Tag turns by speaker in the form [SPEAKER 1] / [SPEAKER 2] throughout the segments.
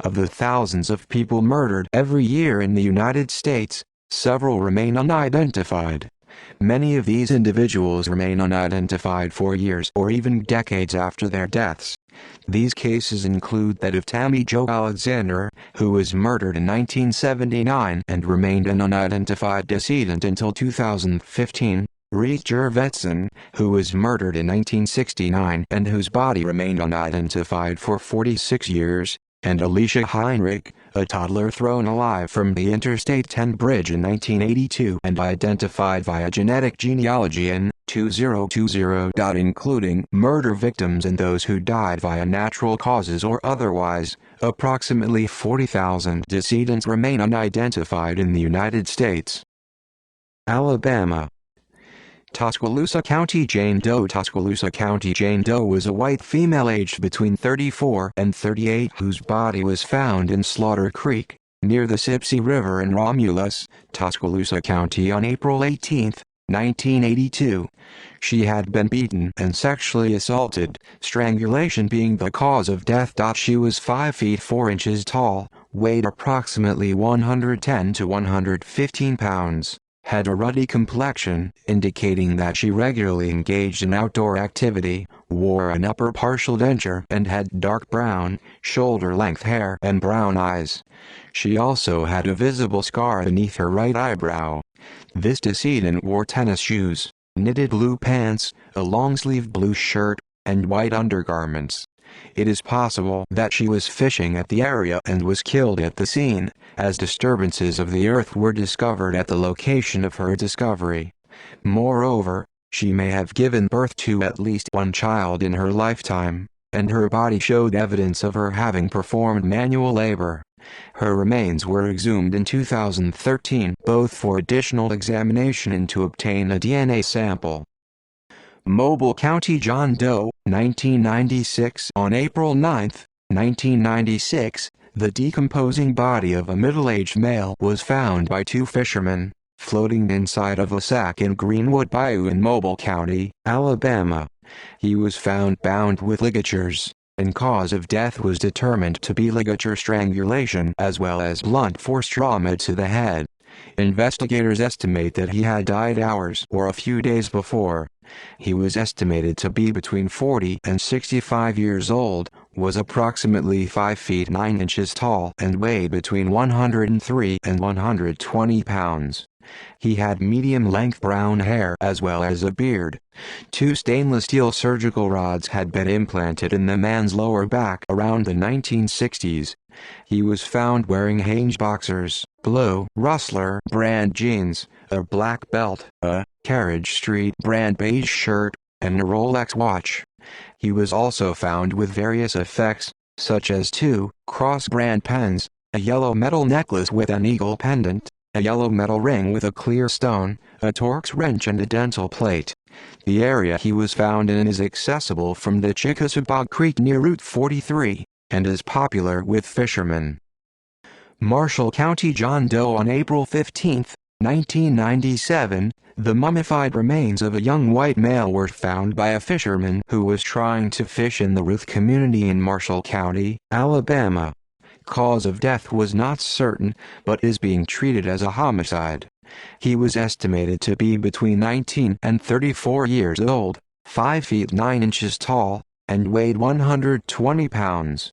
[SPEAKER 1] Of the thousands of people murdered every year in the United States, several remain unidentified. Many of these individuals remain unidentified for years or even decades after their deaths. These cases include that of Tammy Jo Alexander, who was murdered in 1979 and remained an unidentified decedent until 2015, Reese Gervetson, who was murdered in 1969 and whose body remained unidentified for 46 years, and Alicia Heinrich, a toddler thrown alive from the Interstate 10 bridge in 1982 and identified via genetic genealogy in 2020. Including murder victims and those who died via natural causes or otherwise, approximately 40,000 decedents remain unidentified in the United States. Alabama. Tuscaloosa County Jane Doe. Tuscaloosa County Jane Doe was a white female aged between 34 and 38 whose body was found in Slaughter Creek, near the Sipsey River in Romulus, Tuscaloosa County on April 18, 1982. She had been beaten and sexually assaulted, strangulation being the cause of death. She was 5 feet 4 inches tall, weighed approximately 110 to 115 pounds. Had a ruddy complexion, indicating that she regularly engaged in outdoor activity, wore an upper partial denture and had dark brown, shoulder-length hair and brown eyes. She also had a visible scar beneath her right eyebrow. This decedent wore tennis shoes, knitted blue pants, a long-sleeved blue shirt, and white undergarments. It is possible that she was fishing at the area and was killed at the scene, as disturbances of the earth were discovered at the location of her discovery. Moreover, she may have given birth to at least one child in her lifetime, and her body showed evidence of her having performed manual labor. Her remains were exhumed in 2013 both for additional examination and to obtain a DNA sample. Mobile County John Doe, 1996. On April 9, 1996, the decomposing body of a middle-aged male was found by 2 fishermen, floating inside of a sack in Greenwood Bayou in Mobile County, Alabama. He was found bound with ligatures, and cause of death was determined to be ligature strangulation as well as blunt force trauma to the head. Investigators estimate that he had died hours or a few days before. He was estimated to be between 40 and 65 years old, was approximately 5 feet 9 inches tall and weighed between 103 and 120 pounds. He had medium-length brown hair as well as a beard. 2 stainless steel surgical rods had been implanted in the man's lower back around the 1960s. He was found wearing Hanes boxers, blue Rustler brand jeans, a black belt, a Carriage Street brand beige shirt, and a Rolex watch. He was also found with various effects, such as 2 Cross brand pens, a yellow metal necklace with an eagle pendant, a yellow metal ring with a clear stone, a Torx wrench and a dental plate. The area he was found in is accessible from the Chickasaw Creek near Route 43, and is popular with fishermen. Marshall County John Doe. On April 15, 1997, the mummified remains of a young white male were found by a fisherman who was trying to fish in the Ruth community in Marshall County, Alabama. Cause of death was not certain, but is being treated as a homicide. He was estimated to be between 19 and 34 years old, 5 feet 9 inches tall, and weighed 120 pounds.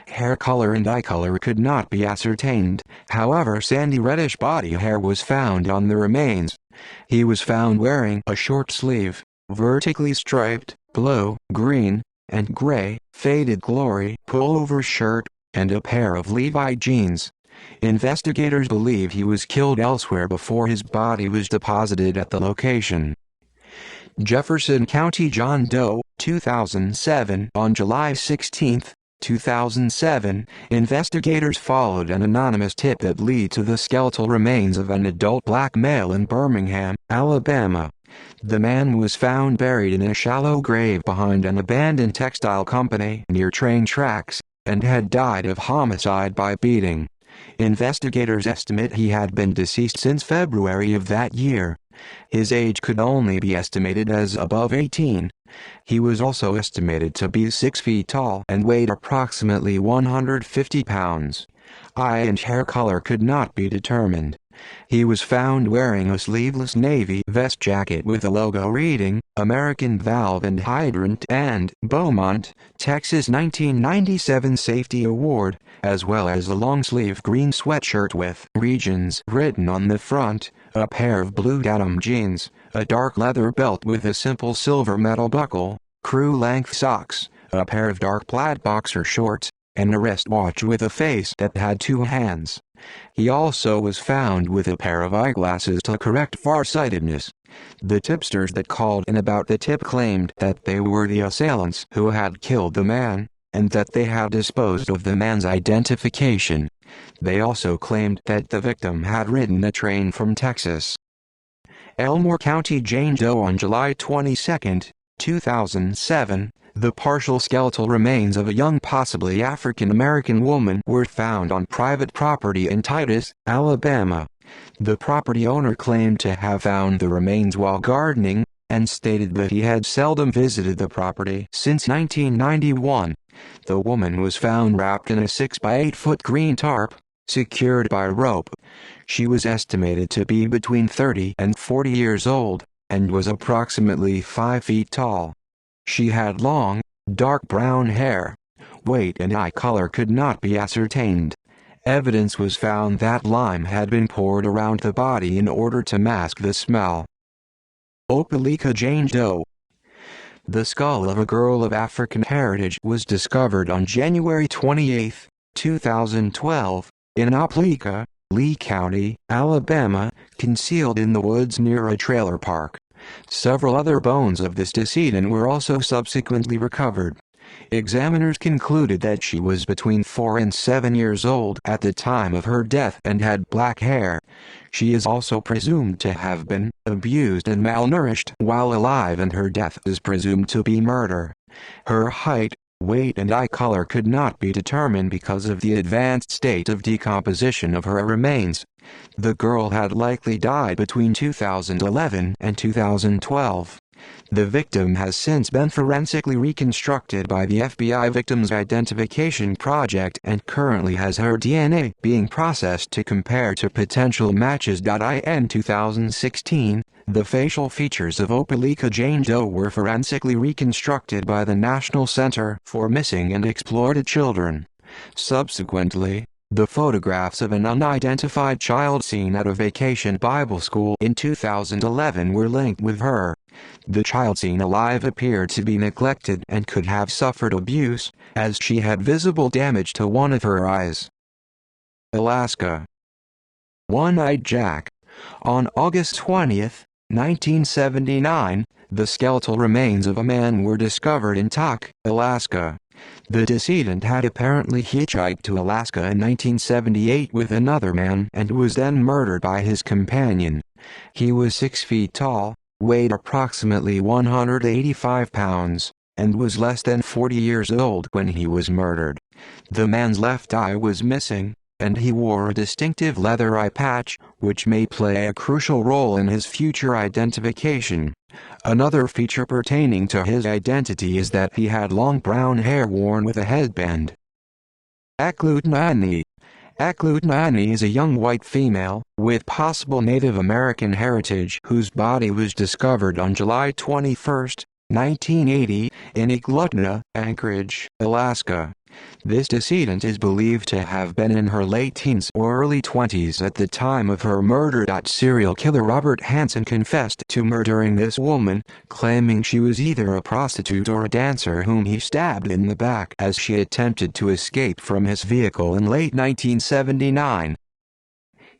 [SPEAKER 1] Hair color and eye color could not be ascertained, however sandy reddish body hair was found on the remains. He was found wearing a short-sleeve, vertically striped, blue, green, and gray, faded glory pullover shirt, and a pair of Levi jeans. Investigators believe he was killed elsewhere before his body was deposited at the location. Jefferson County John Doe, 2007. On July 16, 2007, investigators followed an anonymous tip that led to the skeletal remains of an adult black male in Birmingham, Alabama. The man was found buried in a shallow grave behind an abandoned textile company near train tracks, and had died of homicide by beating. Investigators estimate he had been deceased since February of that year. His age could only be estimated as above 18. He was also estimated to be 6 feet tall and weighed approximately 150 pounds. Eye and hair color could not be determined. He was found wearing a sleeveless navy vest jacket with a logo reading, American Valve and Hydrant and Beaumont, Texas 1997 Safety Award, as well as a long-sleeve green sweatshirt with Regions written on the front, a pair of blue denim jeans, a dark leather belt with a simple silver metal buckle, crew-length socks, a pair of dark plaid boxer shorts, and a wristwatch with a face that had two hands. He also was found with a pair of eyeglasses to correct farsightedness. The tipsters that called in about the tip claimed that they were the assailants who had killed the man, and that they had disposed of the man's identification. They also claimed that the victim had ridden a train from Texas. Elmore County Jane Doe on July 22, 2007. The partial skeletal remains of a young possibly African-American woman were found on private property in Titus, Alabama. The property owner claimed to have found the remains while gardening, and stated that he had seldom visited the property since 1991. The woman was found wrapped in a 6 by 8 foot green tarp, secured by rope. She was estimated to be between 30 and 40 years old, and was approximately 5 feet tall. She had long, dark brown hair. Weight and eye color could not be ascertained. Evidence was found that lime had been poured around the body in order to mask the smell. Opelika Jane Doe. The skull of a girl of African heritage was discovered on January 28, 2012, in Opelika, Lee County, Alabama, concealed in the woods near a trailer park. Several other bones of this decedent were also subsequently recovered. Examiners concluded that she was between 4 and 7 years old at the time of her death and had black hair. She is also presumed to have been abused and malnourished while alive, and her death is presumed to be murder. Her height, weight and eye color could not be determined because of the advanced state of decomposition of her remains. The girl had likely died between 2011 and 2012. The victim has since been forensically reconstructed by the FBI Victims Identification Project and currently has her DNA being processed to compare to potential matches. In 2016, the facial features of Opelika Jane Doe were forensically reconstructed by the National Center for Missing and Exploited Children. Subsequently, the photographs of an unidentified child seen at a vacation Bible school in 2011 were linked with her. The child seen alive appeared to be neglected and could have suffered abuse, as she had visible damage to one of her eyes. Alaska. One-Eyed Jack. On August 20, 1979, the skeletal remains of a man were discovered in Tok, Alaska. The decedent had apparently hitchhiked to Alaska in 1978 with another man and was then murdered by his companion. He was 6 feet tall, weighed approximately 185 pounds, and was less than 40 years old when he was murdered. The man's left eye was missing, and he wore a distinctive leather eye patch, which may play a crucial role in his future identification. Another feature pertaining to his identity is that he had long brown hair worn with a headband. Eklutnani. Eklutnani is a young white female, with possible Native American heritage, whose body was discovered on July 21, 1980, in Eklutna, Anchorage, Alaska. This decedent is believed to have been in her late teens or early 20s at the time of her murder. Serial killer Robert Hansen confessed to murdering this woman, claiming she was either a prostitute or a dancer whom he stabbed in the back as she attempted to escape from his vehicle in late 1979.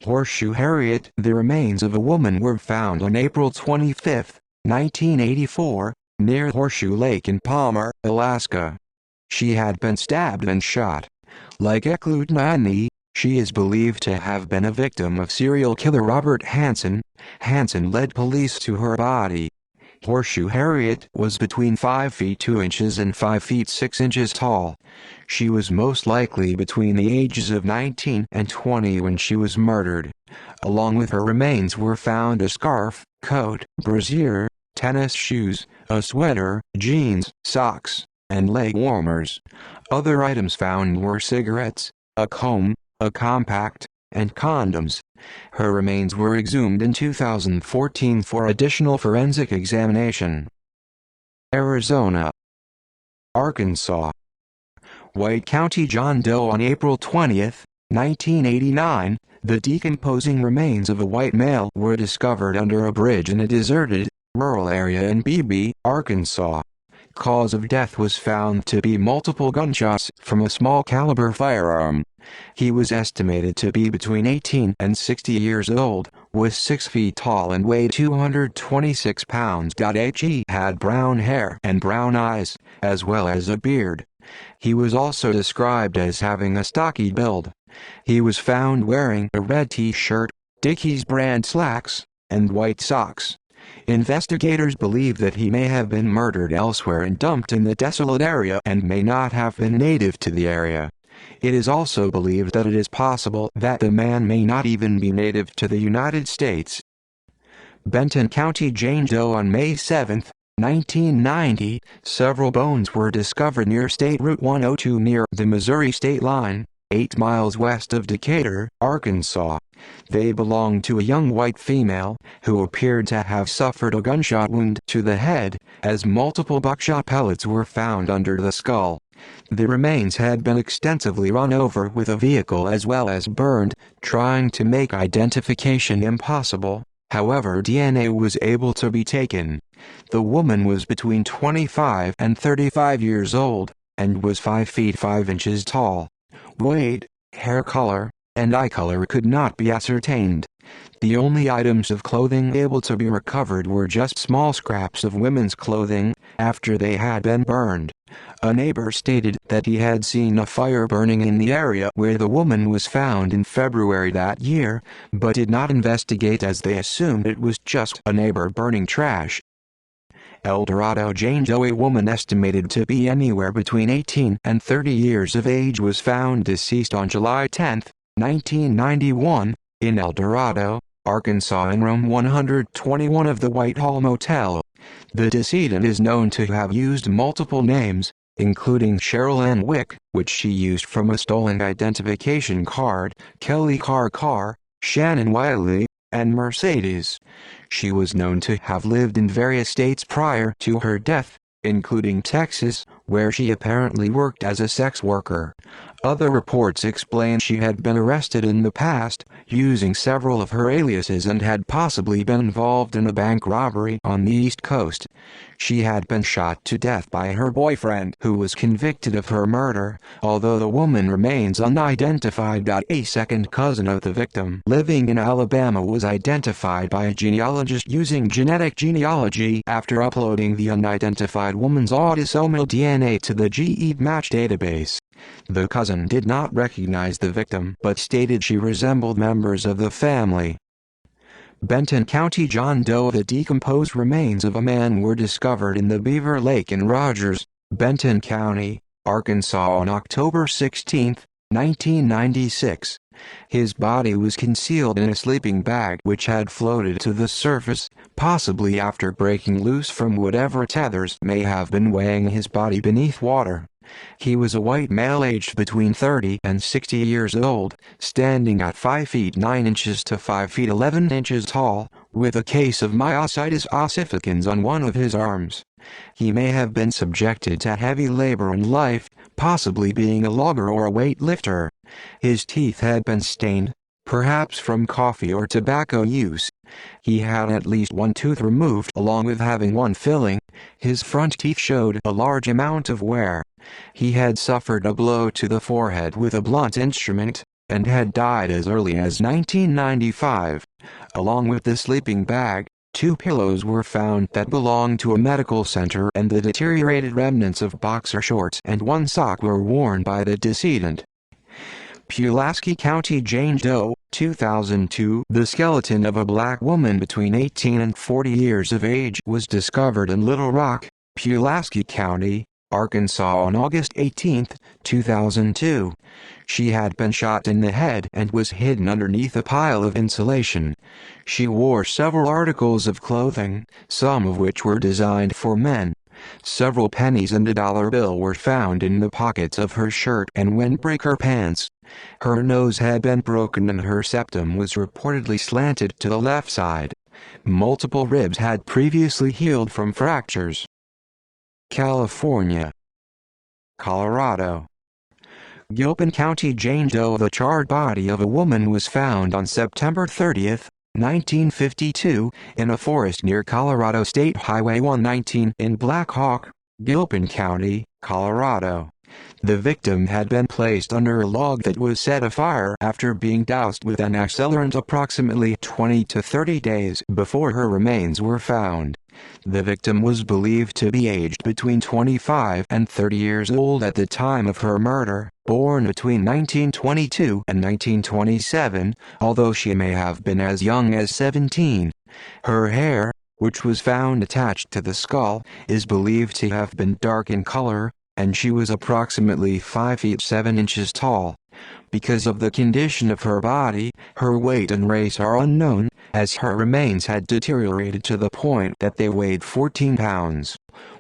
[SPEAKER 1] Horseshoe Harriet. The remains of a woman were found on April 25, 1984, near Horseshoe Lake in Palmer, Alaska. She had been stabbed and shot. Like Eklutnani, she is believed to have been a victim of serial killer Robert Hansen. Hansen led police to her body. Horseshoe Harriet was between 5 feet 2 inches and 5 feet 6 inches tall. She was most likely between the ages of 19 and 20 when she was murdered. Along with her remains were found a scarf, coat, brassiere, tennis shoes, a sweater, jeans, socks, and leg warmers. Other items found were cigarettes, a comb, a compact, and condoms. Her remains were exhumed in 2014 for additional forensic examination. Arizona. Arkansas. White County John Doe. On April 20, 1989, the decomposing remains of a white male were discovered under a bridge in a deserted, rural area in Beebe, Arkansas. Cause of death was found to be multiple gunshots from a small-caliber firearm. He was estimated to be between 18 and 60 years old, was 6 feet tall and weighed 226 pounds. He had brown hair and brown eyes, as well as a beard. He was also described as having a stocky build. He was found wearing a red t-shirt, Dickies brand slacks, and white socks. Investigators believe that he may have been murdered elsewhere and dumped in the desolate area and may not have been native to the area. It is also believed that it is possible that the man may not even be native to the United States. Benton County Jane Doe. On May 7, 1990, several bones were discovered near State Route 102 near the Missouri state line, 8 miles west of Decatur, Arkansas. They belonged to a young white female, who appeared to have suffered a gunshot wound to the head, as multiple buckshot pellets were found under the skull. The remains had been extensively run over with a vehicle as well as burned, trying to make identification impossible. However, DNA was able to be taken. The woman was between 25 and 35 years old, and was 5 feet 5 inches tall. Weight, hair color, and eye color could not be ascertained. The only items of clothing able to be recovered were just small scraps of women's clothing, after they had been burned. A neighbor stated that he had seen a fire burning in the area where the woman was found in February that year, but did not investigate as they assumed it was just a neighbor burning trash. El Dorado Jane Doe. A woman estimated to be anywhere between 18 and 30 years of age was found deceased on July 10, 1991, in El Dorado, Arkansas in room 121 of the Whitehall Motel. The decedent is known to have used multiple names, including Cheryl Ann Wick, which she used from a stolen identification card, Kelly Carr, Shannon Wiley, and Mercedes. She was known to have lived in various states prior to her death, including Texas, where she apparently worked as a sex worker. Other reports explain she had been arrested in the past, using several of her aliases, and had possibly been involved in a bank robbery on the East Coast. She had been shot to death by her boyfriend, who was convicted of her murder, although the woman remains unidentified. A second cousin of the victim, living in Alabama, was identified by a genealogist using genetic genealogy after uploading the unidentified woman's autosomal DNA to the GEDmatch database. The cousin did not recognize the victim but stated she resembled members of the family. Benton County John Doe. The decomposed remains of a man were discovered in the Beaver Lake in Rogers, Benton County, Arkansas on October 16, 1996. His body was concealed in a sleeping bag which had floated to the surface, possibly after breaking loose from whatever tethers may have been weighing his body beneath water. He was a white male aged between 30 and 60 years old, standing at 5 feet 9 inches to 5 feet 11 inches tall, with a case of myositis ossificans on one of his arms. He may have been subjected to heavy labor in life, possibly being a logger or a weightlifter. His teeth had been stained, perhaps from coffee or tobacco use. He had at least one tooth removed along with having one filling. His front teeth showed a large amount of wear. He had suffered a blow to the forehead with a blunt instrument, and had died as early as 1995. Along with the sleeping bag, 2 pillows were found that belonged to a medical center, and the deteriorated remnants of boxer shorts and 1 sock were worn by the decedent. Pulaski County Jane Doe, 2002. The skeleton of a black woman between 18 and 40 years of age was discovered in Little Rock, Pulaski County, Arkansas on August 18, 2002. She had been shot in the head and was hidden underneath a pile of insulation. She wore several articles of clothing, some of which were designed for men. Several pennies and a dollar bill were found in the pockets of her shirt and windbreaker pants. Her nose had been broken and her septum was reportedly slanted to the left side. Multiple ribs had previously healed from fractures. California. Colorado. Gilpin County Jane Doe. The charred body of a woman was found on September 30, 1952, in a forest near Colorado State Highway 119 in Black Hawk, Gilpin County, Colorado. The victim had been placed under a log that was set afire after being doused with an accelerant approximately 20 to 30 days before her remains were found. The victim was believed to be aged between 25 and 30 years old at the time of her murder, born between 1922 and 1927, although she may have been as young as 17. Her hair, which was found attached to the skull, is believed to have been dark in color, and she was approximately 5 feet 7 inches tall. Because of the condition of her body, her weight and race are unknown, as her remains had deteriorated to the point that they weighed 14 pounds.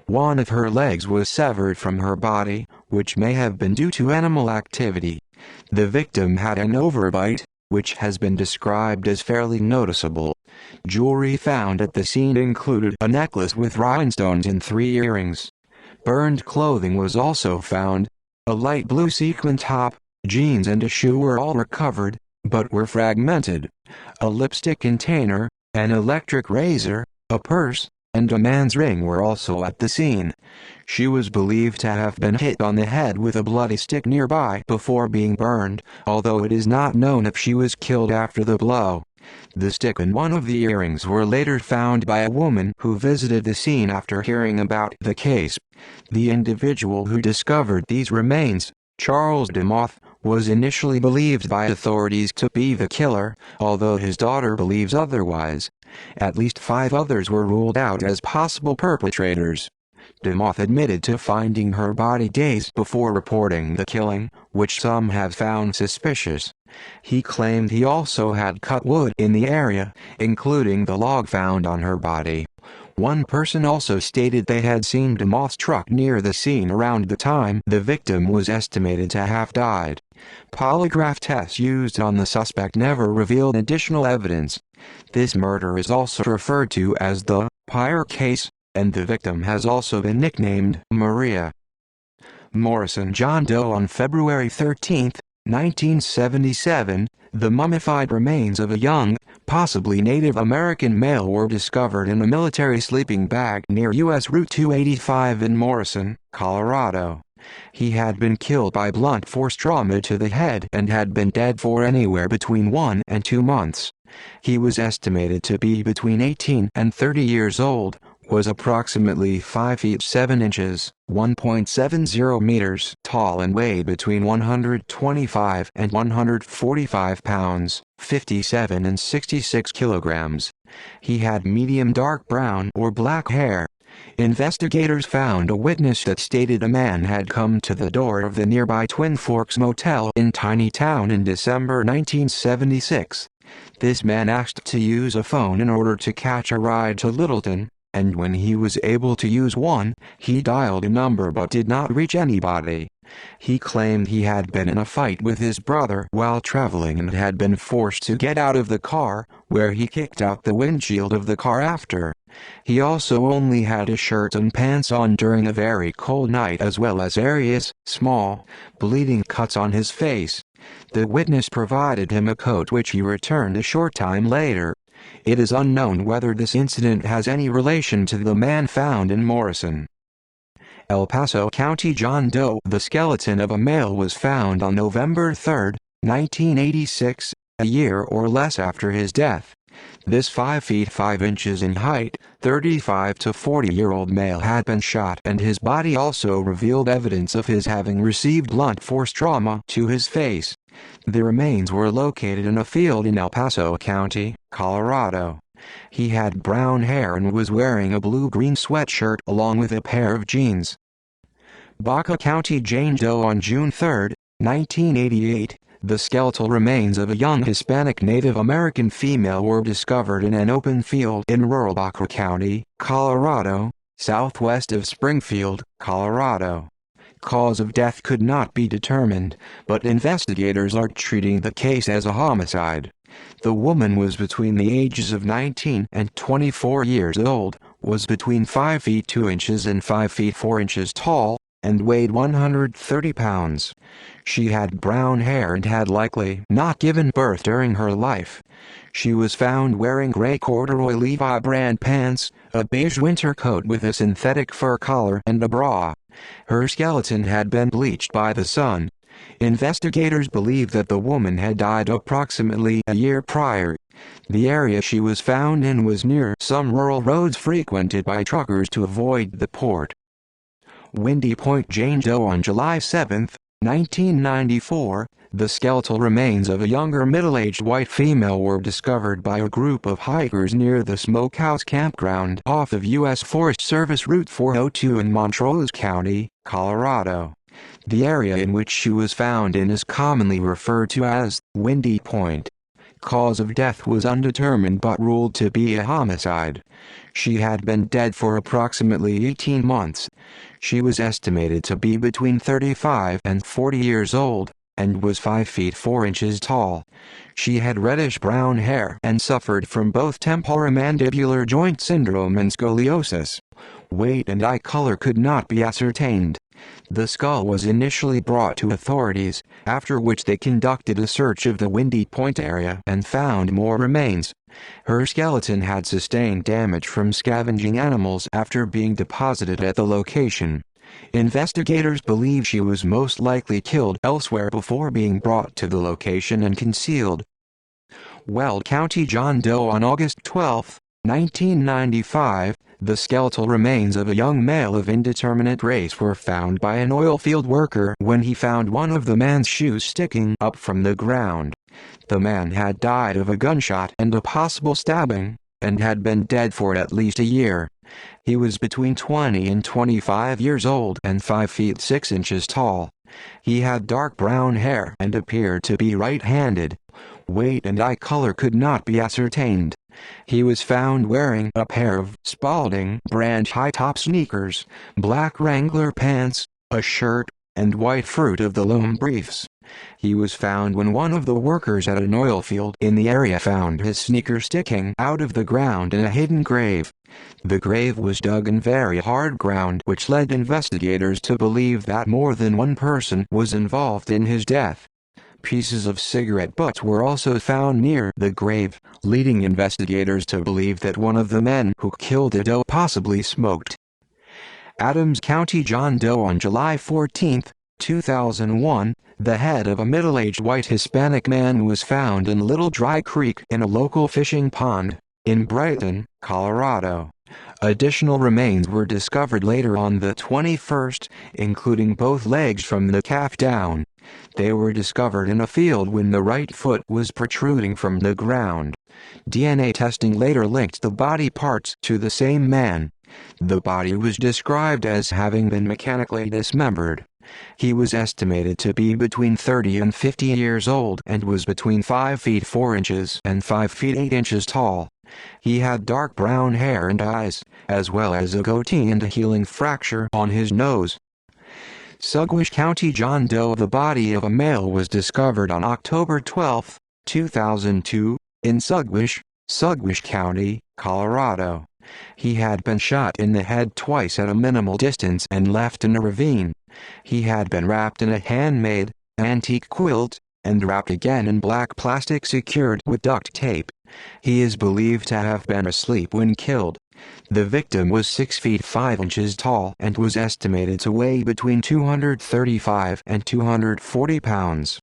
[SPEAKER 1] One of her legs was severed from her body, which may have been due to animal activity. The victim had an overbite, which has been described as fairly noticeable. Jewelry found at the scene included a necklace with rhinestones and 3 earrings. Burned clothing was also found. A light blue sequin top, jeans and a shoe were all recovered, but were fragmented. A lipstick container, an electric razor, a purse, and a man's ring were also at the scene. She was believed to have been hit on the head with a bloody stick nearby before being burned, although it is not known if she was killed after the blow. The stick and one of the earrings were later found by a woman who visited the scene after hearing about the case. The individual who discovered these remains, Charles DeMoth, was initially believed by authorities to be the killer, although his daughter believes otherwise. At least 5 others were ruled out as possible perpetrators. DeMoth admitted to finding her body days before reporting the killing, which some have found suspicious. He claimed he also had cut wood in the area, including the log found on her body. One person also stated they had seen DeMoth's truck near the scene around the time the victim was estimated to have died. Polygraph tests used on the suspect never revealed additional evidence. This murder is also referred to as the Pyre case, and the victim has also been nicknamed Maria. Morrison John Doe. On February 13, 1977, the mummified remains of a young, possibly Native American male were discovered in a military sleeping bag near U.S. Route 285 in Morrison, Colorado. He had been killed by blunt force trauma to the head and had been dead for anywhere between 1 and 2 months. He was estimated to be between 18 and 30 years old, was approximately 5 feet 7 inches, 1.70 meters tall and weighed between 125 and 145 pounds, 57 and 66 kilograms. He had medium dark brown or black hair. Investigators found a witness that stated a man had come to the door of the nearby Twin Forks Motel in Tiny Town in December 1976. This man asked to use a phone in order to catch a ride to Littleton, and when he was able to use one, he dialed a number but did not reach anybody. He claimed he had been in a fight with his brother while traveling and had been forced to get out of the car, where he kicked out the windshield of the car after. He also only had a shirt and pants on during a very cold night, as well as various, small, bleeding cuts on his face. The witness provided him a coat which he returned a short time later. It is unknown whether this incident has any relation to the man found in Morrison. El Paso County John Doe. The skeleton of a male was found on November 3, 1986, a year or less after his death. This 5 feet 5 inches in height, 35 to 40-year-old male had been shot, and his body also revealed evidence of his having received blunt force trauma to his face. The remains were located in a field in El Paso County, Colorado. He had brown hair and was wearing a blue-green sweatshirt along with a pair of jeans. Baca County, Jane Doe. On June 3, 1988, the skeletal remains of a young Hispanic Native American female were discovered in an open field in rural Baca County, Colorado, southwest of Springfield, Colorado. Cause of death could not be determined, but investigators are treating the case as a homicide. The woman was between the ages of 19 and 24 years old, was between 5 feet 2 inches and 5 feet 4 inches tall, and weighed 130 pounds. She had brown hair and had likely not given birth during her life. She was found wearing gray corduroy Levi brand pants, a beige winter coat with a synthetic fur collar and a bra. Her skeleton had been bleached by the sun. Investigators believe that the woman had died approximately a year prior. The area she was found in was near some rural roads frequented by truckers to avoid the port. Windy Point, Jane Doe. On July 7, 1994, the skeletal remains of a younger middle-aged white female were discovered by a group of hikers near the Smokehouse Campground off of U.S. Forest Service Route 402 in Montrose County, Colorado. The area in which she was found in is commonly referred to as Windy Point. Cause of death was undetermined but ruled to be a homicide. She had been dead for approximately 18 months. She was estimated to be between 35 and 40 years old, and was 5 feet 4 inches tall. She had reddish-brown hair and suffered from both temporomandibular joint syndrome and scoliosis. Weight and eye color could not be ascertained. The skull was initially brought to authorities, after which they conducted a search of the Windy Point area and found more remains. Her skeleton had sustained damage from scavenging animals after being deposited at the location. Investigators believe she was most likely killed elsewhere before being brought to the location and concealed. Weld County, John Doe. On August 12, 1995, the skeletal remains of a young male of indeterminate race were found by an oilfield worker when he found one of the man's shoes sticking up from the ground. The man had died of a gunshot and a possible stabbing, and had been dead for at least a year. He was between 20 and 25 years old and 5 feet 6 inches tall. He had dark brown hair and appeared to be right-handed. Weight and eye color could not be ascertained. He was found wearing a pair of Spalding brand high-top sneakers, black Wrangler pants, a shirt, and white Fruit of the Loom briefs. He was found when one of the workers at an oil field in the area found his sneaker sticking out of the ground in a hidden grave. The grave was dug in very hard ground, which led investigators to believe that more than one person was involved in his death. Pieces of cigarette butts were also found near the grave, leading investigators to believe that one of the men who killed Doe possibly smoked. Adams County, John Doe. On July 14, 2001, the head of a middle-aged white Hispanic man was found in Little Dry Creek in a local fishing pond in Brighton, Colorado. Additional remains were discovered later on the 21st, including both legs from the calf down. They were discovered in a field when the right foot was protruding from the ground. DNA testing later linked the body parts to the same man. The body was described as having been mechanically dismembered. He was estimated to be between 30 and 50 years old and was between 5 feet 4 inches and 5 feet 8 inches tall. He had dark brown hair and eyes, as well as a goatee and a healing fracture on his nose. Sugwish County, John Doe. The body of a male was discovered on October 12, 2002, in Sugwish County, Colorado. He had been shot in the head twice at a minimal distance and left in a ravine. He had been wrapped in a handmade, antique quilt, and wrapped again in black plastic secured with duct tape. He is believed to have been asleep when killed. The victim was 6 feet 5 inches tall and was estimated to weigh between 235 and 240 pounds.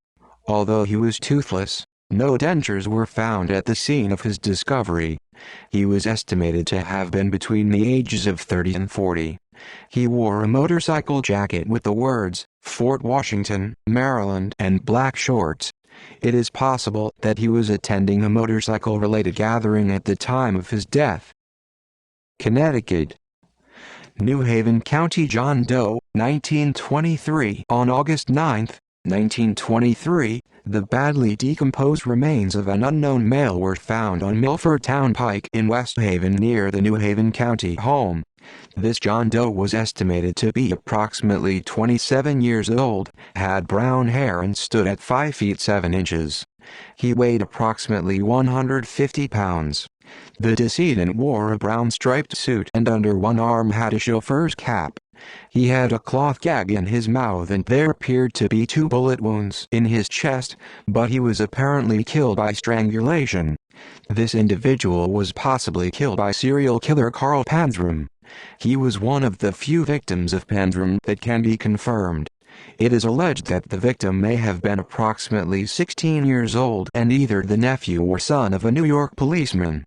[SPEAKER 1] Although he was toothless, no dentures were found at the scene of his discovery. He was estimated to have been between the ages of 30 and 40. He wore a motorcycle jacket with the words, Fort Washington, Maryland, and black shorts. It is possible that he was attending a motorcycle-related gathering at the time of his death. Connecticut. New Haven County John Doe, 1923. On August 9, 1923, the badly decomposed remains of an unknown male were found on Milford Town Pike in West Haven near the New Haven County home. This John Doe was estimated to be approximately 27 years old, had brown hair and stood at 5 feet 7 inches. He weighed approximately 150 pounds. The decedent wore a brown striped suit and under one arm had a chauffeur's cap. He had a cloth gag in his mouth and there appeared to be 2 bullet wounds in his chest, but he was apparently killed by strangulation. This individual was possibly killed by serial killer Carl Panzram. He was one of the few victims of Panzram that can be confirmed. It is alleged that the victim may have been approximately 16 years old and either the nephew or son of a New York policeman.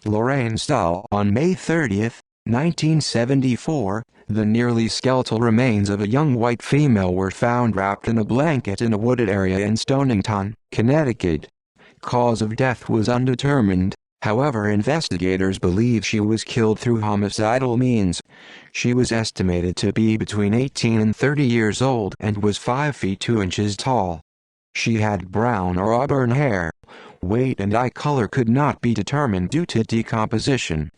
[SPEAKER 1] Lorraine Stahl. On May 30, 1974, the nearly skeletal remains of a young white female were found wrapped in a blanket in a wooded area in Stonington, Connecticut. Cause of death was undetermined. However, investigators believe she was killed through homicidal means. She was estimated to be between 18 and 30 years old and was 5 feet 2 inches tall. She had brown or auburn hair. Weight and eye color could not be determined due to decomposition.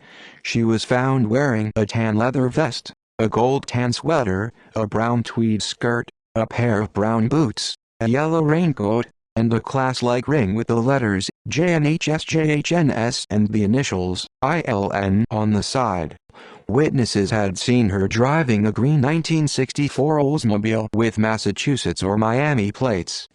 [SPEAKER 1] She was found wearing a tan leather vest, a gold tan sweater, a brown tweed skirt, a pair of brown boots, a yellow raincoat, and a class-like ring with the letters JNHSJHNS and the initials ILN on the side. Witnesses had seen her driving a green 1964 Oldsmobile with Massachusetts or Miami plates.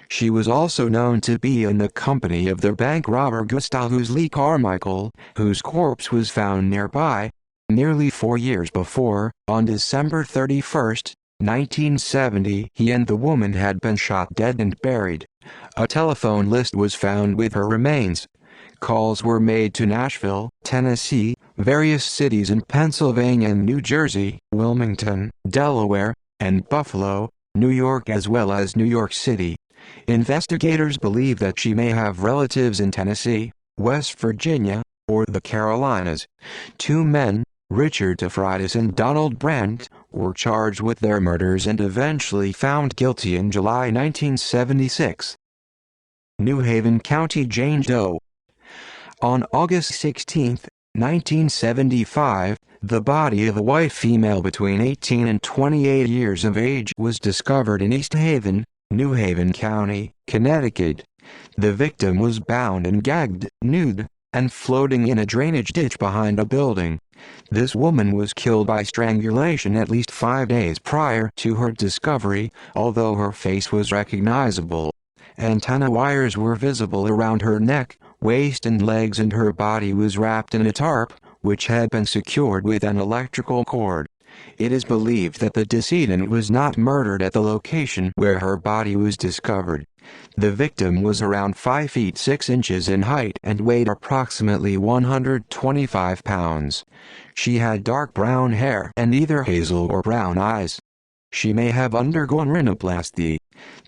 [SPEAKER 1] She was also known to be in the company of the bank robber Gustavus Lee Carmichael, whose corpse was found nearby. Nearly 4 years before, on December 31, 1970, he and the woman had been shot dead and buried. A telephone list was found with her remains. Calls were made to Nashville, Tennessee, various cities in Pennsylvania and New Jersey, Wilmington, Delaware, and Buffalo, New York as well as New York City. Investigators believe that she may have relatives in Tennessee, West Virginia, or the Carolinas. 2 men, Richard Tafridis and Donald Brandt, were charged with their murders and eventually found guilty in July 1976. New Haven County Jane Doe. On August 16, 1975, the body of a white female between 18 and 28 years of age was discovered in East Haven, New Haven County, Connecticut. The victim was bound and gagged, nude, and floating in a drainage ditch behind a building. This woman was killed by strangulation at least 5 days prior to her discovery, although her face was recognizable. Antenna wires were visible around her neck, waist and legs, and her body was wrapped in a tarp, which had been secured with an electrical cord. It is believed that the decedent was not murdered at the location where her body was discovered. The victim was around 5 feet 6 inches in height and weighed approximately 125 pounds. She had dark brown hair and either hazel or brown eyes. She may have undergone rhinoplasty.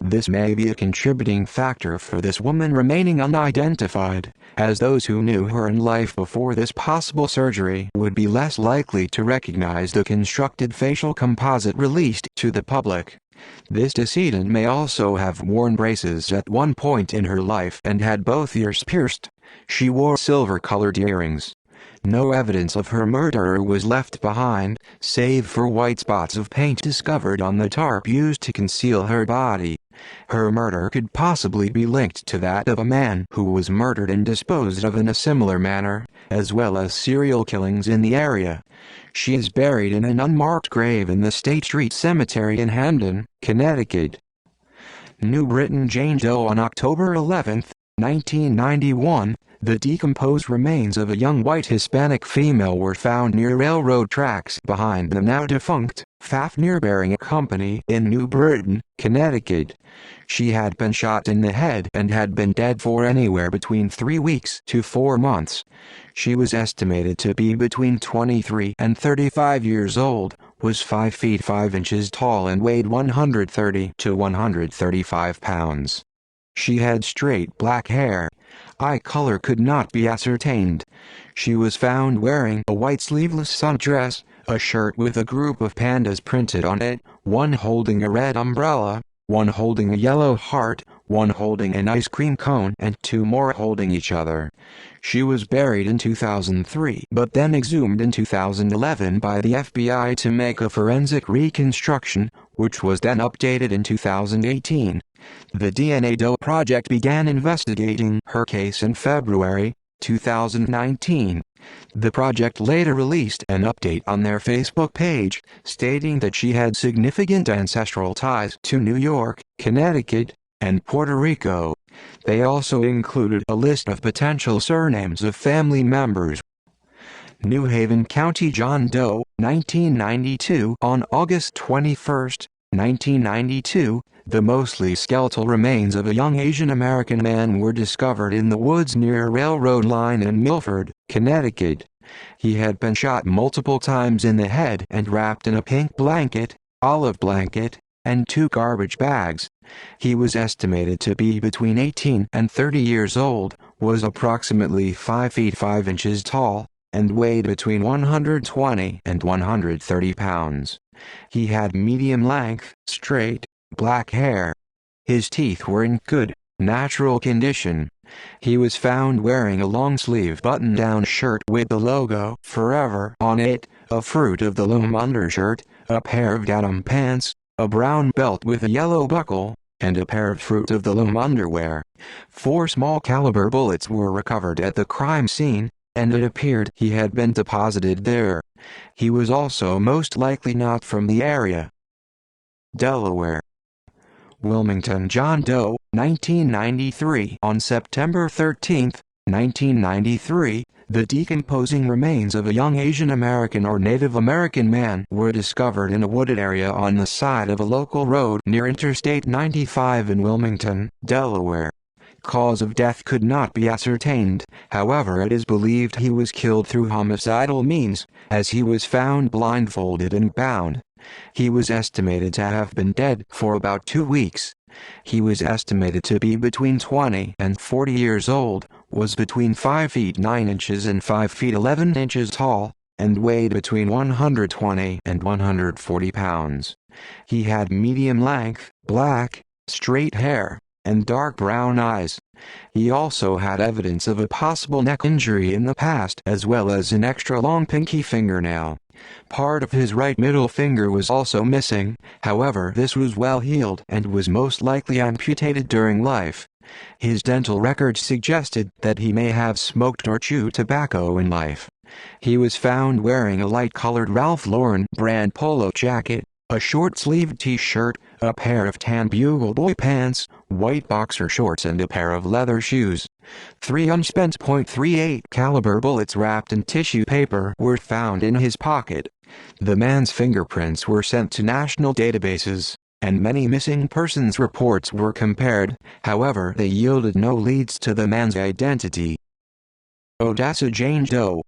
[SPEAKER 1] This may be a contributing factor for this woman remaining unidentified, as those who knew her in life before this possible surgery would be less likely to recognize the constructed facial composite released to the public. This decedent may also have worn braces at one point in her life and had both ears pierced. She wore silver-colored earrings. No evidence of her murderer was left behind, save for white spots of paint discovered on the tarp used to conceal her body. Her murder could possibly be linked to that of a man who was murdered and disposed of in a similar manner, as well as serial killings in the area. She is buried in an unmarked grave in the State Street Cemetery in Hamden, Connecticut. New Britain Jane Doe. On October 11, 1991, the decomposed remains of a young white Hispanic female were found near railroad tracks behind the now-defunct Fafnir Bearing Company in New Britain, Connecticut. She had been shot in the head and had been dead for anywhere between 3 weeks to 4 months. She was estimated to be between 23 and 35 years old, was 5 feet 5 inches tall and weighed 130 to 135 pounds. She had straight black hair. Eye color could not be ascertained. She was found wearing a white sleeveless sundress, a shirt with a group of pandas printed on it, one holding a red umbrella, one holding a yellow heart, one holding an ice cream cone, and two more holding each other. She was buried in 2003 but then exhumed in 2011 by the FBI to make a forensic reconstruction, which was then updated in 2018. The DNA Doe Project began investigating her case in February 2019. The project later released an update on their Facebook page, stating that she had significant ancestral ties to New York, Connecticut, and Puerto Rico. They also included a list of potential surnames of family members. New Haven County John Doe, 1992. On August 21, 1992, the mostly skeletal remains of a young Asian American man were discovered in the woods near a railroad line in Milford, Connecticut. He had been shot multiple times in the head and wrapped in a pink blanket, olive blanket, and 2 garbage bags. He was estimated to be between 18 and 30 years old, was approximately 5 feet 5 inches tall, and weighed between 120 and 130 pounds. He had medium-length, straight, black hair. His teeth were in good, natural condition. He was found wearing a long-sleeve button-down shirt with the logo "Forever" on it, a Fruit of the Loom undershirt, a pair of denim pants, a brown belt with a yellow buckle, and a pair of Fruit of the Loom underwear. 4 small-caliber bullets were recovered at the crime scene, and it appeared he had been deposited there. He was also most likely not from the area. Delaware. Wilmington John Doe, 1993. On September 13, 1993, the decomposing remains of a young Asian American or Native American man were discovered in a wooded area on the side of a local road near Interstate 95 in Wilmington, Delaware. Cause of death could not be ascertained, however it is believed he was killed through homicidal means, as he was found blindfolded and bound. He was estimated to have been dead for about 2 weeks. He was estimated to be between 20 and 40 years old, was between 5 feet 9 inches and 5 feet 11 inches tall, and weighed between 120 and 140 pounds. He had medium-length, black, straight hair, and dark brown eyes. He also had evidence of a possible neck injury in the past as well as an extra long pinky fingernail. Part of his right middle finger was also missing, however this was well healed and was most likely amputated during life. His dental records suggested that he may have smoked or chewed tobacco in life. He was found wearing a light-colored Ralph Lauren brand polo jacket, a short-sleeved t-shirt, a pair of tan Bugle Boy pants, white boxer shorts and a pair of leather shoes. 3 unspent .38 caliber bullets wrapped in tissue paper were found in his pocket. The man's fingerprints were sent to national databases, and many missing persons reports were compared, however they yielded no leads to the man's identity. Odessa Jane Doe.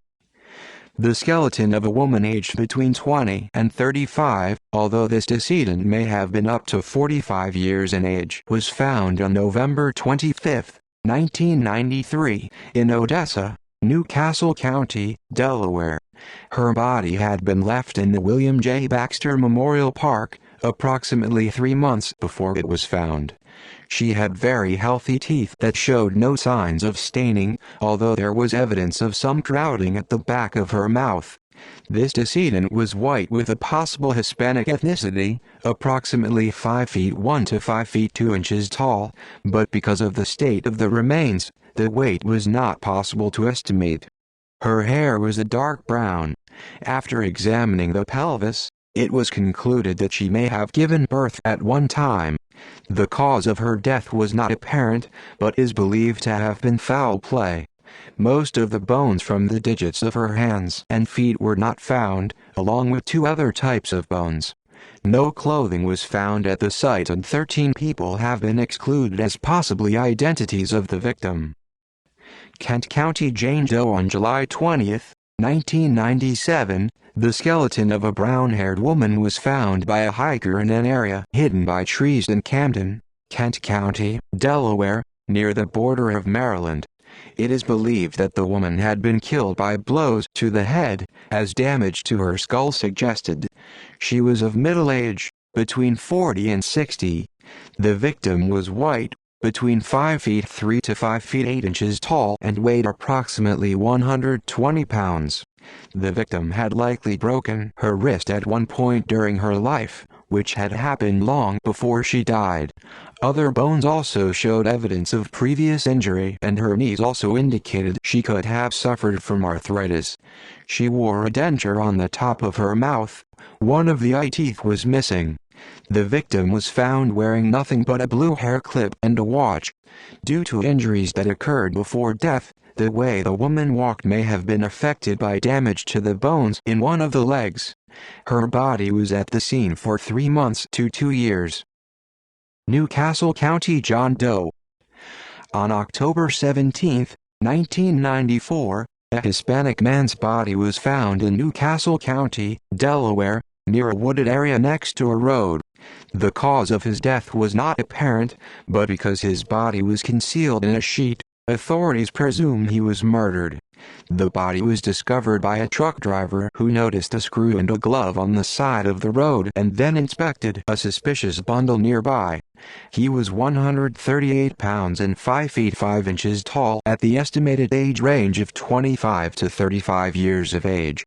[SPEAKER 1] The skeleton of a woman aged between 20 and 35, although this decedent may have been up to 45 years in age, was found on November 25, 1993, in Odessa, Newcastle County, Delaware. Her body had been left in the William J. Baxter Memorial Park, approximately 3 months before it was found. She had very healthy teeth that showed no signs of staining, although there was evidence of some crowding at the back of her mouth. This decedent was white with a possible Hispanic ethnicity, approximately 5 feet 1 to 5 feet 2 inches tall, but because of the state of the remains, the weight was not possible to estimate. Her hair was a dark brown. After examining the pelvis, it was concluded that she may have given birth at one time. The cause of her death was not apparent, but is believed to have been foul play. Most of the bones from the digits of her hands and feet were not found, along with 2 other types of bones. No clothing was found at the site and 13 people have been excluded as possibly identities of the victim. Kent County Jane Doe. On July 20, 1997, the skeleton of a brown-haired woman was found by a hiker in an area hidden by trees in Camden, Kent County, Delaware, near the border of Maryland. It is believed that the woman had been killed by blows to the head, as damage to her skull suggested. She was of middle age, between 40 and 60. The victim was white, between 5 feet 3 to 5 feet 8 inches tall and weighed approximately 120 pounds. The victim had likely broken her wrist at one point during her life, which had happened long before she died. Other bones also showed evidence of previous injury, and her knees also indicated she could have suffered from arthritis. She wore a denture on the top of her mouth. One of the eye teeth was missing. The victim was found wearing nothing but a blue hair clip and a watch. Due to injuries that occurred before death, the way the woman walked may have been affected by damage to the bones in one of the legs. Her body was at the scene for 3 months to 2 years. Newcastle County John Doe. On October 17, 1994, a Hispanic man's body was found in Newcastle County, Delaware, near a wooded area next to a road. The cause of his death was not apparent, but because his body was concealed in a sheet, authorities presume he was murdered. The body was discovered by a truck driver who noticed a screw and a glove on the side of the road and then inspected a suspicious bundle nearby. He was 138 pounds and 5 feet 5 inches tall at the estimated age range of 25 to 35 years of age.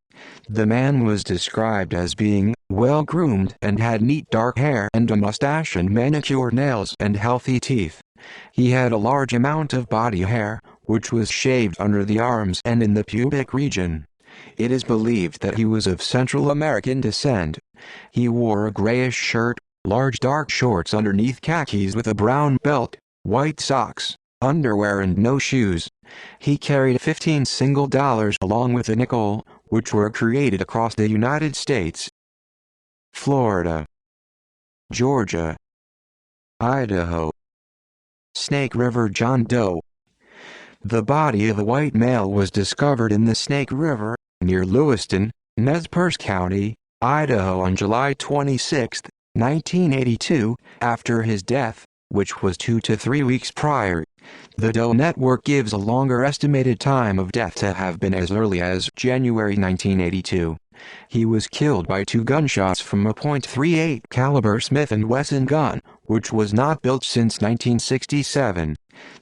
[SPEAKER 1] The man was described as being well-groomed and had neat dark hair and a mustache and manicured nails and healthy teeth. He had a large amount of body hair, which was shaved under the arms and in the pubic region. It is believed that he was of Central American descent. He wore a grayish shirt, large dark shorts underneath khakis with a brown belt, white socks, underwear and no shoes. He carried 15 single dollars along with a nickel, which were created across the United States, Florida, Georgia, Idaho. Snake River John Doe. The body of a white male was discovered in the Snake River, near Lewiston, Nez Perce County, Idaho on July 26, 1982, after his death, which was 2 to 3 weeks prior. The Doe Network gives a longer estimated time of death to have been as early as January 1982. He was killed by 2 gunshots from a .38 caliber Smith & Wesson gun, which was not built since 1967.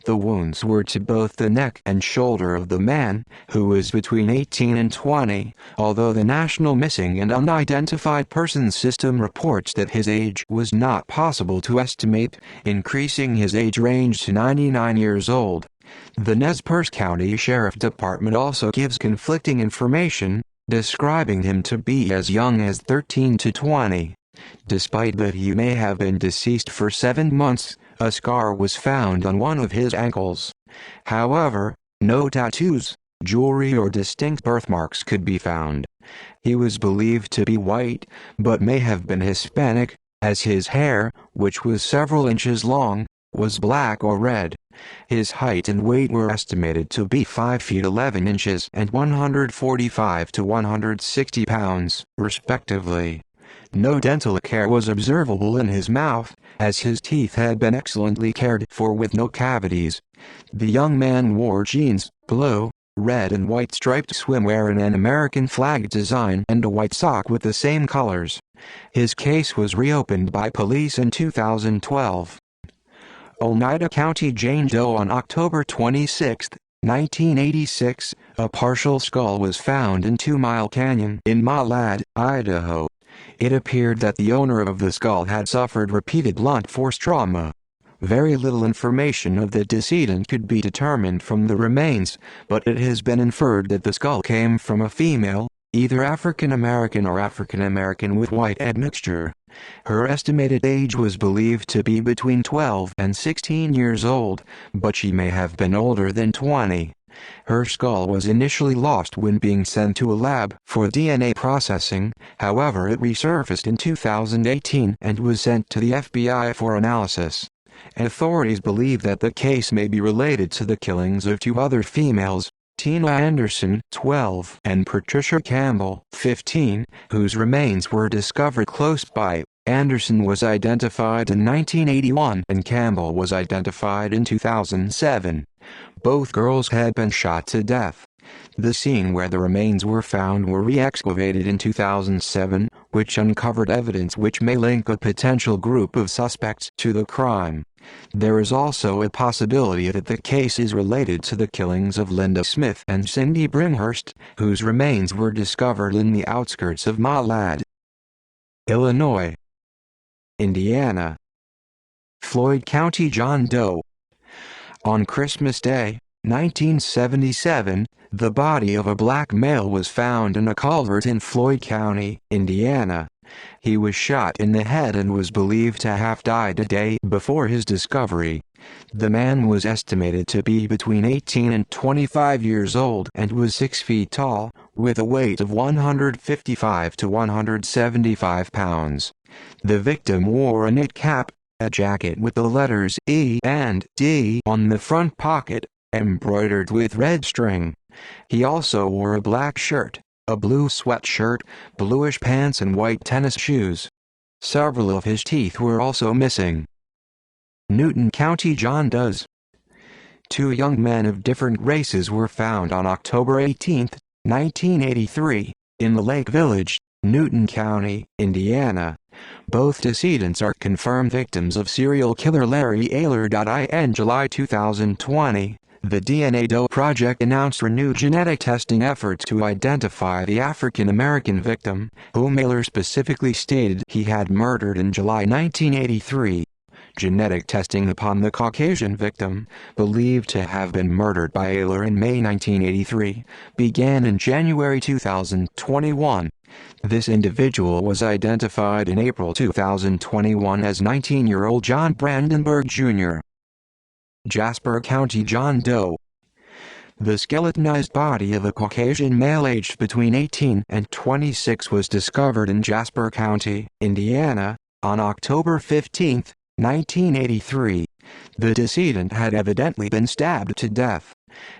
[SPEAKER 1] The wounds were to both the neck and shoulder of the man, who was between 18 and 20, although the National Missing and Unidentified Persons System reports that his age was not possible to estimate, increasing his age range to 99 years old. The Nez Perce County Sheriff Department also gives conflicting information, describing him to be as young as 13 to 20. Despite that he may have been deceased for 7 months, a scar was found on one of his ankles. However, no tattoos, jewelry or distinct birthmarks could be found. He was believed to be white, but may have been Hispanic, as his hair, which was several inches long, was black or red. His height and weight were estimated to be 5 feet 11 inches and 145 to 160 pounds, respectively. No dental care was observable in his mouth, as his teeth had been excellently cared for with no cavities. The young man wore jeans, blue, red and white striped swimwear in an American flag design and a white sock with the same colors. His case was reopened by police in 2012. Oneida County Jane Doe. On October 26, 1986, a partial skull was found in 2 Mile Canyon in Malad, Idaho. It appeared that the owner of the skull had suffered repeated blunt force trauma. Very little information of the decedent could be determined from the remains, but it has been inferred that the skull came from a female, either African American or African American with white admixture. Her estimated age was believed to be between 12 and 16 years old, but she may have been older than 20. Her skull was initially lost when being sent to a lab for DNA processing, however it resurfaced in 2018 and was sent to the FBI for analysis. Authorities believe that the case may be related to the killings of 2 other females, Tina Anderson, 12, and Patricia Campbell, 15, whose remains were discovered close by. Anderson was identified in 1981 and Campbell was identified in 2007. Both girls had been shot to death. The scene where the remains were found were re-excavated in 2007, which uncovered evidence which may link a potential group of suspects to the crime. There is also a possibility that the case is related to the killings of Linda Smith and Cindy Brinhurst, whose remains were discovered in the outskirts of Malad, Illinois. Indiana. Floyd County John Doe. On Christmas Day, 1977, the body of a black male was found in a culvert in Floyd County, Indiana. He was shot in the head and was believed to have died a day before his discovery. The man was estimated to be between 18 and 25 years old and was 6 feet tall, with a weight of 155 to 175 pounds. The victim wore a knit cap, a jacket with the letters E and D on the front pocket, embroidered with red string. He also wore a black shirt, a blue sweatshirt, bluish pants and white tennis shoes. Several of his teeth were also missing. Newton County John Does. Two young men of different races were found on October 18, 1983, in the Lake Village, Newton County, Indiana. Both decedents are confirmed victims of serial killer Larry Ayler. In July 2020, the DNA Doe Project announced renewed genetic testing efforts to identify the African-American victim, whom Ayler specifically stated he had murdered in July 1983. Genetic testing upon the Caucasian victim, believed to have been murdered by Ayler in May 1983, began in January 2021. This individual was identified in April 2021 as 19-year-old John Brandenburg Jr. Jasper County John Doe. The skeletonized body of a Caucasian male aged between 18 and 26 was discovered in Jasper County, Indiana, on October 15, 1983. The decedent had evidently been stabbed to death.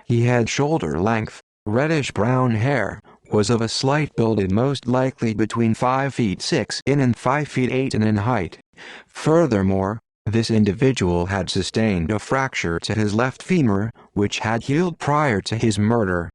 [SPEAKER 1] He had shoulder-length, reddish-brown hair, was of a slight build and most likely between 5 feet 6 in and 5 feet 8 in height. Furthermore, this individual had sustained a fracture to his left femur, which had healed prior to his murder.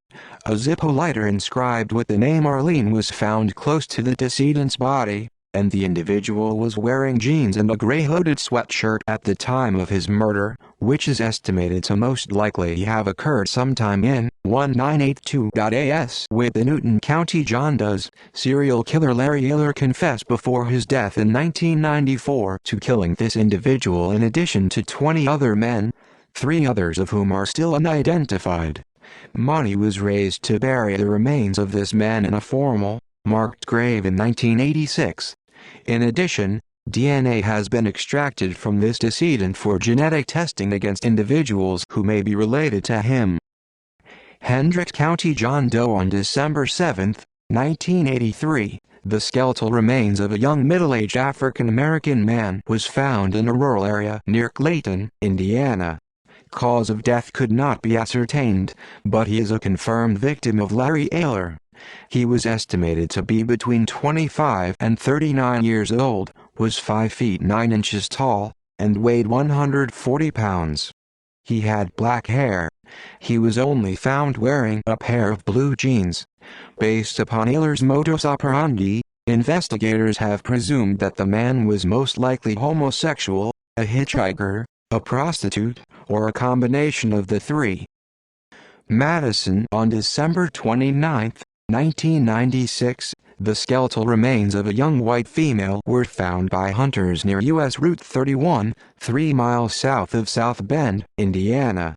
[SPEAKER 1] A Zippo lighter inscribed with the name Arlene was found close to the decedent's body, and the individual was wearing jeans and a gray hooded sweatshirt at the time of his murder, which is estimated to most likely have occurred sometime in 1982. As with the Newton County John Does, serial killer Larry Ayler confessed before his death in 1994 to killing this individual in addition to 20 other men, 3 others of whom are still unidentified. Money was raised to bury the remains of this man in a formal, marked grave in 1986. In addition, DNA has been extracted from this decedent for genetic testing against individuals who may be related to him. Hendricks County John Doe. On December 7, 1983, the skeletal remains of a young middle-aged African-American man was found in a rural area near Clayton, Indiana. Cause of death could not be ascertained, but he is a confirmed victim of Larry Ayler. He was estimated to be between 25 and 39 years old, was 5 feet 9 inches tall, and weighed 140 pounds. He had black hair. He was only found wearing a pair of blue jeans. Based upon Ayler's modus operandi, investigators have presumed that the man was most likely homosexual, a hitchhiker, a prostitute, or a combination of the three. Madison. On December 29, 1996, the skeletal remains of a young white female were found by hunters near U.S. Route 31, 3 miles south of South Bend, Indiana.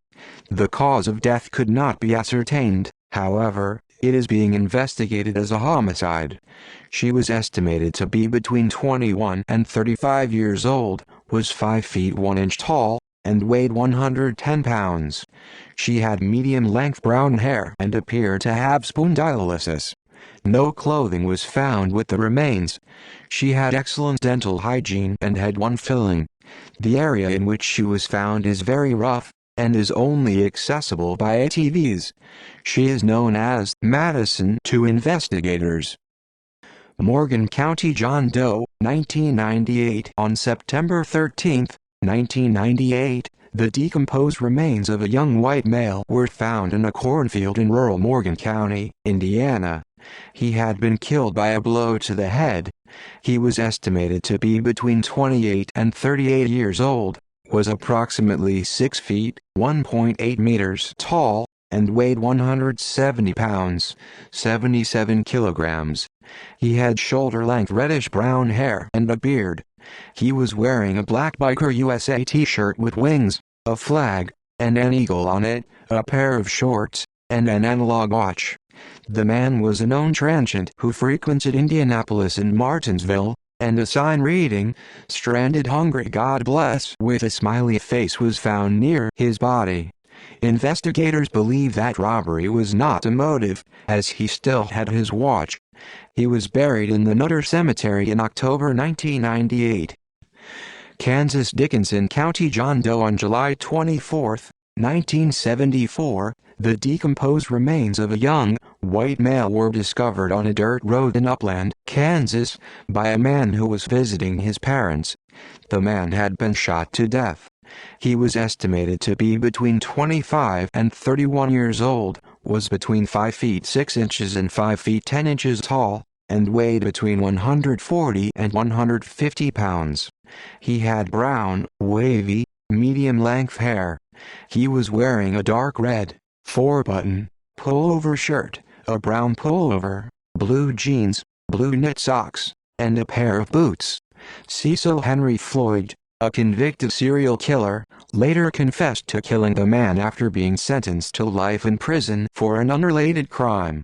[SPEAKER 1] The cause of death could not be ascertained, however, it is being investigated as a homicide. She was estimated to be between 21 and 35 years old, was 5 feet 1 inch tall, and weighed 110 pounds. She had medium-length brown hair and appeared to have spondylosis. No clothing was found with the remains. She had excellent dental hygiene and had one filling. The area in which she was found is very rough, and is only accessible by ATVs. She is known as Madison to investigators. Morgan County John Doe, 1998. On September 13, 1998, The decomposed remains of a young white male were found in a cornfield in rural Morgan County, Indiana. He had been killed by a blow to the head. He was estimated to be between 28 and 38 years old, was approximately 6 feet, 1.8 meters tall, and weighed 170 pounds, 77 kilograms. He had shoulder-length reddish-brown hair and a beard. He was wearing a black Biker USA t-shirt with wings, a flag, and an eagle on it, a pair of shorts, and an analog watch. The man was a known transient who frequented Indianapolis and Martinsville, and a sign reading, "Stranded Hungry God Bless," with a smiley face was found near his body. Investigators believe that robbery was not a motive, as he still had his watch. He was buried in the Nutter Cemetery in October 1998. Kansas Dickinson County John Doe on July 24, 1974, the decomposed remains of a young, white male were discovered on a dirt road in Upland, Kansas, by a man who was visiting his parents. The man had been shot to death. He was estimated to be between 25 and 31 years old, was between 5 feet 6 inches and 5 feet 10 inches tall, and weighed between 140 and 150 pounds. He had brown, wavy, medium-length hair. He was wearing a dark red, 4-button, pullover shirt, a brown pullover, blue jeans, blue knit socks, and a pair of boots. Cecil Henry Floyd, a convicted serial killer, later confessed to killing the man after being sentenced to life in prison for an unrelated crime.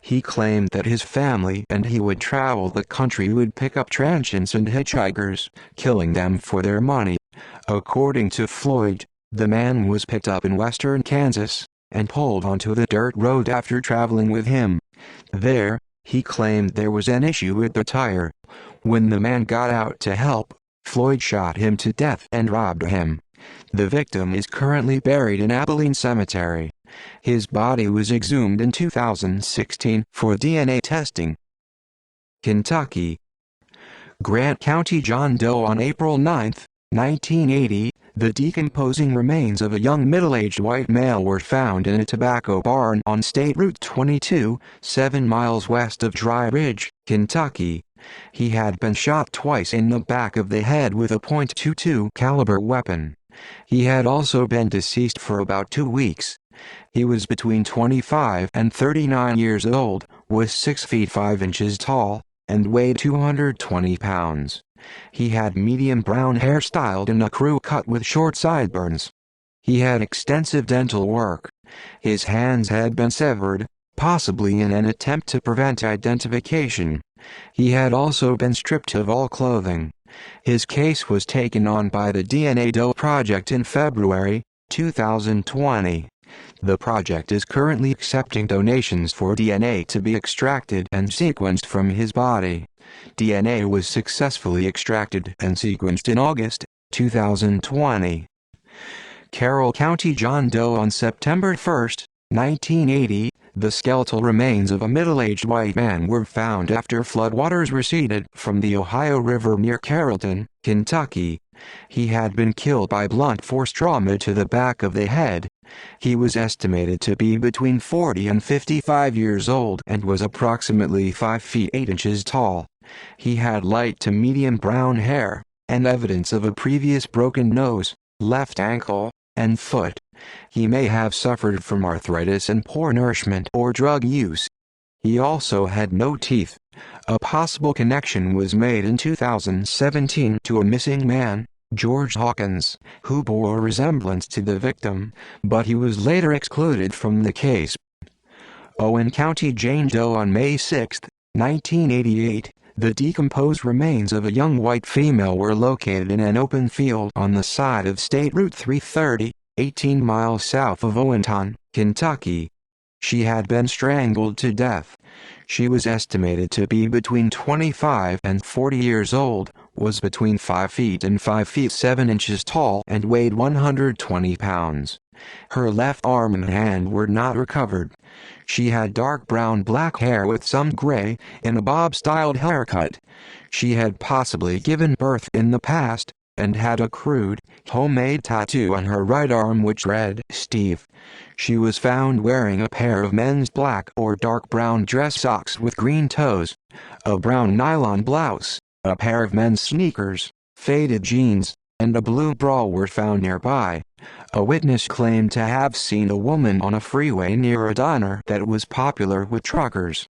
[SPEAKER 1] He claimed that his family and he would travel the country, would pick up transients and hitchhikers, killing them for their money. According to Floyd, the man was picked up in western Kansas and pulled onto the dirt road after traveling with him. There, he claimed there was an issue with the tire. When the man got out to help, Floyd shot him to death and robbed him. The victim is currently buried in Abilene Cemetery. His body was exhumed in 2016 for DNA testing. Kentucky. Grant County John Doe on April 9, 1980, the decomposing remains of a young middle-aged white male were found in a tobacco barn on State Route 22, 7 miles west of Dry Ridge, Kentucky. He had been shot twice in the back of the head with a .22 caliber weapon. He had also been deceased for about 2 weeks. He was between 25 and 39 years old, was 6 feet 5 inches tall, and weighed 220 pounds. He had medium brown hair styled in a crew cut with short sideburns. He had extensive dental work. His hands had been severed, possibly in an attempt to prevent identification. He had also been stripped of all clothing. His case was taken on by the DNA Doe Project in February 2020. The project is currently accepting donations for DNA to be extracted and sequenced from his body. DNA was successfully extracted and sequenced in August 2020. Carroll County John Doe on September 1, 1980, the skeletal remains of a middle-aged white man were found after floodwaters receded from the Ohio River near Carrollton, Kentucky. He had been killed by blunt force trauma to the back of the head. He was estimated to be between 40 and 55 years old and was approximately 5 feet 8 inches tall. He had light to medium brown hair, and evidence of a previous broken nose, left ankle, and foot. He may have suffered from arthritis and poor nourishment or drug use. He also had no teeth. A possible connection was made in 2017 to a missing man, George Hawkins, who bore a resemblance to the victim, but he was later excluded from the case. Owen County Jane Doe on May 6, 1988, the decomposed remains of a young white female were located in an open field on the side of State Route 330, 18 miles south of Owenton, Kentucky. She had been strangled to death. She was estimated to be between 25 and 40 years old, was between 5 feet and 5 feet 7 inches tall, and weighed 120 pounds. Her left arm and hand were not recovered. She had dark brown-black hair with some gray, in a bob-styled haircut. She had possibly given birth in the past, and had a crude, homemade tattoo on her right arm which read, "Steve." She was found wearing a pair of men's black or dark brown dress socks with green toes, a brown nylon blouse, a pair of men's sneakers, faded jeans, and a blue bra were found nearby. A witness claimed to have seen the woman on a freeway near a diner that was popular with truckers.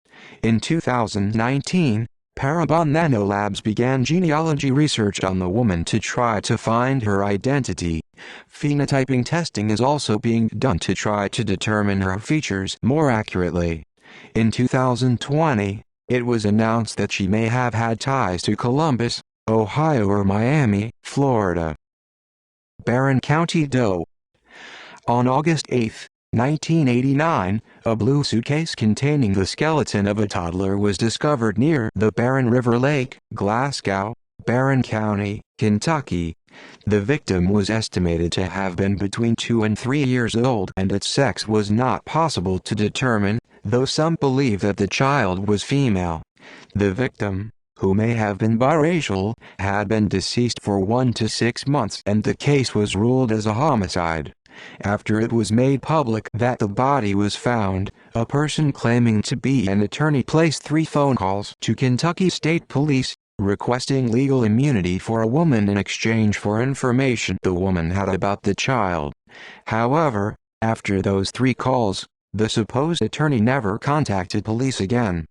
[SPEAKER 1] In 2019, Parabon Nanolabs began genealogy research on the woman to try to find her identity. Phenotyping testing is also being done to try to determine her features more accurately. In 2020, it was announced that she may have had ties to Columbus, Ohio or Miami, Florida. Barron County Doe. On August 8, 1989, a blue suitcase containing the skeleton of a toddler was discovered near the Barron River Lake, Glasgow, Barron County, Kentucky. The victim was estimated to have been between 2 and 3 years old and its sex was not possible to determine, though some believe that the child was female. The victim, who may have been biracial, had been deceased for 1 to 6 months and the case was ruled as a homicide. After it was made public that the body was found, a person claiming to be an attorney placed 3 phone calls to Kentucky State Police, requesting legal immunity for a woman in exchange for information the woman had about the child. However, after those 3 calls, the supposed attorney never contacted police again.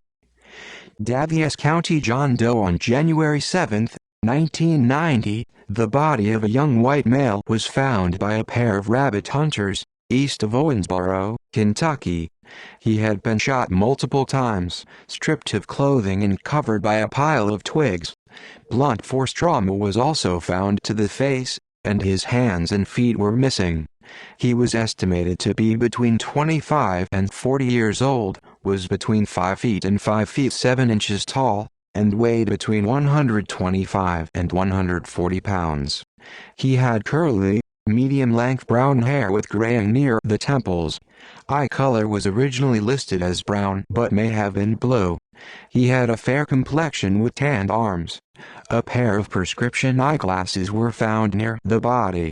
[SPEAKER 1] Daviess County John Doe. On January 7, 1990, the body of a young white male was found by a pair of rabbit hunters, east of Owensboro, Kentucky. He had been shot multiple times, stripped of clothing and covered by a pile of twigs. Blunt force trauma was also found to the face, and his hands and feet were missing. He was estimated to be between 25 and 40 years old, was between 5 feet and 5 feet 7 inches tall, and weighed between 125 and 140 pounds. He had curly, medium-length brown hair with graying near the temples. Eye color was originally listed as brown but may have been blue. He had a fair complexion with tanned arms. A pair of prescription eyeglasses were found near the body.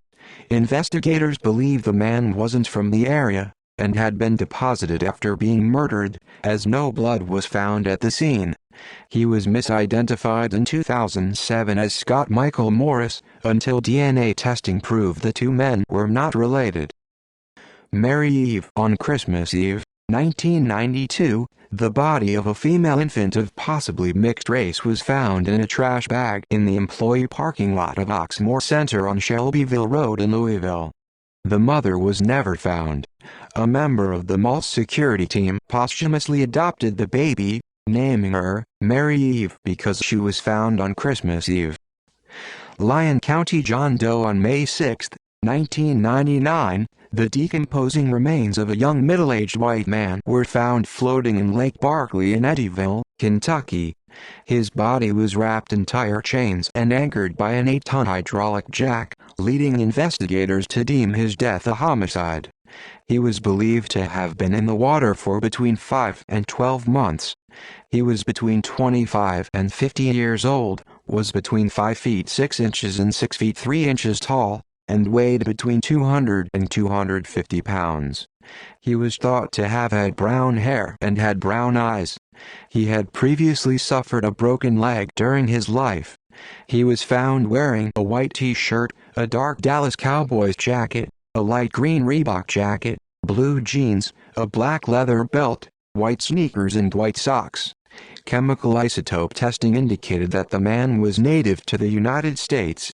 [SPEAKER 1] Investigators believe the man wasn't from the area, and had been deposited after being murdered, as no blood was found at the scene. He was misidentified in 2007 as Scott Michael Morris, until DNA testing proved the 2 men were not related. Mary Eve. On Christmas Eve, 1992, the body of a female infant of possibly mixed race was found in a trash bag in the employee parking lot of Oxmoor Center on Shelbyville Road in Louisville. The mother was never found. A member of the mall's security team posthumously adopted the baby, naming her Mary Eve because she was found on Christmas Eve. Lyon County John Doe. On May 6, 1999, the decomposing remains of a young middle-aged white man were found floating in Lake Barkley in Eddyville, Kentucky. His body was wrapped in tire chains and anchored by an 8-ton hydraulic jack, leading investigators to deem his death a homicide. He was believed to have been in the water for between 5 and 12 months. He was between 25 and 50 years old, was between 5 feet 6 inches and 6 feet 3 inches tall, and weighed between 200 and 250 pounds. He was thought to have had brown hair and had brown eyes. He had previously suffered a broken leg during his life. He was found wearing a white t-shirt, a dark Dallas Cowboys jacket, a light green Reebok jacket, blue jeans, a black leather belt, white sneakers and white socks. Chemical isotope testing indicated that the man was native to the United States.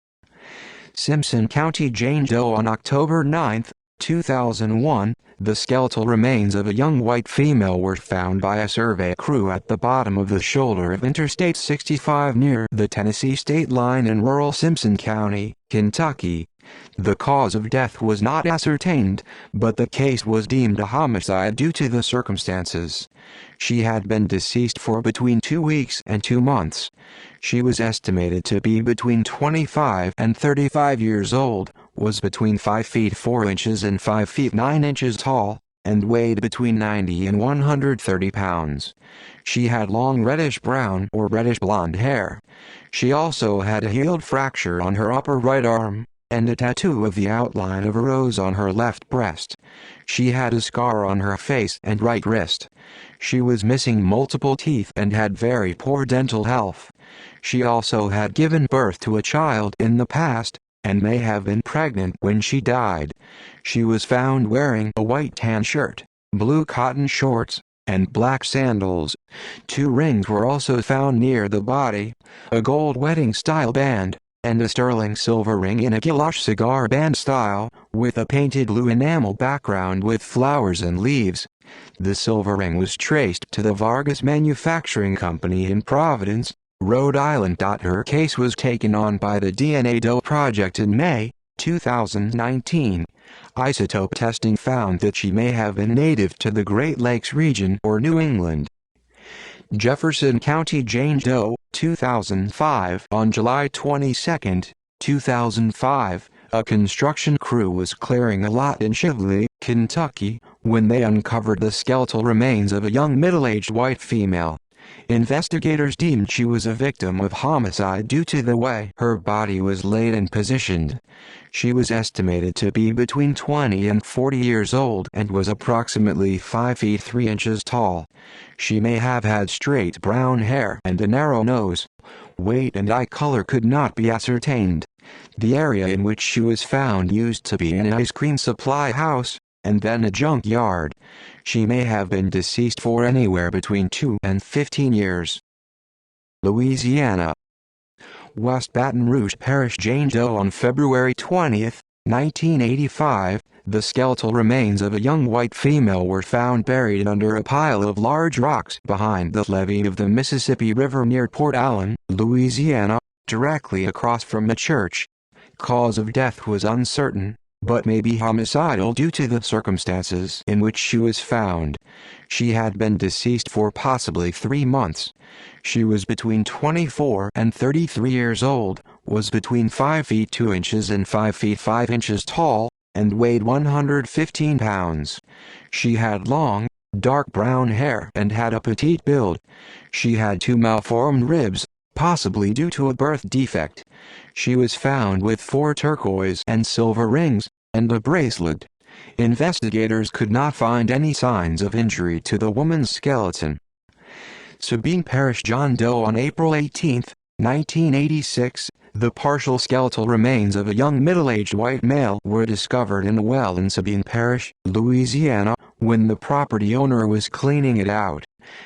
[SPEAKER 1] Simpson County Jane Doe. On October 9, 2001, the skeletal remains of a young white female were found by a survey crew at the bottom of the shoulder of Interstate 65 near the Tennessee state line in rural Simpson County, Kentucky. The cause of death was not ascertained, but the case was deemed a homicide due to the circumstances. She had been deceased for between 2 weeks and 2 months. She was estimated to be between 25 and 35 years old, was between 5 feet 4 inches and 5 feet 9 inches tall, and weighed between 90 and 130 pounds. She had long reddish-brown or reddish-blonde hair. She also had a healed fracture on her upper right arm, and a tattoo of the outline of a rose on her left breast. She had a scar on her face and right wrist. She was missing multiple teeth and had very poor dental health. She also had given birth to a child in the past, and may have been pregnant when she died. She was found wearing a white tan shirt, blue cotton shorts, and black sandals. 2 rings were also found near the body, a gold wedding-style band, and a sterling silver ring in a gouache cigar band style, with a painted blue enamel background with flowers and leaves. The silver ring was traced to the Vargas Manufacturing Company in Providence, Rhode Island. Her case was taken on by the DNA Doe Project in May 2019. Isotope testing found that she may have been native to the Great Lakes region or New England. Jefferson County Jane Doe, 2005. On July 22, 2005, a construction crew was clearing a lot in Shively, Kentucky, when they uncovered the skeletal remains of a young middle-aged white female. Investigators deemed she was a victim of homicide due to the way her body was laid and positioned. She was estimated to be between 20 and 40 years old and was approximately 5 feet 3 inches tall. She may have had straight brown hair and a narrow nose. Weight and eye color could not be ascertained. The area in which she was found used to be an ice cream supply house, and then a junkyard. She may have been deceased for anywhere between 2 and 15 years. Louisiana. West Baton Rouge Parish Jane Doe. On February 20, 1985, the skeletal remains of a young white female were found buried under a pile of large rocks behind the levee of the Mississippi River near Port Allen, Louisiana, directly across from a church. Cause of death was uncertain, but may be homicidal due to the circumstances in which she was found. She had been deceased for possibly 3 months. She was between 24 and 33 years old, was between 5 feet 2 inches and 5 feet 5 inches tall, and weighed 115 pounds. She had long, dark brown hair and had a petite build. She had 2 malformed ribs, possibly due to a birth defect. She was found with 4 turquoise and silver rings, and a bracelet. Investigators could not find any signs of injury to the woman's skeleton. Sabine Parish John Doe. On April 18, 1986, the partial skeletal remains of a young middle-aged white male were discovered in a well in Sabine Parish, Louisiana, when the property owner was cleaning it out.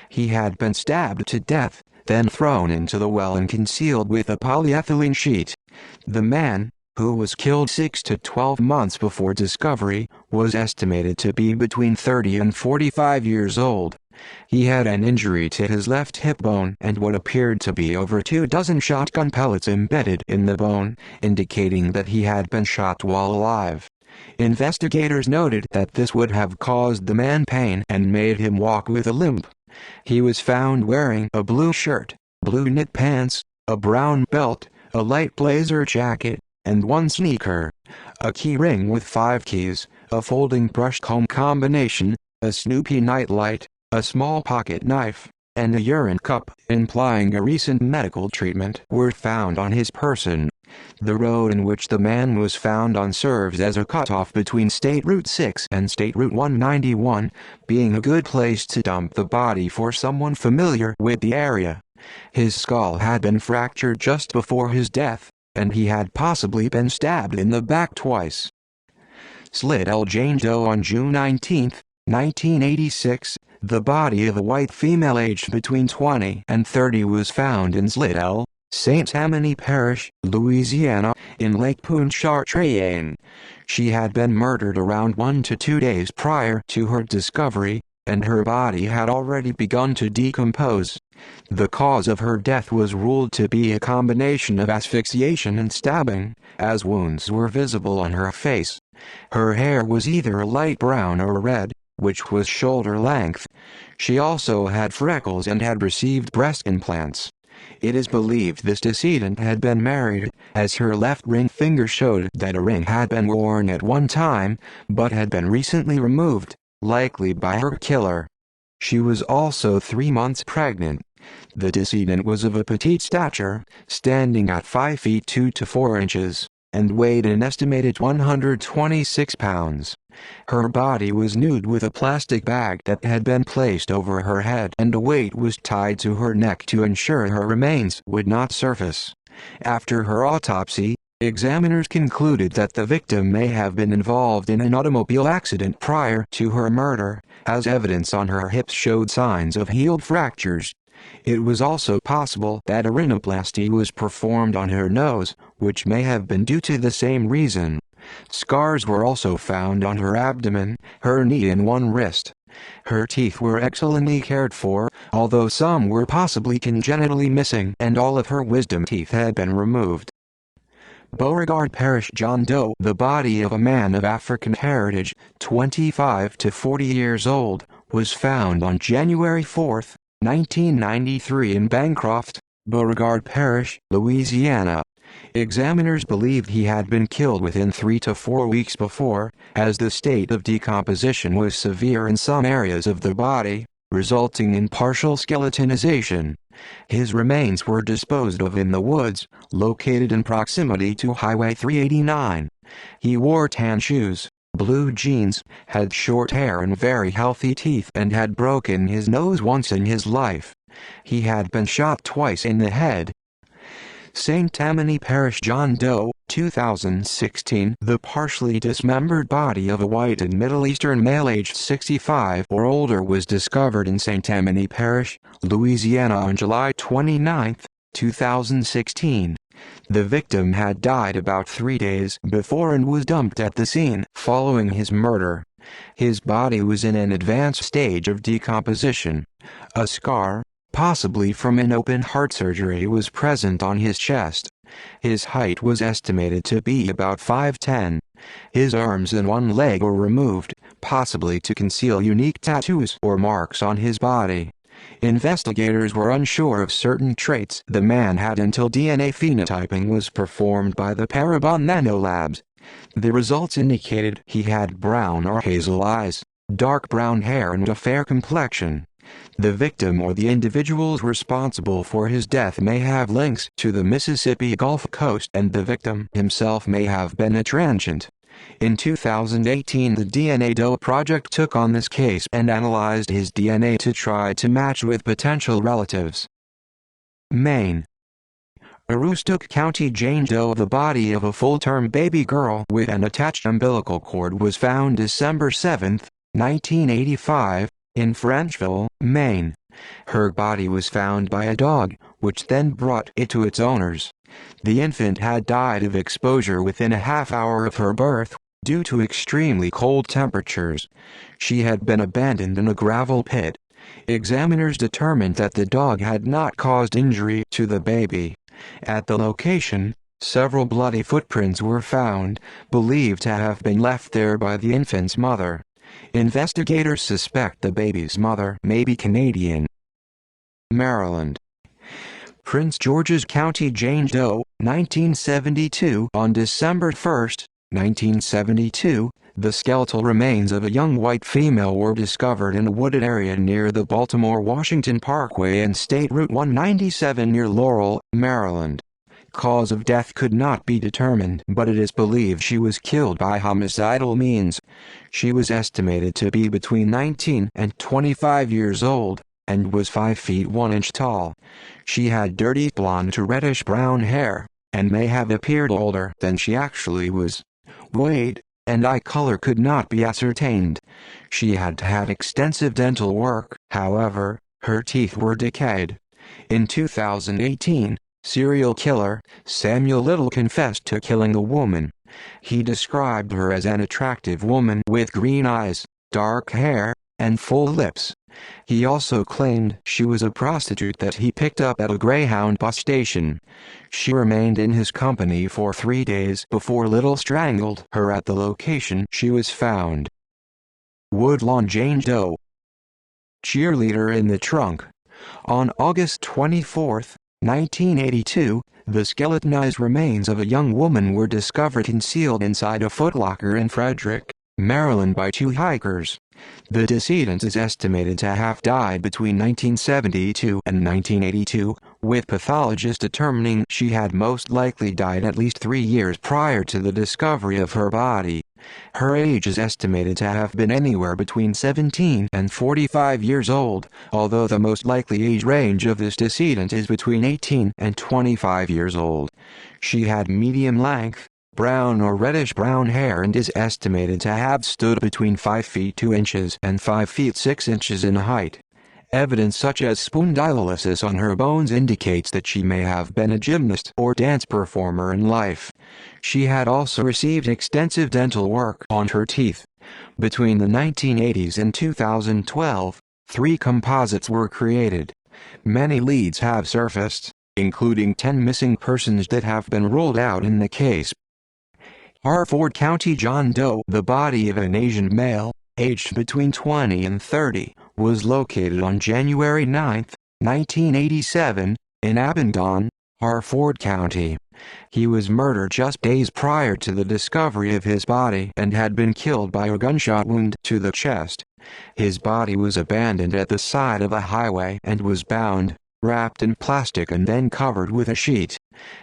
[SPEAKER 1] He had been stabbed to death, then thrown into the well and concealed with a polyethylene sheet. The man, who was killed 6 to 12 months before discovery, was estimated to be between 30 and 45 years old. He had an injury to his left hip bone and what appeared to be over 24 shotgun pellets embedded in the bone, indicating that he had been shot while alive. Investigators noted that this would have caused the man pain and made him walk with a limp. He was found wearing a blue shirt, blue knit pants, a brown belt, a light blazer jacket, and 1 sneaker, a key ring with 5 keys, a folding brush comb combination, a Snoopy nightlight, a small pocket knife, and a urine cup, implying a recent medical treatment, were found on his person. The road in which the man was found on serves as a cutoff between State Route 6 and State Route 191, being a good place to dump the body for someone familiar with the area. His skull had been fractured just before his death, and he had possibly been stabbed in the back twice. Slidell Jane Doe. On June 19, 1986, the body of a white female aged between 20 and 30 was found in Slidell, St. Tammany Parish, Louisiana, in Lake Pontchartrain. She had been murdered around 1 to 2 days prior to her discovery, and her body had already begun to decompose. The cause of her death was ruled to be a combination of asphyxiation and stabbing, as wounds were visible on her face. Her hair was either a light brown or red, which was shoulder length. She also had freckles and had received breast implants. It is believed this decedent had been married, as her left ring finger showed that a ring had been worn at one time, but had been recently removed. likely by her killer. She was also 3 months pregnant. The decedent was of a petite stature, standing at 5 feet 2 to 4 inches, and weighed an estimated 126 pounds. Her body was nude with a plastic bag that had been placed over her head, and a weight was tied to her neck to ensure her remains would not surface. After her autopsy, examiners concluded that the victim may have been involved in an automobile accident prior to her murder, as evidence on her hips showed signs of healed fractures. It was also possible that a rhinoplasty was performed on her nose, which may have been due to the same reason. Scars were also found on her abdomen, her knee and one wrist. Her teeth were excellently cared for, although some were possibly congenitally missing, and all of her wisdom teeth had been removed. Beauregard Parish John Doe. The body of a man of African heritage, 25 to 40 years old, was found on January 4, 1993 in Bancroft, Beauregard Parish, Louisiana. Examiners believed he had been killed within 3 to 4 weeks before, as the state of decomposition was severe in some areas of the body, resulting in partial skeletonization. His remains were disposed of in the woods, located in proximity to Highway 389. He wore tan shoes, blue jeans, had short hair and very healthy teeth, and had broken his nose once in his life. He had been shot twice in the head. St. Tammany Parish John Doe, 2016. The partially dismembered body of a white and Middle Eastern male aged 65 or older was discovered in St. Tammany Parish, Louisiana on July 29, 2016. The victim had died about 3 days before and was dumped at the scene following his murder. His body was in an advanced stage of decomposition. A scar, possibly from an open heart surgery, was present on his chest. His height was estimated to be about 5'10". His arms and one leg were removed, possibly to conceal unique tattoos or marks on his body. Investigators were unsure of certain traits the man had until DNA phenotyping was performed by the Parabon Nanolabs. The results indicated he had brown or hazel eyes, dark brown hair and a fair complexion. The victim or the individuals responsible for his death may have links to the Mississippi Gulf Coast, and the victim himself may have been a transient. In 2018, the DNA Doe Project took on this case and analyzed his DNA to try to match with potential relatives. Maine. Aroostook County Jane Doe. The body of a full-term baby girl with an attached umbilical cord was found December 7, 1985, in Frenchville, Maine. Her body was found by a dog, which then brought it to its owners. The infant had died of exposure within a half hour of her birth, due to extremely cold temperatures. She had been abandoned in a gravel pit. Examiners determined that the dog had not caused injury to the baby. At the location, several bloody footprints were found, believed to have been left there by the infant's mother. Investigators suspect the baby's mother may be Canadian. Maryland. Prince George's County Jane Doe, 1972. On December 1, 1972, the skeletal remains of a young white female were discovered in a wooded area near the Baltimore-Washington Parkway and State Route 197 near Laurel, Maryland. Cause of death could not be determined, but it is believed she was killed by homicidal means. She was estimated to be between 19 and 25 years old, and was 5 feet 1 inch tall. She had dirty blonde to reddish-brown hair, and may have appeared older than she actually was. Weight and eye color could not be ascertained. She had had extensive dental work, however, her teeth were decayed. In 2018, serial killer Samuel Little confessed to killing the woman. He described her as an attractive woman with green eyes, dark hair, and full lips. He also claimed she was a prostitute that he picked up at a Greyhound bus station. She remained in his company for 3 days before Little strangled her at the location she was found. Woodlawn Jane Doe. Cheerleader in the trunk. On August 24, 1982, the skeletonized remains of a young woman were discovered concealed inside a Foot Locker in Frederick, Maryland by two hikers. The decedent is estimated to have died between 1972 and 1982, with pathologists determining she had most likely died at least 3 years prior to the discovery of her body. Her age is estimated to have been anywhere between 17 and 45 years old, although the most likely age range of this decedent is between 18 and 25 years old. She had medium length, brown or reddish-brown hair and is estimated to have stood between 5 feet 2 inches and 5 feet 6 inches in height. Evidence such as spondylolysis on her bones indicates that she may have been a gymnast or dance performer in life. She had also received extensive dental work on her teeth. Between the 1980s and 2012, 3 composites were created. Many leads have surfaced, including 10 missing persons that have been ruled out in the case. Harford County John Doe. The body of an Asian male, aged between 20 and 30, was located on January 9, 1987, in Abingdon, Harford County. He was murdered just days prior to the discovery of his body and had been killed by a gunshot wound to the chest. His body was abandoned at the side of a highway and was bound, wrapped in plastic and then covered with a sheet.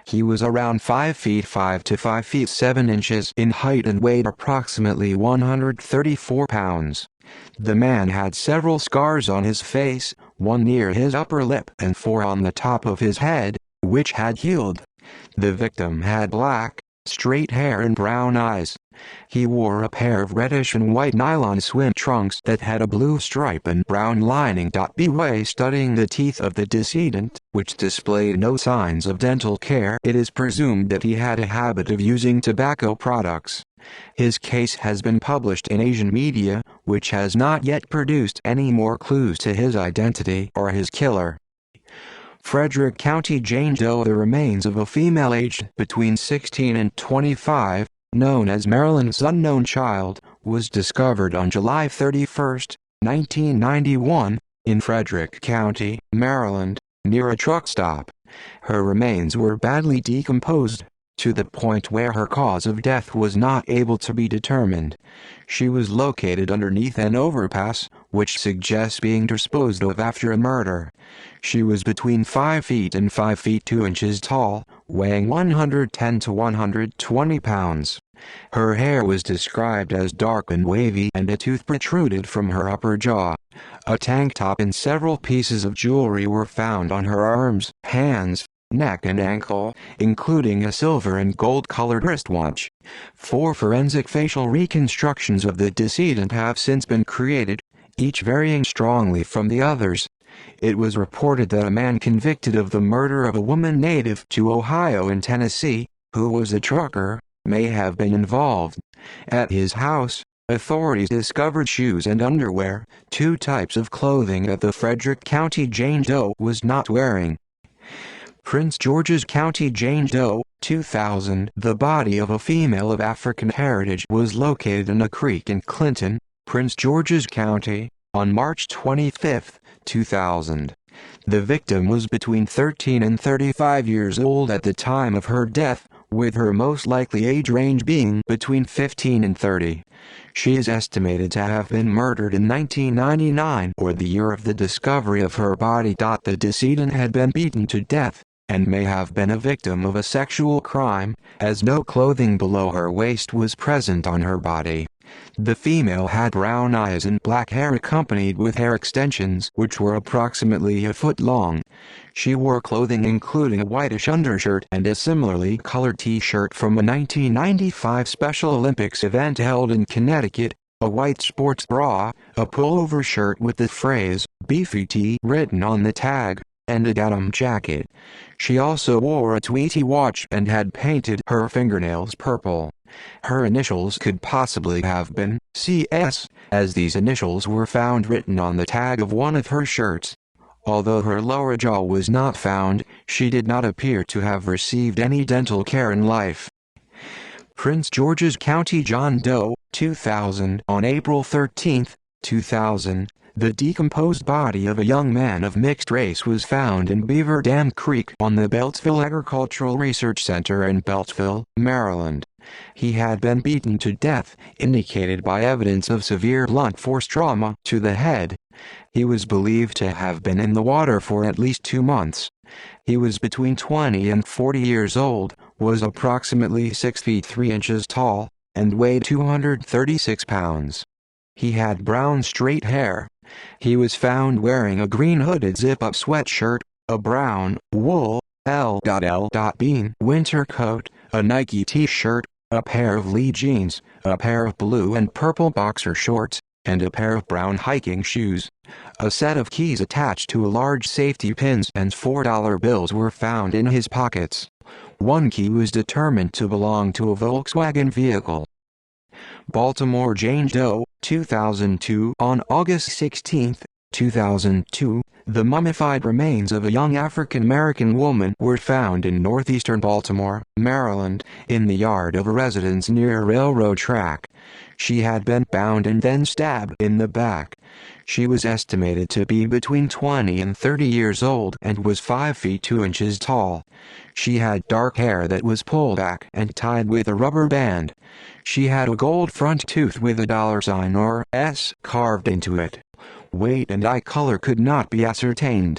[SPEAKER 1] He was around 5 feet 5 to 5 feet 7 inches in height and weighed approximately 134 pounds. The man had several scars on his face, 1 near his upper lip and 4 on the top of his head, which had healed. The victim had black, straight hair and brown eyes. He wore a pair of reddish and white nylon swim trunks that had a blue stripe and brown lining. By studying the teeth of the decedent, which displayed no signs of dental care, it is presumed that he had a habit of using tobacco products. His case has been published in Asian media, which has not yet produced any more clues to his identity or his killer. Frederick County Jane Doe. The remains of a female aged between 16 and 25, known as Maryland's unknown child, was discovered on July 31, 1991, in Frederick County, Maryland, near a truck stop. Her remains were badly decomposed, to the point where her cause of death was not able to be determined. She was located underneath an overpass, which suggests being disposed of after a murder. She was between 5 feet and 5 feet 2 inches tall, weighing 110 to 120 pounds. Her hair was described as dark and wavy and a tooth protruded from her upper jaw. A tank top and several pieces of jewelry were found on her arms, hands, neck and ankle, including a silver and gold-colored wristwatch. 4 forensic facial reconstructions of the decedent have since been created, each varying strongly from the others. It was reported that a man convicted of the murder of a woman native to Ohio and Tennessee, who was a trucker, may have been involved. At his house, authorities discovered shoes and underwear, 2 types of clothing that the Frederick County Jane Doe was not wearing. Prince George's County Jane Doe, 2000. The body of a female of African heritage was located in a creek in Clinton, Prince George's County, on March 25, 2000. The victim was between 13 and 35 years old at the time of her death, with her most likely age range being between 15 and 30. She is estimated to have been murdered in 1999 or the year of the discovery of her body. The decedent had been beaten to death, and may have been a victim of a sexual crime, as no clothing below her waist was present on her body. The female had brown eyes and black hair accompanied with hair extensions which were approximately a foot long. She wore clothing including a whitish undershirt and a similarly colored t-shirt from a 1995 Special Olympics event held in Connecticut, a white sports bra, a pullover shirt with the phrase, "Beefy T" written on the tag, and a denim jacket. She also wore a Tweety watch and had painted her fingernails purple. Her initials could possibly have been CS, as these initials were found written on the tag of one of her shirts. Although her lower jaw was not found, she did not appear to have received any dental care in life. Prince George's County John Doe, 2000. On April 13, 2000, the decomposed body of a young man of mixed race was found in Beaver Dam Creek on the Beltsville Agricultural Research Center in Beltsville, Maryland. He had been beaten to death, indicated by evidence of severe blunt force trauma to the head. He was believed to have been in the water for at least 2 months. He was between 20 and 40 years old, was approximately 6 feet 3 inches tall, and weighed 236 pounds. He had brown straight hair. He was found wearing a green hooded zip-up sweatshirt, a brown, wool, L.L.bean winter coat, a Nike t-shirt, a pair of Lee jeans, a pair of blue and purple boxer shorts, and a pair of brown hiking shoes. A set of keys attached to a large safety pins and $4 bills were found in his pockets. One key was determined to belong to a Volkswagen vehicle. Baltimore Jane Doe, 2002. On August 16, 2002, the mummified remains of a young African-American woman were found in northeastern Baltimore, Maryland, in the yard of a residence near a railroad track. She had been bound and then stabbed in the back. She was estimated to be between 20 and 30 years old and was 5 feet 2 inches tall. She had dark hair that was pulled back and tied with a rubber band. She had a gold front tooth with a $sign or S carved into it. Weight and eye color could not be ascertained.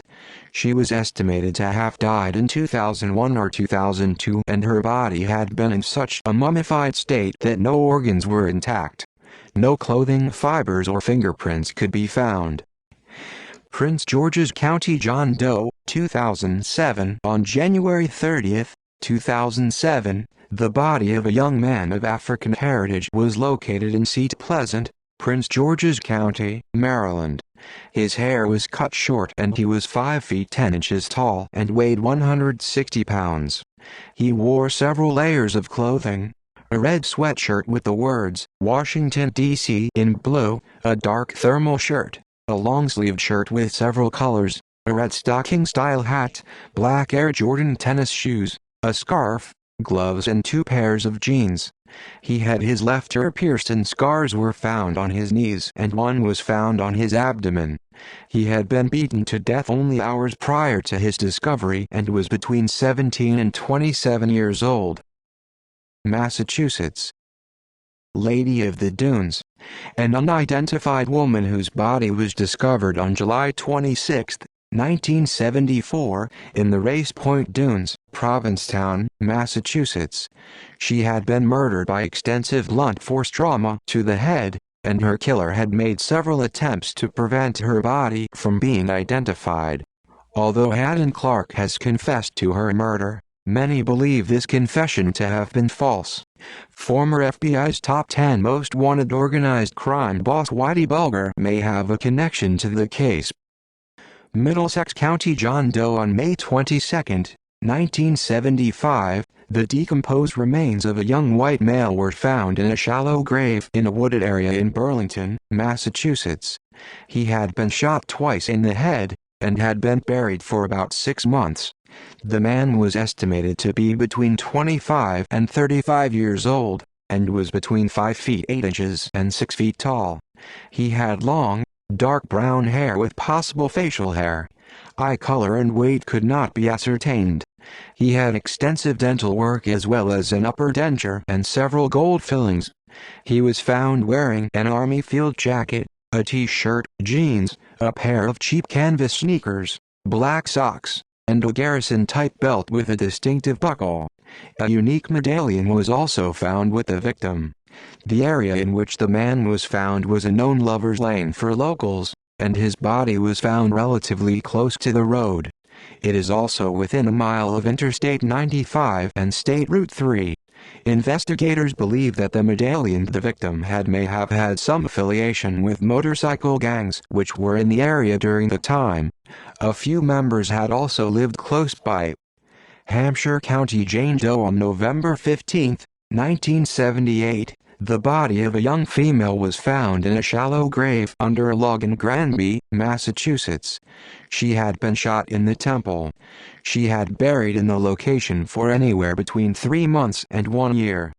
[SPEAKER 1] She was estimated to have died in 2001 or 2002, and her body had been in such a mummified state that no organs were intact. No clothing fibers or fingerprints could be found. Prince George's County John Doe, 2007. On January 30, 2007, the body of a young man of African heritage was located in Seat Pleasant, Prince George's County, Maryland. His hair was cut short and he was 5 feet 10 inches tall and weighed 160 pounds. He wore several layers of clothing: a red sweatshirt with the words, "Washington, D.C." in blue, a dark thermal shirt, a long-sleeved shirt with several colors, a red stocking-style hat, black Air Jordan tennis shoes, a scarf, gloves and 2 pairs of jeans. He had his left ear pierced and scars were found on his knees and one was found on his abdomen. He had been beaten to death only hours prior to his discovery and was between 17 and 27 years old. Massachusetts. Lady of the Dunes. An unidentified woman whose body was discovered on July 26, 1974, in the Race Point Dunes, Provincetown, Massachusetts. She had been murdered by extensive blunt force trauma to the head, and her killer had made several attempts to prevent her body from being identified. Although Haddon Clark has confessed to her murder, many believe this confession to have been false. Former FBI's top 10 most wanted organized crime boss Whitey Bulger may have a connection to the case. Middlesex County John Doe. On May 22, 1975, the decomposed remains of a young white male were found in a shallow grave in a wooded area in Burlington, Massachusetts. He had been shot twice in the head, and had been buried for about 6 months. The man was estimated to be between 25 and 35 years old, and was between 5 feet 8 inches and 6 feet tall. He had long, dark brown hair with possible facial hair. Eye color and weight could not be ascertained. He had extensive dental work as well as an upper denture and several gold fillings. He was found wearing an army field jacket, a t-shirt, jeans, a pair of cheap canvas sneakers, black socks, and a Garrison-type belt with a distinctive buckle. A unique medallion was also found with the victim. The area in which the man was found was a known lover's lane for locals, and his body was found relatively close to the road. It is also within a mile of Interstate 95 and State Route 3. Investigators believe that the medallion the victim had may have had some affiliation with motorcycle gangs which were in the area during the time. A few members had also lived close by. Hampshire County Jane Doe. On November 15, 1978, the body of a young female was found in a shallow grave under a log in Granby, Massachusetts. She had been shot in the temple. She had buried in the location for anywhere between 3 months and 1 year.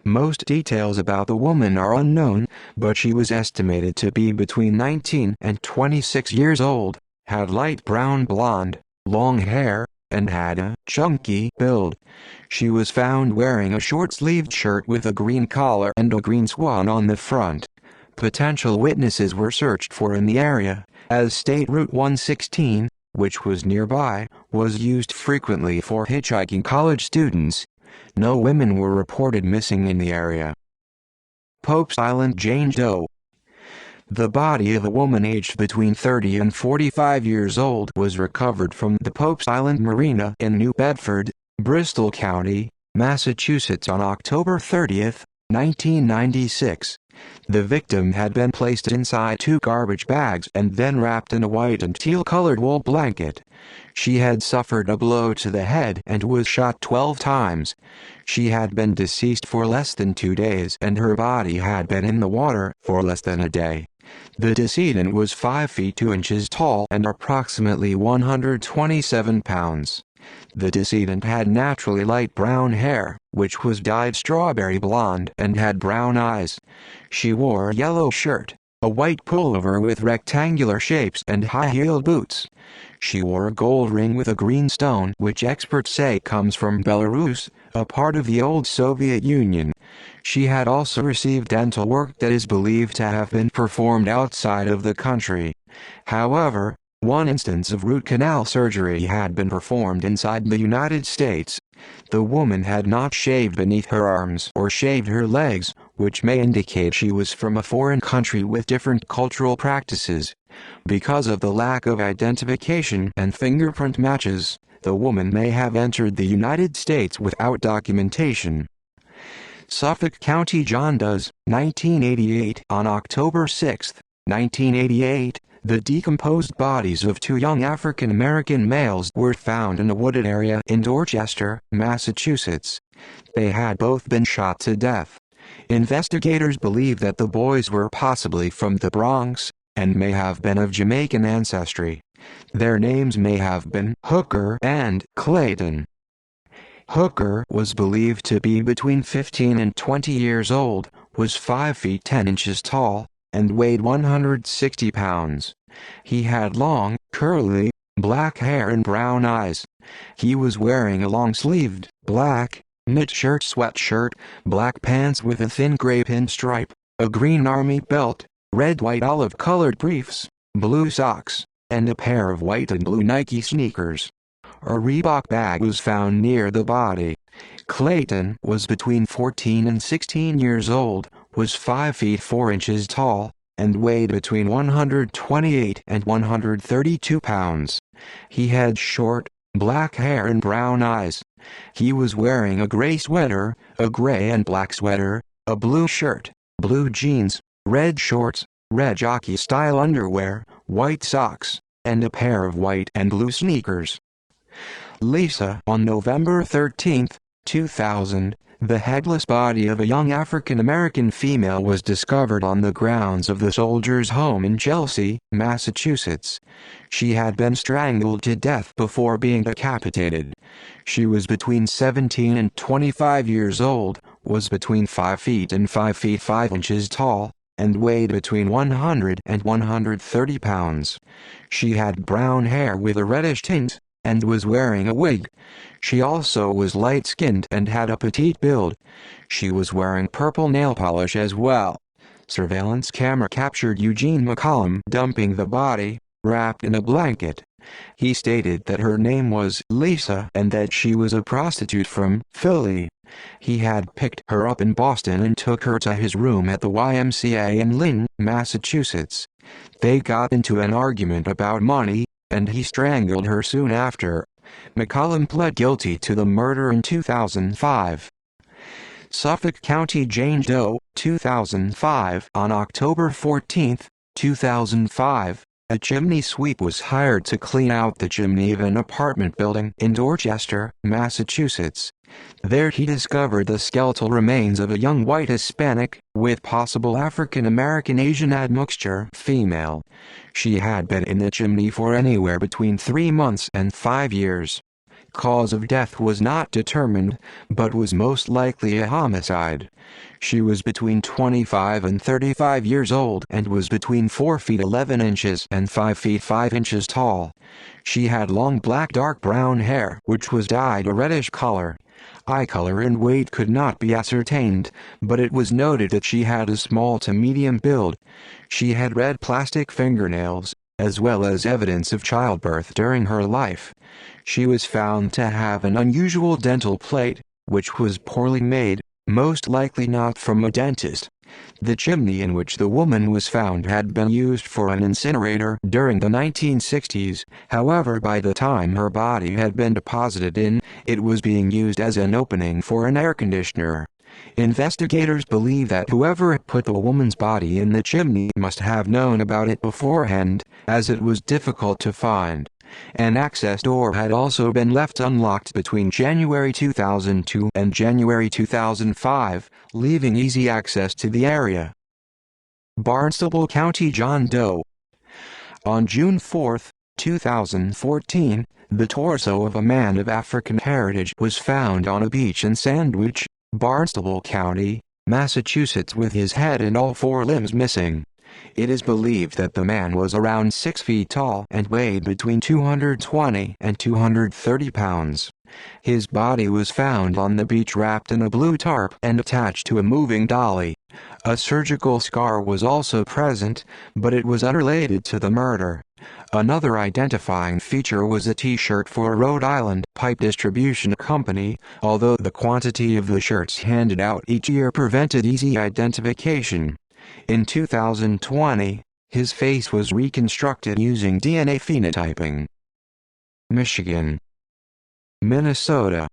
[SPEAKER 1] Most details about the woman are unknown, but she was estimated to be between 19 and 26 years old, had light brown blonde, long hair, and had a chunky build. She was found wearing a short-sleeved shirt with a green collar and a green swan on the front. Potential witnesses were searched for in the area, as State Route 116, which was nearby, was used frequently for hitchhiking college students. No women were reported missing in the area. Pope's Island Jane Doe. The body of a woman aged between 30 and 45 years old was recovered from the Pope's Island Marina in New Bedford, Bristol County, Massachusetts on October 30, 1996. The victim had been placed inside 2 garbage bags and then wrapped in a white and teal-colored wool blanket. She had suffered a blow to the head and was shot 12 times. She had been deceased for less than 2 days and her body had been in the water for less than a day. The decedent was 5 feet 2 inches tall and approximately 127 pounds. The decedent had naturally light brown hair, which was dyed strawberry blonde, and had brown eyes. She wore a yellow shirt, a white pullover with rectangular shapes, and high-heeled boots. She wore a gold ring with a green stone, which experts say comes from Belarus, a part of the old Soviet Union. She had also received dental work that is believed to have been performed outside of the country. However, one instance of root canal surgery had been performed inside the United States. The woman had not shaved beneath her arms or shaved her legs, which may indicate she was from a foreign country with different cultural practices. Because of the lack of identification and fingerprint matches, the woman may have entered the United States without documentation. Suffolk County John Doe's, 1988. On October 6, 1988, the decomposed bodies of 2 young African-American males were found in a wooded area in Dorchester, Massachusetts. They had both been shot to death. Investigators believe that the boys were possibly from the Bronx, and may have been of Jamaican ancestry. Their names may have been Hooker and Clayton. Hooker was believed to be between 15 and 20 years old, was 5 feet 10 inches tall, and weighed 160 pounds. He had long, curly, black hair and brown eyes. He was wearing a long-sleeved, black, knit sweatshirt, black pants with a thin gray pinstripe, a green army belt, red white olive-colored briefs, blue socks, and a pair of white and blue Nike sneakers. A Reebok bag was found near the body. Clayton was between 14 and 16 years old, was 5 feet 4 inches tall, and weighed between 128 and 132 pounds. He had short, black hair and brown eyes. He was wearing a gray sweater, a gray and black sweater, a blue shirt, blue jeans, red shorts, red jockey-style underwear, white socks, and a pair of white and blue sneakers. Lisa. On November 13, 2000, the headless body of a young African-American female was discovered on the grounds of the soldier's home in Chelsea, Massachusetts. She had been strangled to death before being decapitated. She was between 17 and 25 years old, was between 5 feet and 5 feet 5 inches tall, and weighed between 100 and 130 pounds. She had brown hair with a reddish tint, and was wearing a wig. She also was light-skinned and had a petite build. She was wearing purple nail polish as well. Surveillance camera captured Eugene McCollum dumping the body, wrapped in a blanket. He stated that her name was Lisa and that she was a prostitute from Philly. He had picked her up in Boston and took her to his room at the YMCA in Lynn, Massachusetts. They got into an argument about money, and he strangled her soon after. McCollum pled guilty to the murder in 2005. Suffolk County Jane Doe, 2005. On October 14, 2005, a chimney sweep was hired to clean out the chimney of an apartment building in Dorchester, Massachusetts. There he discovered the skeletal remains of a young white Hispanic, with possible African-American Asian admixture female. She had been in the chimney for anywhere between 3 months and 5 years. Cause of death was not determined, but was most likely a homicide. She was between 25 and 35 years old and was between 4 feet 11 inches and 5 feet 5 inches tall. She had long black dark brown hair which was dyed a reddish color. Eye color and weight could not be ascertained, but it was noted that she had a small to medium build. She had red plastic fingernails, as well as evidence of childbirth during her life. She was found to have an unusual dental plate, which was poorly made, most likely not from a dentist. The chimney in which the woman was found had been used for an incinerator during the 1960s, however by the time her body had been deposited in, it was being used as an opening for an air conditioner. Investigators believe that whoever put the woman's body in the chimney must have known about it beforehand, as it was difficult to find. An access door had also been left unlocked between January 2002 and January 2005, leaving easy access to the area. Barnstable County John Doe. On June 4, 2014, the torso of a man of African heritage was found on a beach in Sandwich, Barnstable County, Massachusetts, with his head and all 4 limbs missing. It is believed that the man was around 6 feet tall and weighed between 220 and 230 pounds. His body was found on the beach wrapped in a blue tarp and attached to a moving dolly. A surgical scar was also present, but it was unrelated to the murder. Another identifying feature was a T-shirt for a Rhode Island pipe distribution company, although the quantity of the shirts handed out each year prevented easy identification. In 2020, his face was reconstructed using DNA phenotyping. Michigan. Minnesota.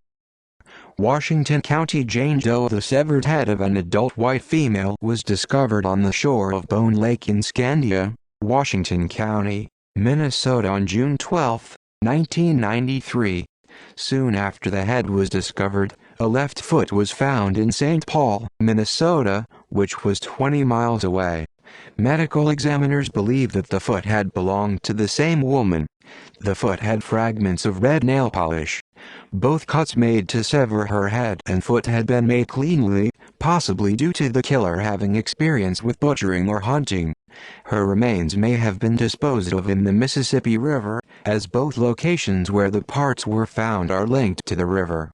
[SPEAKER 1] Washington County Jane Doe. The severed head of an adult white female was discovered on the shore of Bone Lake in Scandia, Washington County, Minnesota on June 12, 1993. Soon after the head was discovered, a left foot was found in St. Paul, Minnesota, which was 20 miles away. Medical examiners believe that the foot had belonged to the same woman. The foot had fragments of red nail polish. Both cuts made to sever her head and foot had been made cleanly, possibly due to the killer having experience with butchering or hunting. Her remains may have been disposed of in the Mississippi River, as both locations where the parts were found are linked to the river.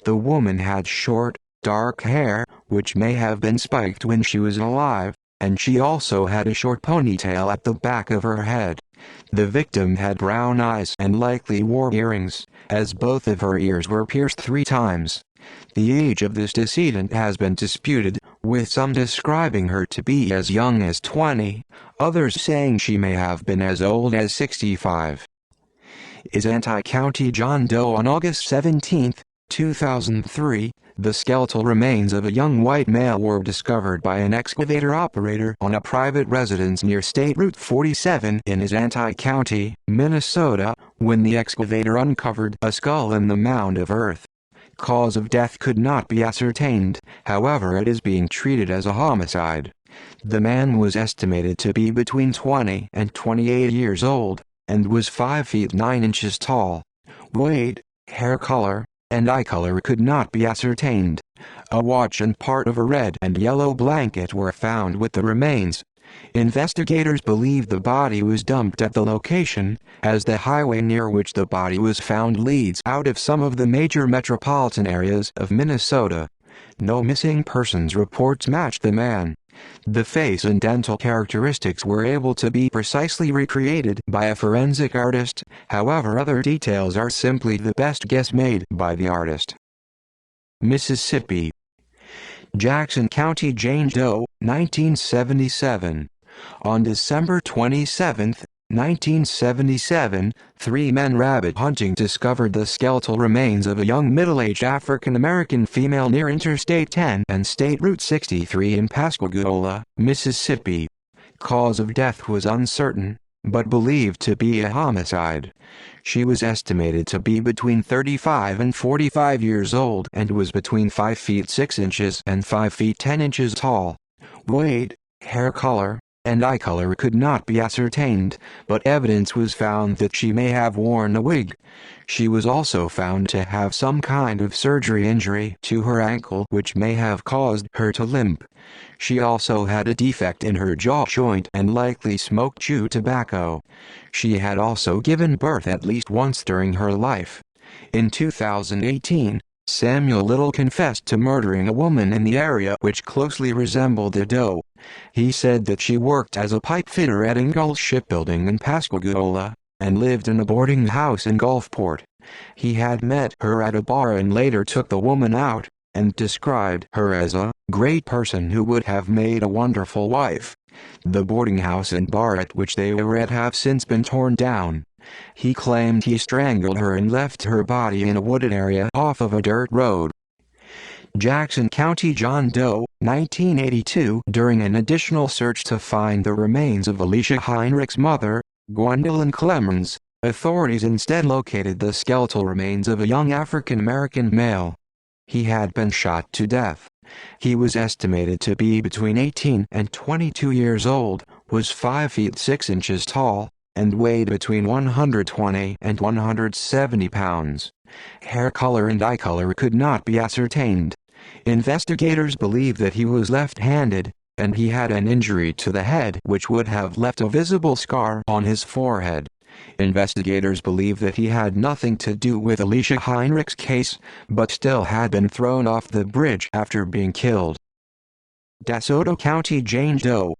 [SPEAKER 1] The woman had short, dark hair, which may have been spiked when she was alive, and she also had a short ponytail at the back of her head. The victim had brown eyes and likely wore earrings, as both of her ears were pierced 3 times. The age of this decedent has been disputed, with some describing her to be as young as 20, others saying she may have been as old as 65. Isanti County John Doe. On August 17, 2003, the skeletal remains of a young white male were discovered by an excavator operator on a private residence near State Route 47 in Isanti County, Minnesota, when the excavator uncovered a skull in the mound of earth. Cause of death could not be ascertained, however it is being treated as a homicide. The man was estimated to be between 20 and 28 years old, and was 5 feet 9 inches tall. Weight, hair color, and eye color could not be ascertained. A watch and part of a red and yellow blanket were found with the remains. Investigators believe the body was dumped at the location, as the highway near which the body was found leads out of some of the major metropolitan areas of Minnesota. No missing persons reports matched the man. The face and dental characteristics were able to be precisely recreated by a forensic artist, however other details are simply the best guess made by the artist. Mississippi. Jackson County Jane Doe, 1977. On December 27, 1977, 3 men rabbit hunting discovered the skeletal remains of a young middle-aged African-American female near Interstate 10 and State Route 63 in Pascagoula, Mississippi. Cause of death was uncertain, but believed to be a homicide. She was estimated to be between 35 and 45 years old and was between 5 feet 6 inches and 5 feet 10 inches tall. Weight, hair color, and eye color could not be ascertained, but evidence was found that she may have worn a wig. She was also found to have some kind of surgery injury to her ankle which may have caused her to limp. She also had a defect in her jaw joint and likely smoked chew tobacco. She had also given birth at least once during her life. In 2018, Samuel Little confessed to murdering a woman in the area which closely resembled the doe. He said that she worked as a pipe fitter at Ingalls Shipbuilding in Pascagoula, and lived in a boarding house in Gulfport. He had met her at a bar and later took the woman out, and described her as a great person who would have made a wonderful wife. The boarding house and bar at which they were at have since been torn down. He claimed he strangled her and left her body in a wooded area off of a dirt road. Jackson County John Doe, 1982. During an additional search to find the remains of Alicia Heinrich's mother, Gwendolyn Clemens, authorities instead located the skeletal remains of a young African-American male. He had been shot to death. He was estimated to be between 18 and 22 years old, was 5 feet 6 inches tall, and weighed between 120 and 170 pounds. Hair color and eye color could not be ascertained. Investigators believe that he was left-handed, and he had an injury to the head which would have left a visible scar on his forehead. Investigators believe that he had nothing to do with Alicia Heinrich's case, but still had been thrown off the bridge after being killed. DeSoto County Jane Doe.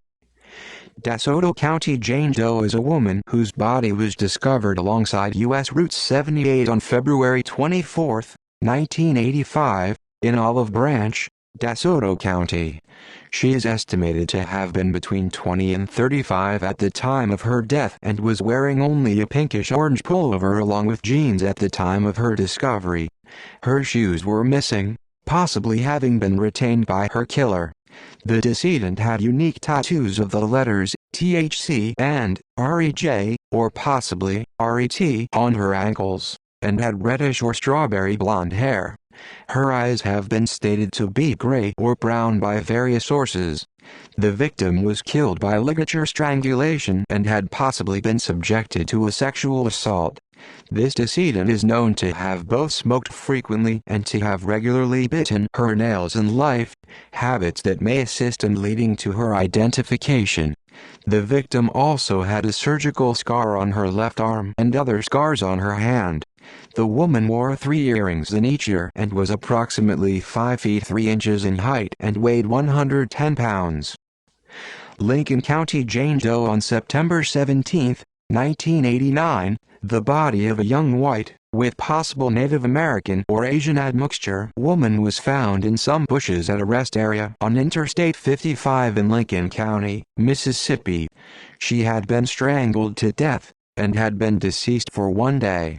[SPEAKER 1] DeSoto County Jane Doe is a woman whose body was discovered alongside U.S. Route 78 on February 24, 1985, in Olive Branch, DeSoto County. She is estimated to have been between 20 and 35 at the time of her death and was wearing only a pinkish-orange pullover along with jeans at the time of her discovery. Her shoes were missing, possibly having been retained by her killer. The decedent had unique tattoos of the letters THC and REJ, or possibly RET, on her ankles, and had reddish or strawberry blonde hair. Her eyes have been stated to be gray or brown by various sources. The victim was killed by ligature strangulation and had possibly been subjected to a sexual assault. This decedent is known to have both smoked frequently and to have regularly bitten her nails in life, habits that may assist in leading to her identification. The victim also had a surgical scar on her left arm and other scars on her hand. The woman wore 3 earrings in each ear and was approximately 5 feet 3 inches in height and weighed 110 pounds. Lincoln County Jane Doe. On September 17, 1989, the body of a young white, with possible Native American or Asian admixture woman was found in some bushes at a rest area on Interstate 55 in Lincoln County, Mississippi. She had been strangled to death and had been deceased for 1 day.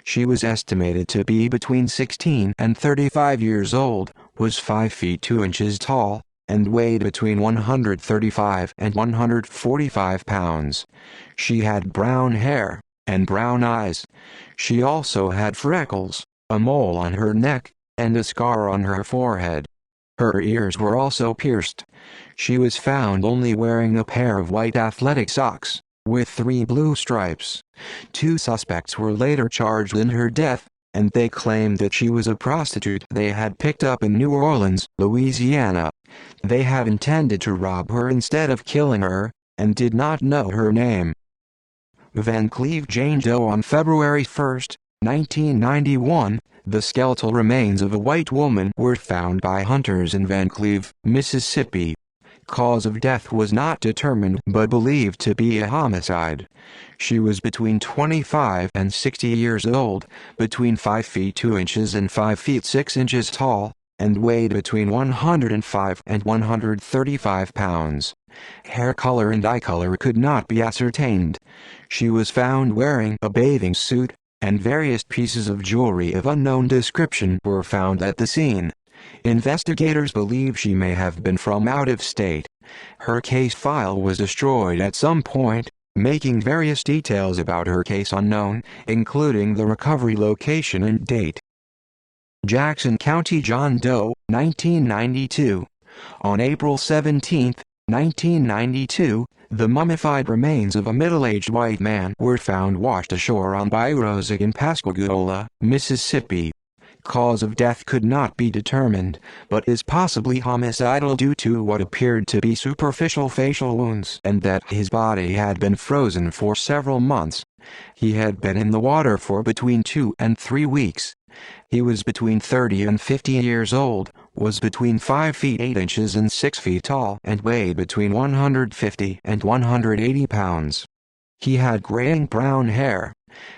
[SPEAKER 1] She was estimated to be between 16 and 35 years old, was 5 feet 2 inches tall, and weighed between 135 and 145 pounds. She had brown hair and brown eyes. She also had freckles, a mole on her neck, and a scar on her forehead. Her ears were also pierced. She was found only wearing a pair of white athletic socks, with 3 blue stripes. 2 suspects were later charged in her death, and they claimed that she was a prostitute they had picked up in New Orleans, Louisiana. They had intended to rob her instead of killing her, and did not know her name. Van Cleve Jane Doe. On February 1, 1991, the skeletal remains of a white woman were found by hunters in Van Cleve, Mississippi. Cause of death was not determined but believed to be a homicide. She was between 25 and 60 years old, between 5 feet 2 inches and 5 feet 6 inches tall, and weighed between 105 and 135 pounds. Hair color and eye color could not be ascertained. She was found wearing a bathing suit, and various pieces of jewelry of unknown description were found at the scene. Investigators believe she may have been from out of state. Her case file was destroyed at some point, making various details about her case unknown, including the recovery location and date. Jackson County John Doe, 1992. On April 17, 1992, The mummified remains of a middle-aged white man were found washed ashore on Bayou in Pascagoula, Mississippi. Cause of death could not be determined, but is possibly homicidal due to what appeared to be superficial facial wounds and that his body had been frozen for several months. He had been in the water for between 2 and 3 weeks. He was between 30 and 50 years old, was between 5 feet 8 inches and 6 feet tall, and weighed between 150 and 180 pounds. He had graying brown hair.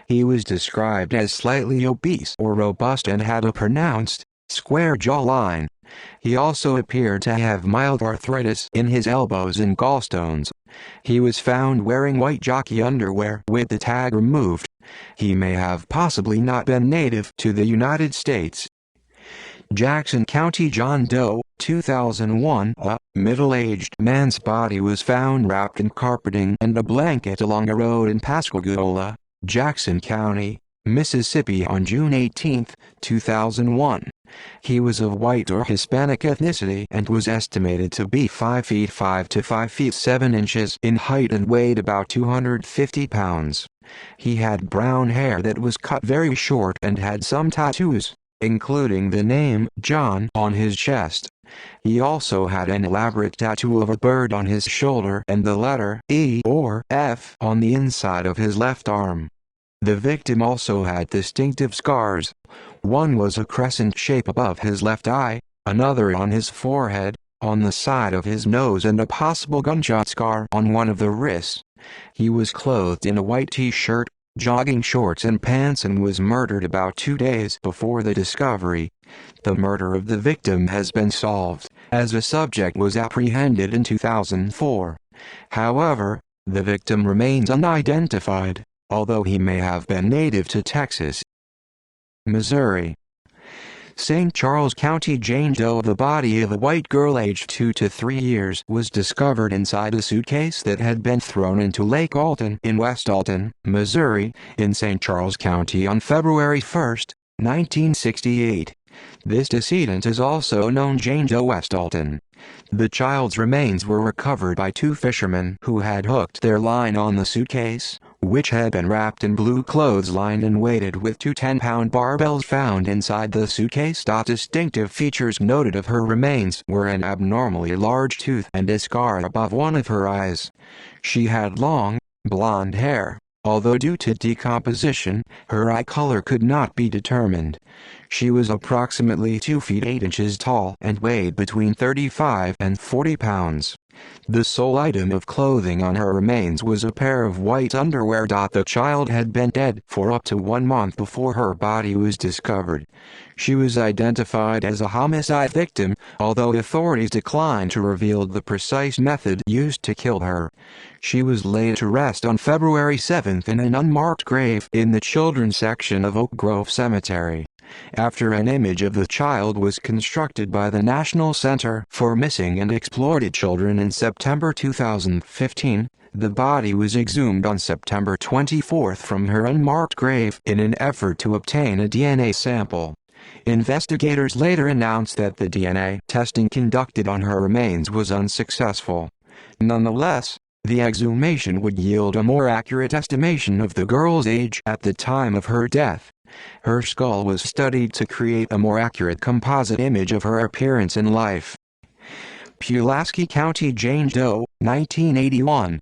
[SPEAKER 1] He was described as slightly obese or robust and had a pronounced, square jawline. He also appeared to have mild arthritis in his elbows and gallstones. He was found wearing white jockey underwear with the tag removed. He may have possibly not been native to the United States. Jackson County John Doe, 2001. A middle-aged man's body was found wrapped in carpeting and a blanket along a road in Pascagoula, Jackson County, Mississippi on June 18, 2001. He was of white or Hispanic ethnicity and was estimated to be 5 feet 5 to 5 feet 7 inches in height and weighed about 250 pounds. He had brown hair that was cut very short and had some tattoos, including the name John on his chest. He also had an elaborate tattoo of a bird on his shoulder and the letter E or F on the inside of his left arm. The victim also had distinctive scars. One was a crescent shape above his left eye, another on his forehead, on the side of his nose, and a possible gunshot scar on one of the wrists. He was clothed in a white t-shirt, jogging shorts and pants and was murdered about 2 days before the discovery. The murder of the victim has been solved, as the subject was apprehended in 2004. However, the victim remains unidentified, although he may have been native to Texas. Missouri. St. Charles County Jane Doe. The body of a white girl aged 2 to 3 years was discovered inside a suitcase that had been thrown into Lake Alton in West Alton, Missouri, in St. Charles County on February 1, 1968. This decedent is also known Jane Doe West Alton. The child's remains were recovered by 2 fishermen who had hooked their line on the suitcase, which had been wrapped in blue clothesline and weighted with 2 10-pound barbells found inside the suitcase. Distinctive features noted of her remains were an abnormally large tooth and a scar above one of her eyes. She had long, blonde hair, although due to decomposition, her eye color could not be determined. She was approximately 2 feet 8 inches tall and weighed between 35 and 40 pounds. The sole item of clothing on her remains was a pair of white underwear. The child had been dead for up to 1 month before her body was discovered. She was identified as a homicide victim, although authorities declined to reveal the precise method used to kill her. She was laid to rest on February 7 in an unmarked grave in the children's section of Oak Grove Cemetery. After an image of the child was constructed by the National Center for Missing and Exploited Children in September 2015, the body was exhumed on September 24 from her unmarked grave in an effort to obtain a DNA sample. Investigators later announced that the DNA testing conducted on her remains was unsuccessful. Nonetheless, the exhumation would yield a more accurate estimation of the girl's age at the time of her death. Her skull was studied to create a more accurate composite image of her appearance in life. Pulaski County Jane Doe, 1981.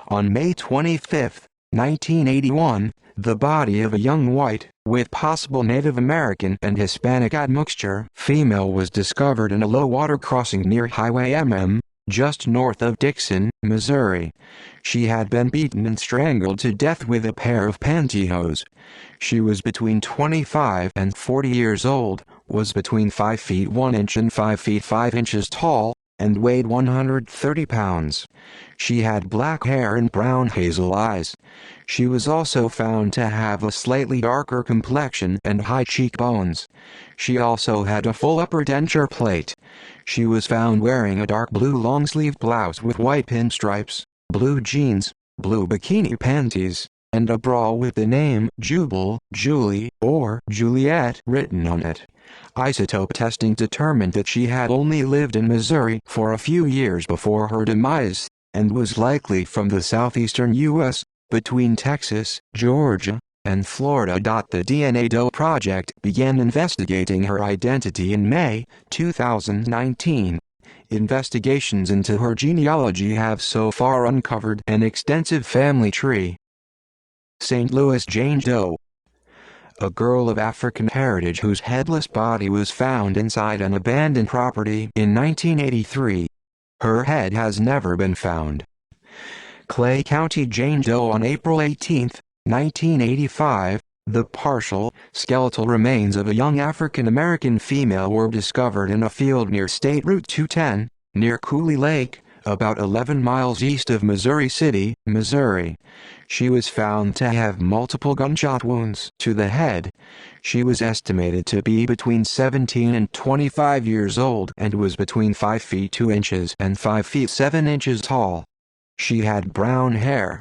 [SPEAKER 1] On May 25, 1981, the body of a young white, with possible Native American and Hispanic admixture, female was discovered in a low-water crossing near Highway MM, just north of Dixon, Missouri. She had been beaten and strangled to death with a pair of pantyhose. She was between 25 and 40 years old, was between 5 feet 1 inch and 5 feet 5 inches tall, and weighed 130 pounds. She had black hair and brown hazel eyes. She was also found to have a slightly darker complexion and high cheekbones. She also had a full upper denture plate. She was found wearing a dark blue long-sleeved blouse with white pinstripes, blue jeans, blue bikini panties, and a bra with the name Jubal, Julie, or Juliet written on it. Isotope testing determined that she had only lived in Missouri for a few years before her demise, and was likely from the southeastern U.S., between Texas, Georgia, and Florida. The DNA Doe Project began investigating her identity in May 2019. Investigations into her genealogy have so far uncovered an extensive family tree. St. Louis Jane Doe, a girl of African heritage whose headless body was found inside an abandoned property in 1983. Her head has never been found. Clay County Jane Doe. On April 18, 1985, the partial, skeletal remains of a young African-American female were discovered in a field near State Route 210, near Cooley Lake, about 11 miles east of Missouri City, Missouri. She was found to have multiple gunshot wounds to the head. She was estimated to be between 17 and 25 years old and was between 5 feet 2 inches and 5 feet 7 inches tall. She had brown hair.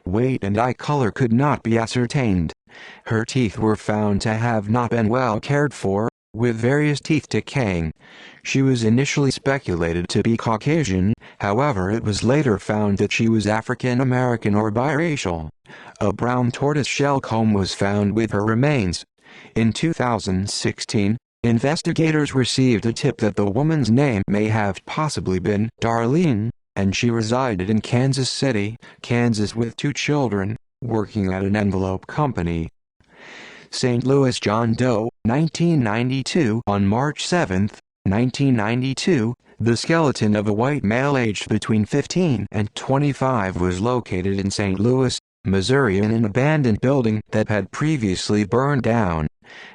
[SPEAKER 1] Weight and eye color could not be ascertained. Her teeth were found to have not been well cared for, with various teeth decaying. She was initially speculated to be Caucasian, however it was later found that she was African American or biracial. A brown tortoiseshell comb was found with her remains. In 2016, investigators received a tip that the woman's name may have possibly been Darlene, and she resided in Kansas City, Kansas with 2 children, working at an envelope company. St. Louis John Doe, 1992. On March 7, 1992, the skeleton of a white male aged between 15 and 25 was located in St. Louis, Missouri in an abandoned building that had previously burned down.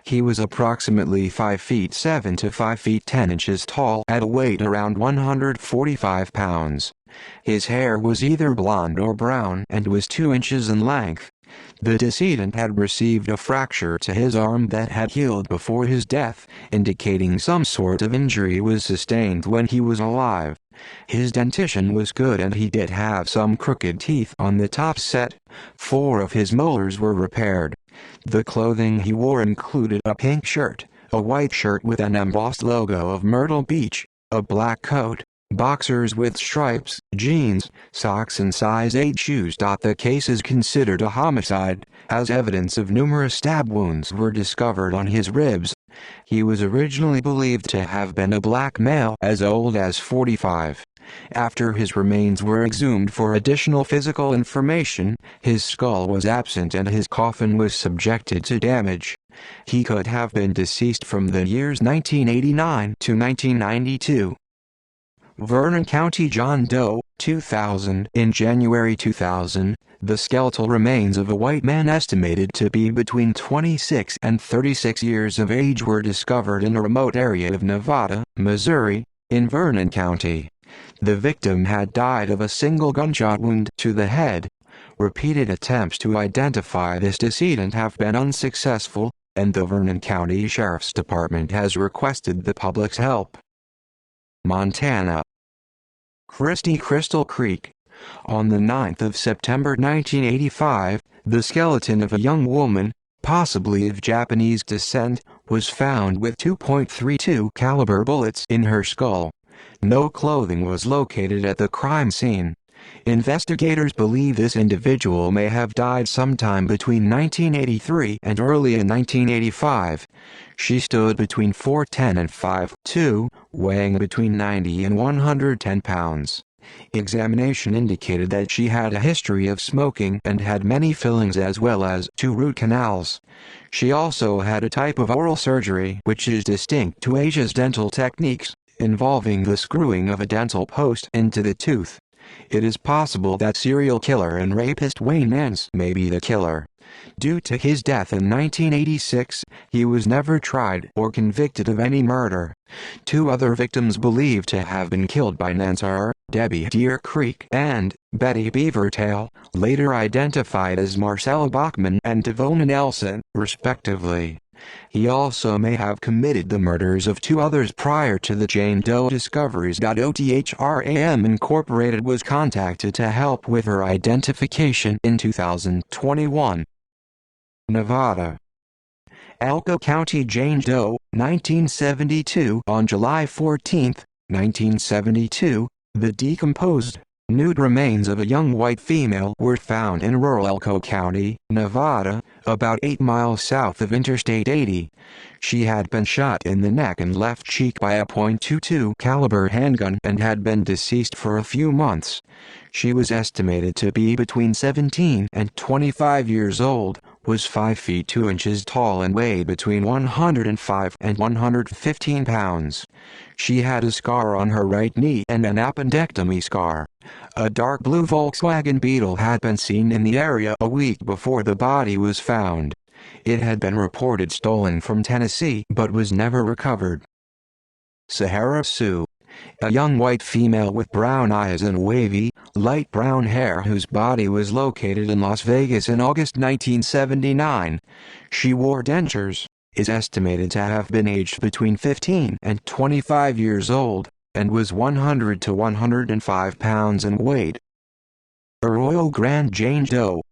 [SPEAKER 1] He was approximately 5 feet 7 to 5 feet 10 inches tall at a weight around 145 pounds. His hair was either blonde or brown and was 2 inches in length. The decedent had received a fracture to his arm that had healed before his death, indicating some sort of injury was sustained when he was alive. His dentition was good and he did have some crooked teeth on the top set. 4 of his molars were repaired. The clothing he wore included a pink shirt, a white shirt with an embossed logo of Myrtle Beach, a black coat, boxers with stripes, jeans, socks and size 8 shoes. The case is considered a homicide, as evidence of numerous stab wounds were discovered on his ribs. He was originally believed to have been a black male as old as 45. After his remains were exhumed for additional physical information, his skull was absent and his coffin was subjected to damage. He could have been deceased from the years 1989 to 1992. Vernon County John Doe, 2000. In January 2000, the skeletal remains of a white man estimated to be between 26 and 36 years of age were discovered in a remote area of Nevada, Missouri, in Vernon County. The victim had died of a single gunshot wound to the head. Repeated attempts to identify this decedent have been unsuccessful, and the Vernon County Sheriff's Department has requested the public's help. Montana. Christie Crystal Creek. On the 9th of September 1985, the skeleton of a young woman, possibly of Japanese descent, was found with .32 caliber bullets in her skull. No clothing was located at the crime scene. Investigators believe this individual may have died sometime between 1983 and early in 1985. She stood between 4'10" and 5'2", weighing between 90 and 110 pounds. Examination indicated that she had a history of smoking and had many fillings as well as 2 root canals. She also had a type of oral surgery which is distinct to Asia's dental techniques, involving the screwing of a dental post into the tooth. It is possible that serial killer and rapist Wayne Nance may be the killer. Due to his death in 1986, he was never tried or convicted of any murder. 2 other victims believed to have been killed by Nance are Debbie Deer Creek and Betty Beavertail, later identified as Marcella Bachman and Devona Nelson, respectively. He also may have committed the murders of 2 others prior to the Jane Doe discoveries. OTHRAM Incorporated was contacted to help with her identification in 2021. Nevada. Elko County Jane Doe, 1972. On July 14, 1972, the decomposed, Nude remains of a young white female were found in rural Elko County, Nevada, about 8 miles south of Interstate 80. She had been shot in the neck and left cheek by a .22 caliber handgun and had been deceased for a few months. She was estimated to be between 17 and 25 years old, was 5 feet 2 inches tall and weighed between 105 and 115 pounds. She had a scar on her right knee and an appendectomy scar. A dark blue Volkswagen Beetle had been seen in the area a week before the body was found. It had been reported stolen from Tennessee but was never recovered. Sahara Sue, a young white female with brown eyes and wavy, light brown hair whose body was located in Las Vegas in August 1979. She wore dentures, is estimated to have been aged between 15 and 25 years old, and was 100 to 105 pounds in weight. Arroyo Grande Jane Doe,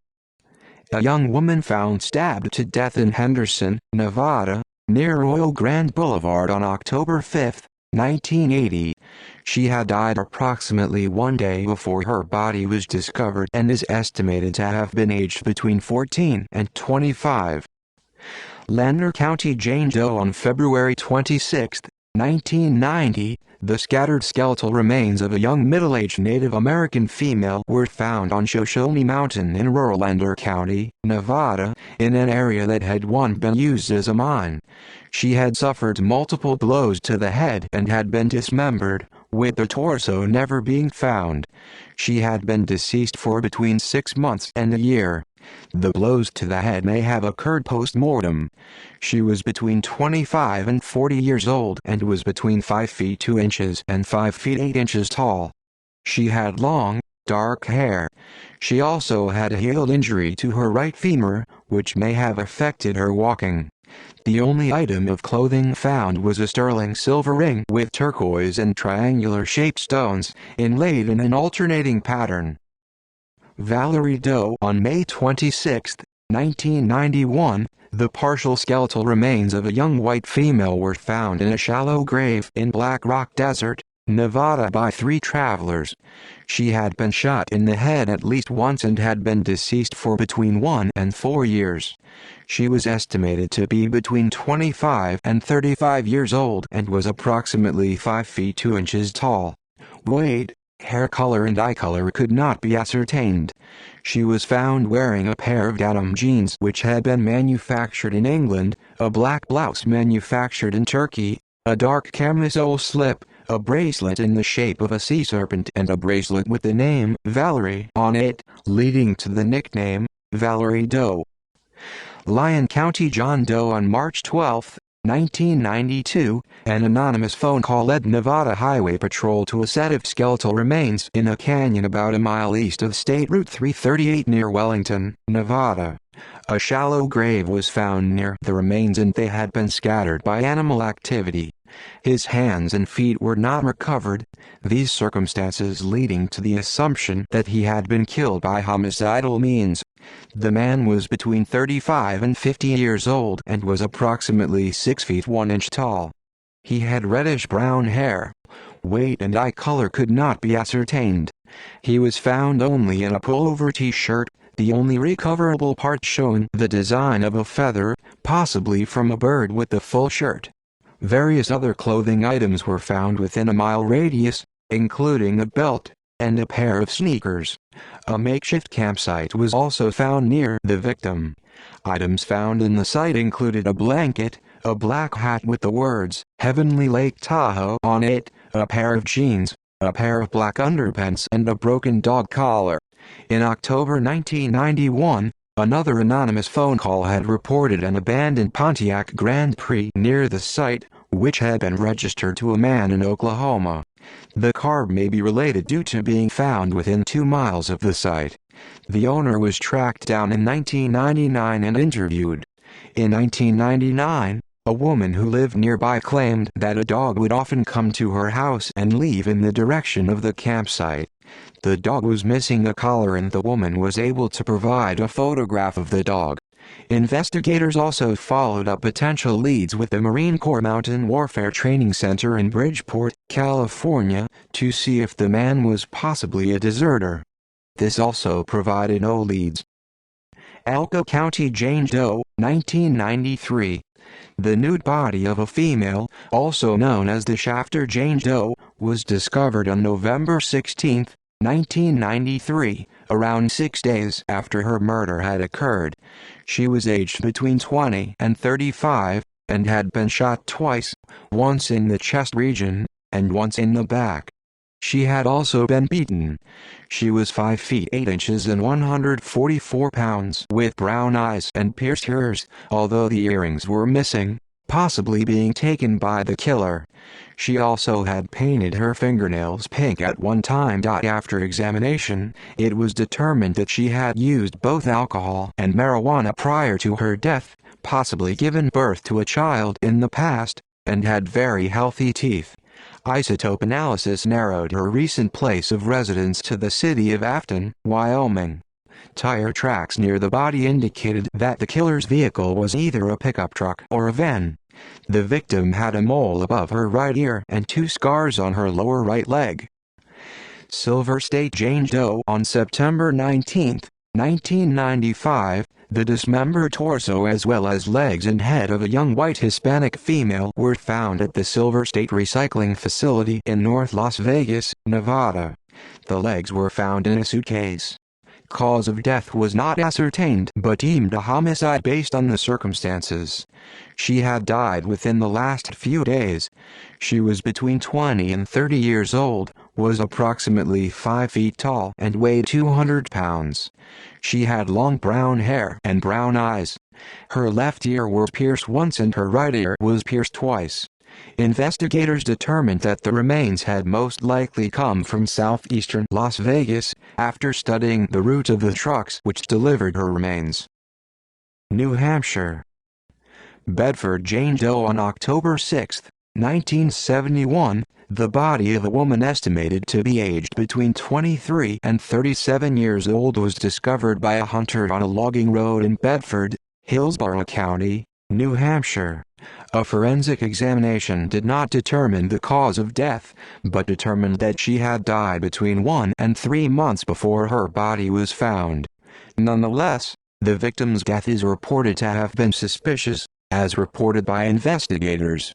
[SPEAKER 1] a young woman found stabbed to death in Henderson, Nevada, near Arroyo Grande Boulevard on October 5, 1980. She had died approximately 1 day before her body was discovered and is estimated to have been aged between 14 and 25. Lander County Jane Doe on February 26, 1990, the scattered skeletal remains of a young middle-aged Native American female were found on Shoshone Mountain in rural Lander County, Nevada, in an area that had once been used as a mine. She had suffered multiple blows to the head and had been dismembered, with the torso never being found. She had been deceased for between 6 months and a year. The blows to the head may have occurred post-mortem. She was between 25 and 40 years old and was between 5 feet 2 inches and 5 feet 8 inches tall. She had long, dark hair. She also had a heel injury to her right femur, which may have affected her walking. The only item of clothing found was a sterling silver ring with turquoise and triangular-shaped stones, inlaid in an alternating pattern. Valerie Doe on May 26, 1991, the partial skeletal remains of a young white female were found in a shallow grave in Black Rock Desert, Nevada by 3 travelers. She had been shot in the head at least once and had been deceased for between 1 and 4 years. She was estimated to be between 25 and 35 years old and was approximately 5 feet 2 inches tall. Weight, hair color and eye color could not be ascertained. She was found wearing a pair of denim jeans which had been manufactured in England, a black blouse manufactured in Turkey, a dark camisole slip, a bracelet in the shape of a sea serpent and a bracelet with the name Valerie on it, leading to the nickname Valerie Doe. Lyon County John Doe on March 12, 1992, an anonymous phone call led Nevada Highway Patrol to a set of skeletal remains in a canyon about a mile east of State Route 338 near Wellington, Nevada. A shallow grave was found near the remains and they had been scattered by animal activity. His hands and feet were not recovered, these circumstances leading to the assumption that he had been killed by homicidal means. The man was between 35 and 50 years old and was approximately 6 feet 1 inch tall. He had reddish-brown hair. Weight and eye color could not be ascertained. He was found only in a pullover t-shirt, the only recoverable part showing the design of a feather, possibly from a bird with the full shirt. Various other clothing items were found within a mile radius, including a belt and a pair of sneakers. A makeshift campsite was also found near the victim. Items found in the site included a blanket, a black hat with the words "Heavenly Lake Tahoe" on it, a pair of jeans, a pair of black underpants and a broken dog collar. In October 1991, another anonymous phone call had reported an abandoned Pontiac Grand Prix near the site, which had been registered to a man in Oklahoma. The car may be related due to being found within 2 miles of the site. The owner was tracked down in 1999 and interviewed. In 1999, a woman who lived nearby claimed that a dog would often come to her house and leave in the direction of the campsite. The dog was missing a collar and the woman was able to provide a photograph of the dog. Investigators also followed up potential leads with the Marine Corps Mountain Warfare Training Center in Bridgeport, California, to see if the man was possibly a deserter. This also provided no leads. Elko County Jane Doe, 1993. The nude body of a female, also known as the Shafter Jane Doe, was discovered on November 16, 1993, around 6 days after her murder had occurred. She was aged between 20 and 35, and had been shot twice, once in the chest region, and once in the back. She had also been beaten. She was 5 feet 8 inches and 144 pounds, with brown eyes and pierced ears, although the earrings were missing, possibly being taken by the killer. She also had painted her fingernails pink at one time. After examination, it was determined that she had used both alcohol and marijuana prior to her death, possibly given birth to a child in the past, and had very healthy teeth. Isotope analysis narrowed her recent place of residence to the city of Afton, Wyoming. Tire tracks near the body indicated that the killer's vehicle was either a pickup truck or a van. The victim had a mole above her right ear and 2 scars on her lower right leg. Silver State Jane Doe. On September 19, 1995, the dismembered torso as well as legs and head of a young white Hispanic female were found at the Silver State Recycling Facility in North Las Vegas, Nevada. The legs were found in a suitcase. Cause of death was not ascertained but deemed a homicide based on the circumstances. She had died within the last few days. She was between 20 and 30 years old, was approximately 5 feet tall and weighed 200 pounds. She had long brown hair and brown eyes. Her left ear was pierced once and her right ear was pierced twice. Investigators determined that the remains had most likely come from southeastern Las Vegas, after studying the route of the trucks which delivered her remains. New Hampshire. Bedford Jane Doe. On October 6, 1971, the body of a woman estimated to be aged between 23 and 37 years old was discovered by a hunter on a logging road in Bedford, Hillsborough County, New Hampshire. A forensic examination did not determine the cause of death, but determined that she had died between 1 and 3 months before her body was found. Nonetheless, the victim's death is reported to have been suspicious, as reported by investigators.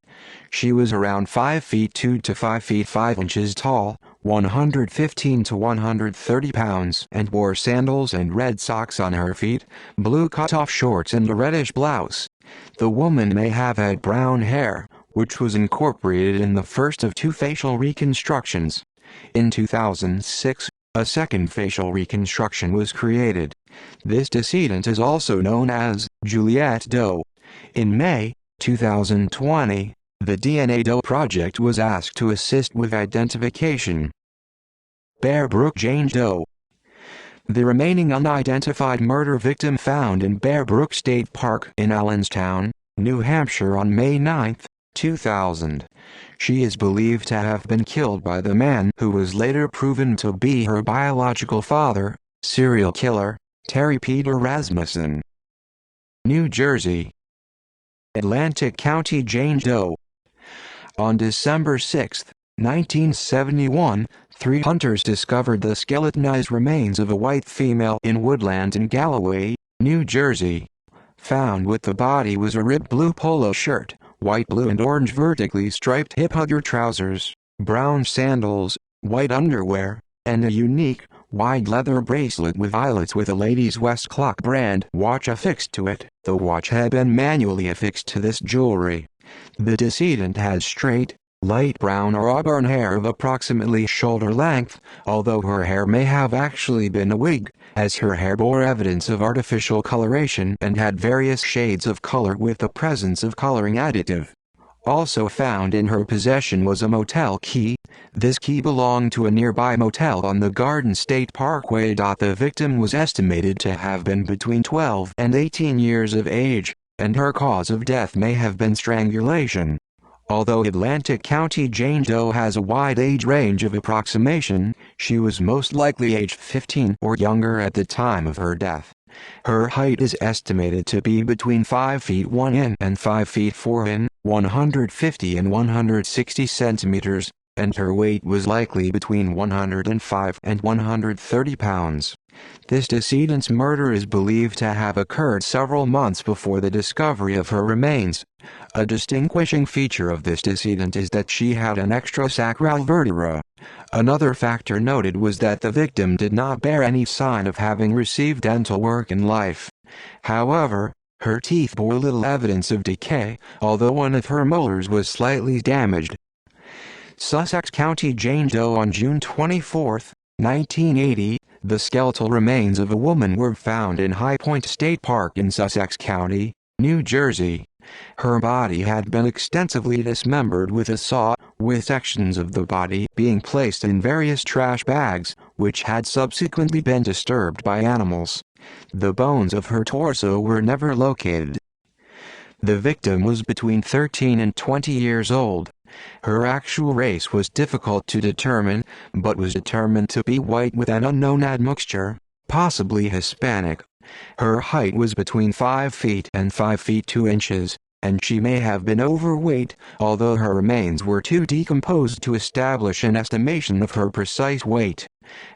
[SPEAKER 1] She was around 5 feet 2 to 5 feet 5 inches tall, 115 to 130 pounds, and wore sandals and red socks on her feet, blue cutoff shorts and a reddish blouse. The woman may have had brown hair, which was incorporated in the first of 2 facial reconstructions. In 2006, a second facial reconstruction was created. This decedent is also known as Juliette Doe. In May 2020, the DNA Doe Project was asked to assist with identification. Bear Brook Jane Doe. The remaining unidentified murder victim found in Bear Brook State Park in Allenstown, New Hampshire on May 9, 2000. She is believed to have been killed by the man who was later proven to be her biological father, serial killer, Terry Peter Rasmussen. New Jersey. Atlantic County Jane Doe. On December 6, 1971, 3 hunters discovered the skeletonized remains of a white female in woodland in Galloway, New Jersey. Found with the body was a ribbed blue polo shirt, white, blue and orange vertically striped hip-hugger trousers, brown sandals, white underwear, and a unique, wide leather bracelet with eyelets with a Ladies' West Clock brand watch affixed to it. The watch had been manually affixed to this jewelry. The decedent had straight, light brown or auburn hair of approximately shoulder length, although her hair may have actually been a wig, as her hair bore evidence of artificial coloration and had various shades of color with the presence of coloring additive. Also found in her possession was a motel key. This key belonged to a nearby motel on the Garden State Parkway. The victim was estimated to have been between 12 and 18 years of age, and her cause of death may have been strangulation. Although Atlantic County Jane Doe has a wide age range of approximation, she was most likely age 15 or younger at the time of her death. Her height is estimated to be between 5 feet 1 in and 5 feet 4 in, 150 and 160 centimeters, and her weight was likely between 105 and 130 pounds. This decedent's murder is believed to have occurred several months before the discovery of her remains. A distinguishing feature of this decedent is that she had an extrasacral vertebra. Another factor noted was that the victim did not bear any sign of having received dental work in life. However, her teeth bore little evidence of decay, although one of her molars was slightly damaged. Sussex County Jane Doe. On June 24, 1980, the skeletal remains of a woman were found in High Point State Park in Sussex County, New Jersey. Her body had been extensively dismembered with a saw, with sections of the body being placed in various trash bags, which had subsequently been disturbed by animals. The bones of her torso were never located. The victim was between 13 and 20 years old. Her actual race was difficult to determine, but was determined to be white with an unknown admixture, possibly Hispanic. Her height was between 5 feet and 5 feet 2 inches, and she may have been overweight, although her remains were too decomposed to establish an estimation of her precise weight.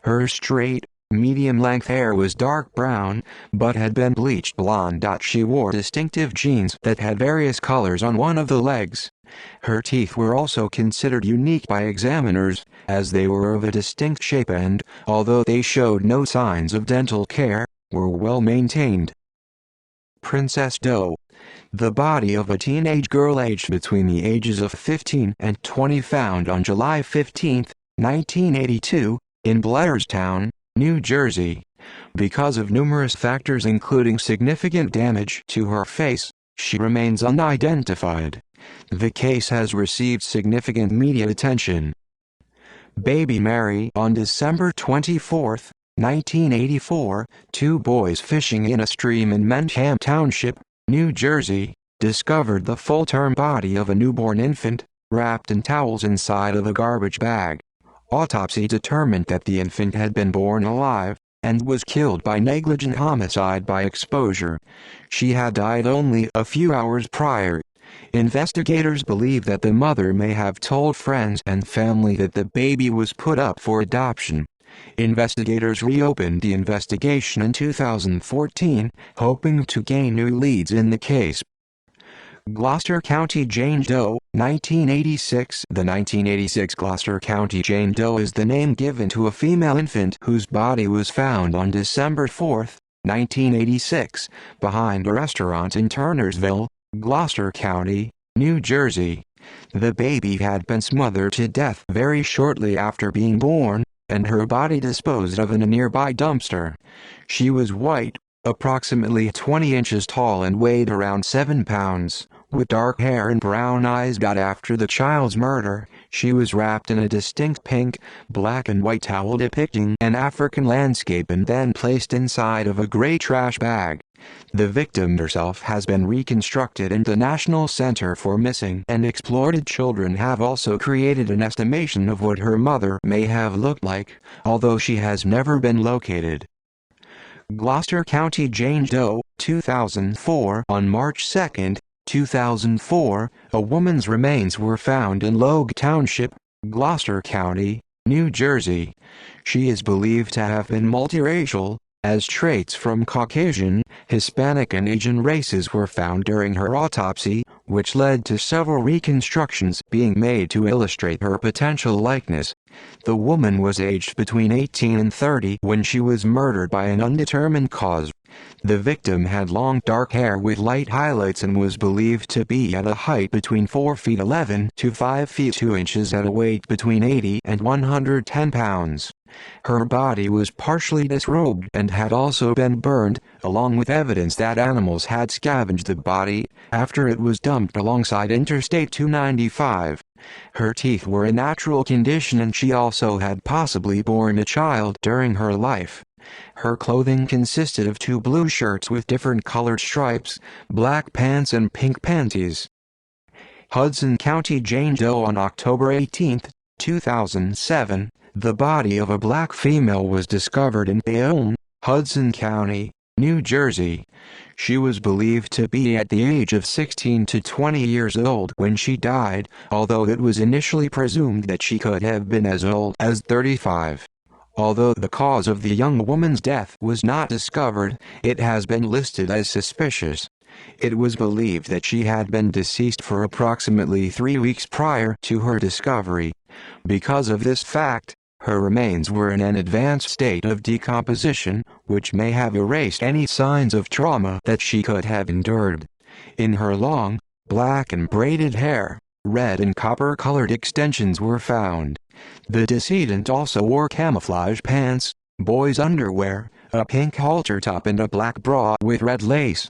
[SPEAKER 1] Her straight, medium-length hair was dark brown, but had been bleached blonde. She wore distinctive jeans that had various colors on one of the legs. Her teeth were also considered unique by examiners, as they were of a distinct shape and, although they showed no signs of dental care, were well maintained. Princess Doe. The body of a teenage girl aged between the ages of 15 and 20 found on July 15, 1982, in Blairstown, New Jersey. Because of numerous factors including significant damage to her face, she remains unidentified. The case has received significant media attention. Baby Mary. On December 24, 1984, two boys fishing in a stream in Menham Township, New Jersey, discovered the full-term body of a newborn infant, wrapped in towels inside of a garbage bag. Autopsy determined that the infant had been born alive, and was killed by negligent homicide by exposure. She had died only a few hours prior. Investigators believe that the mother may have told friends and family that the baby was put up for adoption. Investigators reopened the investigation in 2014, hoping to gain new leads in the case. Gloucester County Jane Doe, 1986. The 1986 Gloucester County Jane Doe is the name given to a female infant whose body was found on December 4, 1986, behind a restaurant in Turnersville, Gloucester County, New Jersey. The baby had been smothered to death very shortly after being born, and her body disposed of in a nearby dumpster. She was white, approximately 20 inches tall and weighed around 7 pounds, with dark hair and brown eyes. After the child's murder, she was wrapped in a distinct pink, black and white towel depicting an African landscape and then placed inside of a gray trash bag. The victim herself has been reconstructed, and the National Center for Missing and Exploited Children have also created an estimation of what her mother may have looked like, although she has never been located. Gloucester County Jane Doe, 2004. On March 2, 2004, a woman's remains were found in Logue Township, Gloucester County, New Jersey. She is believed to have been multiracial, as traits from Caucasian, Hispanic and Asian races were found during her autopsy, which led to several reconstructions being made to illustrate her potential likeness. The woman was aged between 18 and 30 when she was murdered by an undetermined cause. The victim had long dark hair with light highlights and was believed to be at a height between 4 feet 11 to 5 feet 2 inches at a weight between 80 and 110 pounds. Her body was partially disrobed and had also been burned, along with evidence that animals had scavenged the body after it was dumped alongside Interstate 295. Her teeth were in natural condition, and she also had possibly borne a child during her life. Her clothing consisted of 2 blue shirts with different colored stripes, black pants and pink panties. Hudson County Jane Doe. On October 18, 2007, the body of a black female was discovered in Bayonne, Hudson County, New Jersey. She was believed to be at the age of 16 to 20 years old when she died, although it was initially presumed that she could have been as old as 35. Although the cause of the young woman's death was not discovered, it has been listed as suspicious. It was believed that she had been deceased for approximately 3 weeks prior to her discovery. Because of this fact, her remains were in an advanced state of decomposition, which may have erased any signs of trauma that she could have endured. In her long, black and braided hair, red and copper-colored extensions were found. The decedent also wore camouflage pants, boys' underwear, a pink halter top and a black bra with red lace.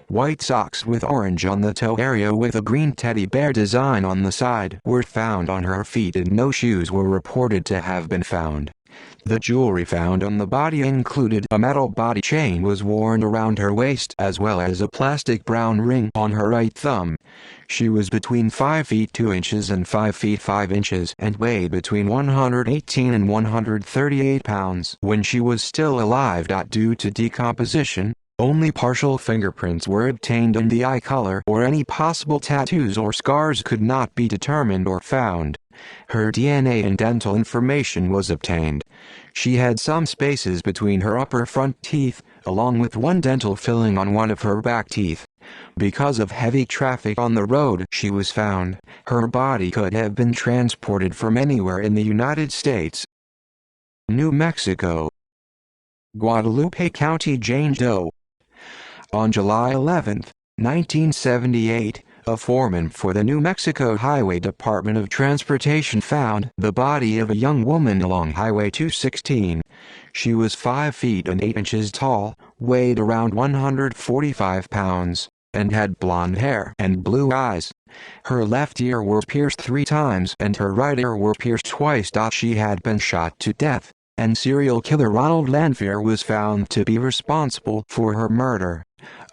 [SPEAKER 1] White socks with orange on the toe area with a green teddy bear design on the side were found on her feet and no shoes were reported to have been found. The jewelry found on the body included a metal body chain was worn around her waist as well as a plastic brown ring on her right thumb. She was between 5 feet 2 inches and 5 feet 5 inches and weighed between 118 and 138 pounds when she was still alive. Due to decomposition, only partial fingerprints were obtained and the eye color or any possible tattoos or scars could not be determined or found. Her DNA and dental information was obtained. She had some spaces between her upper front teeth, along with one dental filling on one of her back teeth. Because of heavy traffic on the road she was found, her body could have been transported from anywhere in the United States. New Mexico. Guadalupe County Jane Doe. On July 11, 1978, a foreman for the New Mexico Highway Department of Transportation found the body of a young woman along Highway 216. She was 5 feet and 8 inches tall, weighed around 145 pounds, and had blonde hair and blue eyes. Her left ear was pierced 3 times and her right ear was pierced twice. She had been shot to death, and serial killer Ronald Lanphier was found to be responsible for her murder.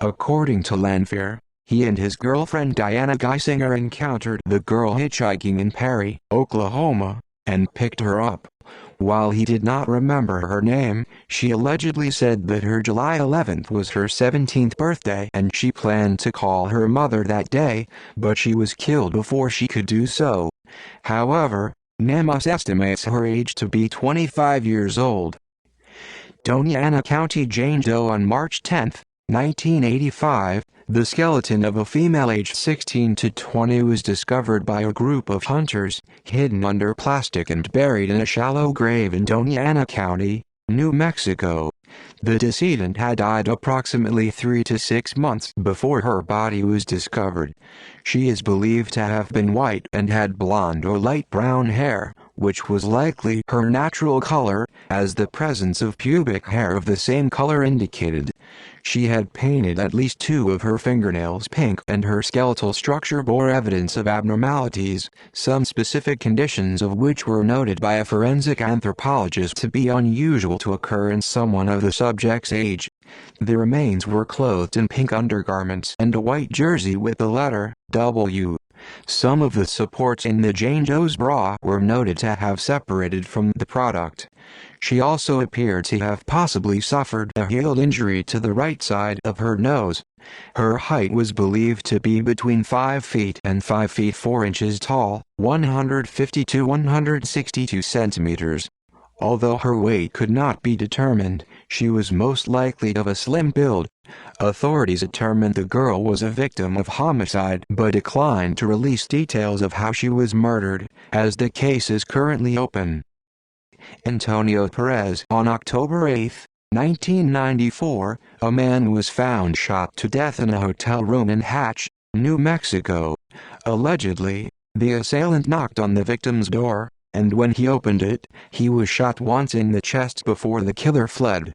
[SPEAKER 1] According to Lanphier, he and his girlfriend Diana Geisinger encountered the girl hitchhiking in Perry, Oklahoma, and picked her up. While he did not remember her name, she allegedly said that her July 11th was her 17th birthday and she planned to call her mother that day, but she was killed before she could do so. However, NamUs estimates her age to be 25 years old. Doña Ana County Jane Doe. On March 10, 1985, the skeleton of a female aged 16 to 20 was discovered by a group of hunters, hidden under plastic and buried in a shallow grave in Doña Ana County, New Mexico. The decedent had died approximately 3 to 6 months before her body was discovered. She is believed to have been white and had blonde or light brown hair, which was likely her natural color, as the presence of pubic hair of the same color indicated. She had painted at least 2 of her fingernails pink and her skeletal structure bore evidence of abnormalities, some specific conditions of which were noted by a forensic anthropologist to be unusual to occur in someone of the subject's age. The remains were clothed in pink undergarments and a white jersey with the letter W. Some of the supports in the Jane Doe's bra were noted to have separated from the product. She also appeared to have possibly suffered a heel injury to the right side of her nose. Her height was believed to be between 5 feet and 5 feet 4 inches tall, 150 to 162 centimeters. Although her weight could not be determined, she was most likely of a slim build. Authorities determined the girl was a victim of homicide but declined to release details of how she was murdered, as the case is currently open. Antonio Perez. On October 8, 1994, a man was found shot to death in a hotel room in Hatch, New Mexico. Allegedly, the assailant knocked on the victim's door, and when he opened it, he was shot once in the chest before the killer fled.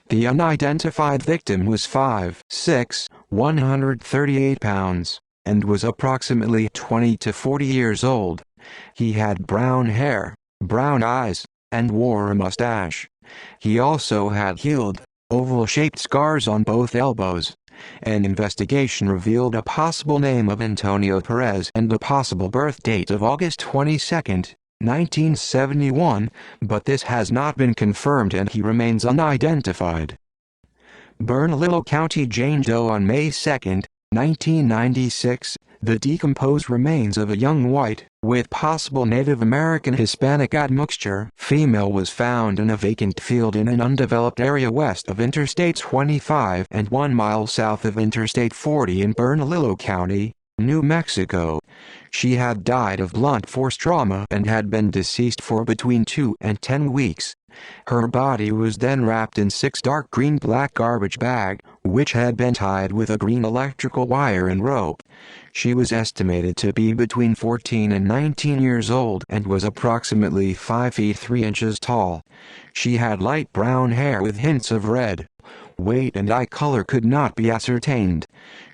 [SPEAKER 1] The unidentified victim was 5'6", 138 pounds, and was approximately 20 to 40 years old. He had brown hair, brown eyes, and wore a mustache. He also had healed, oval-shaped scars on both elbows. An investigation revealed a possible name of Antonio Perez and a possible birth date of August 22, 1971, but this has not been confirmed and he remains unidentified. Bernalillo County, Jane Doe. On May 2, 1996, the decomposed remains of a young white, with possible Native American Hispanic admixture, female was found in a vacant field in an undeveloped area west of Interstate 25 and 1 mile south of Interstate 40 in Bernalillo County, New Mexico. She had died of blunt force trauma and had been deceased for between 2 and 10 weeks. Her body was then wrapped in 6 dark green-black garbage bags, which had been tied with a green electrical wire and rope. She was estimated to be between 14 and 19 years old and was approximately 5 feet 3 inches tall. She had light brown hair with hints of red. Weight and eye color could not be ascertained.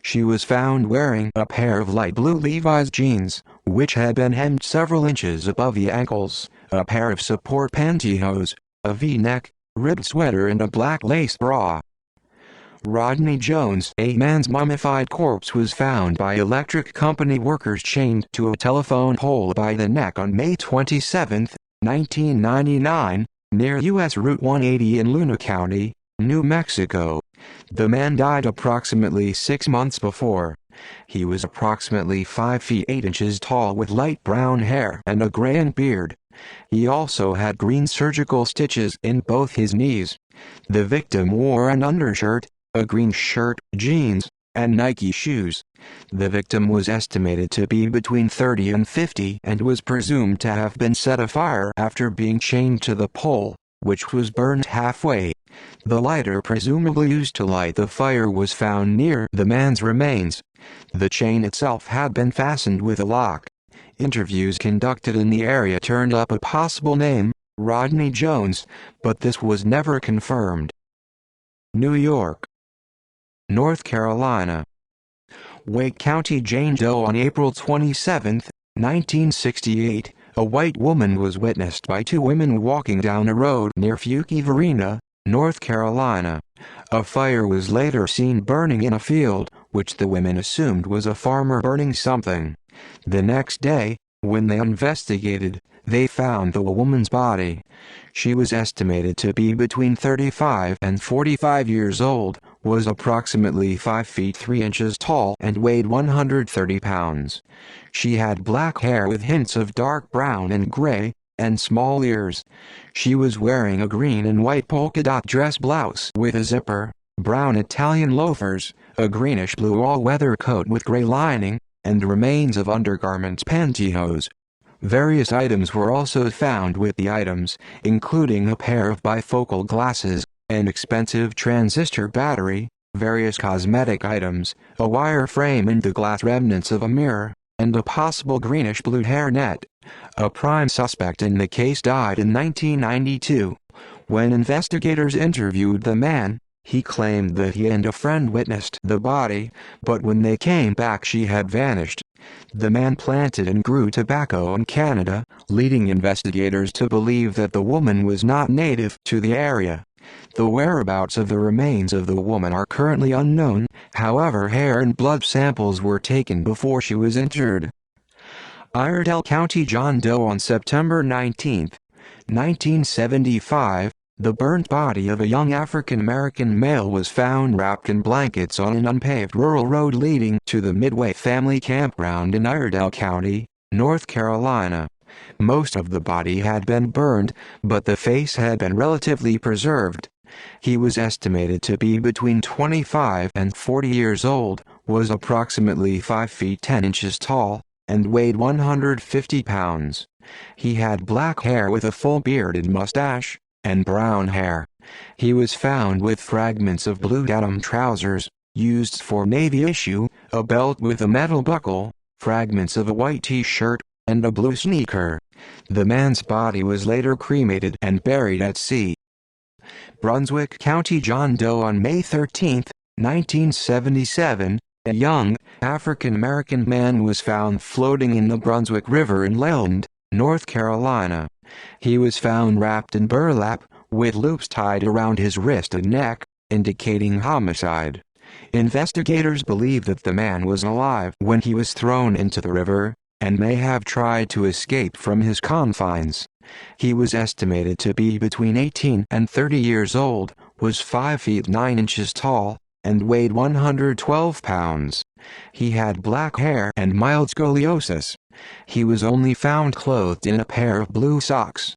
[SPEAKER 1] She was found wearing a pair of light blue Levi's jeans, which had been hemmed several inches above the ankles, a pair of support pantyhose, a V-neck, ribbed sweater and a black lace bra. Rodney Jones. A man's mummified corpse was found by electric company workers chained to a telephone pole by the neck on May 27, 1999, near U.S. Route 180 in Luna County, New Mexico. The man died approximately 6 months before. He was approximately 5 feet 8 inches tall with light brown hair and a gray beard. He also had green surgical stitches in both his knees. The victim wore an undershirt, a green shirt, jeans, and Nike shoes. The victim was estimated to be between 30 and 50 and was presumed to have been set afire after being chained to the pole, which was burned halfway. The lighter presumably used to light the fire was found near the man's remains. The chain itself had been fastened with a lock. Interviews conducted in the area turned up a possible name, Rodney Jones, but this was never confirmed. New York. North Carolina. Wake County, Jane Doe. On April 27, 1968, a white woman was witnessed by 2 women walking down a road near Fuquay-Varina, North Carolina. A fire was later seen burning in a field, which the women assumed was a farmer burning something. The next day, when they investigated, they found the woman's body. She was estimated to be between 35 and 45 years old, was approximately 5 feet 3 inches tall and weighed 130 pounds. She had black hair with hints of dark brown and gray, and small ears. She was wearing a green and white polka dot dress blouse with a zipper, brown Italian loafers, a greenish-blue all-weather coat with gray lining, and remains of undergarments pantyhose. Various items were also found with the items, including a pair of bifocal glasses, an expensive transistor battery, various cosmetic items, a wire frame and the glass remnants of a mirror, and a possible greenish-blue hairnet. A prime suspect in the case died in 1992. When investigators interviewed the man, he claimed that he and a friend witnessed the body, but when they came back she had vanished. The man planted and grew tobacco in Canada, leading investigators to believe that the woman was not native to the area. The whereabouts of the remains of the woman are currently unknown, however hair and blood samples were taken before she was interred. Iredell County, John Doe. On September 19, 1975, the burnt body of a young African-American male was found wrapped in blankets on an unpaved rural road leading to the Midway Family Campground in Iredell County, North Carolina. Most of the body had been burned, but the face had been relatively preserved. He was estimated to be between 25 and 40 years old, was approximately 5 feet 10 inches tall, and weighed 150 pounds. He had black hair with a full beard and mustache, and brown hair. He was found with fragments of blue denim trousers, used for Navy issue, a belt with a metal buckle, fragments of a white t-shirt, and a blue sneaker. The man's body was later cremated and buried at sea. Brunswick County, John Doe. On May 13, 1977, a young, African-American man was found floating in the Brunswick River in Leland, North Carolina. He was found wrapped in burlap, with loops tied around his wrist and neck, indicating homicide. Investigators believe that the man was alive when he was thrown into the river, and may have tried to escape from his confines. He was estimated to be between 18 and 30 years old, was 5 feet 9 inches tall, and weighed 112 pounds. He had black hair and mild scoliosis. He was only found clothed in a pair of blue socks.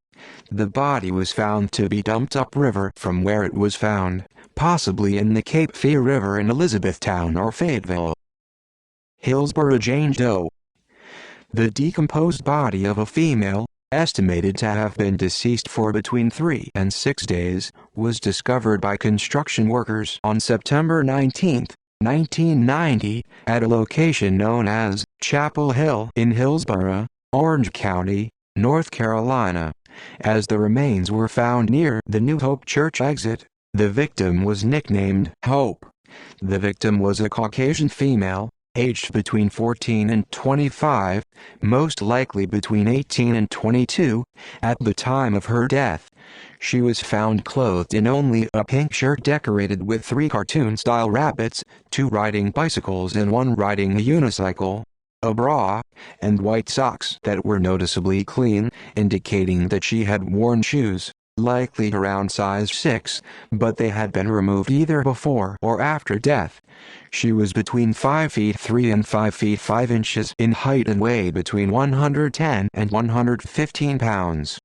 [SPEAKER 1] The body was found to be dumped upriver from where it was found, possibly in the Cape Fear River in Elizabethtown or Fayetteville. Hillsborough Jane Doe. The decomposed body of a female, estimated to have been deceased for between 3 and 6 days, was discovered by construction workers on September 19, 1990, at a location known as Chapel Hill in Hillsborough, Orange County, North Carolina. As the remains were found near the New Hope Church exit, the victim was nicknamed Hope. The victim was a Caucasian female, aged between 14 and 25, most likely between 18 and 22, at the time of her death. She was found clothed in only a pink shirt decorated with 3 cartoon-style rabbits, 2 riding bicycles and 1 riding a unicycle, a bra, and white socks that were noticeably clean, indicating that she had worn shoes, likely around size 6, but they had been removed either before or after death. She was between 5 feet 3 and 5 feet 5 inches in height and weighed between 110 and 115 pounds.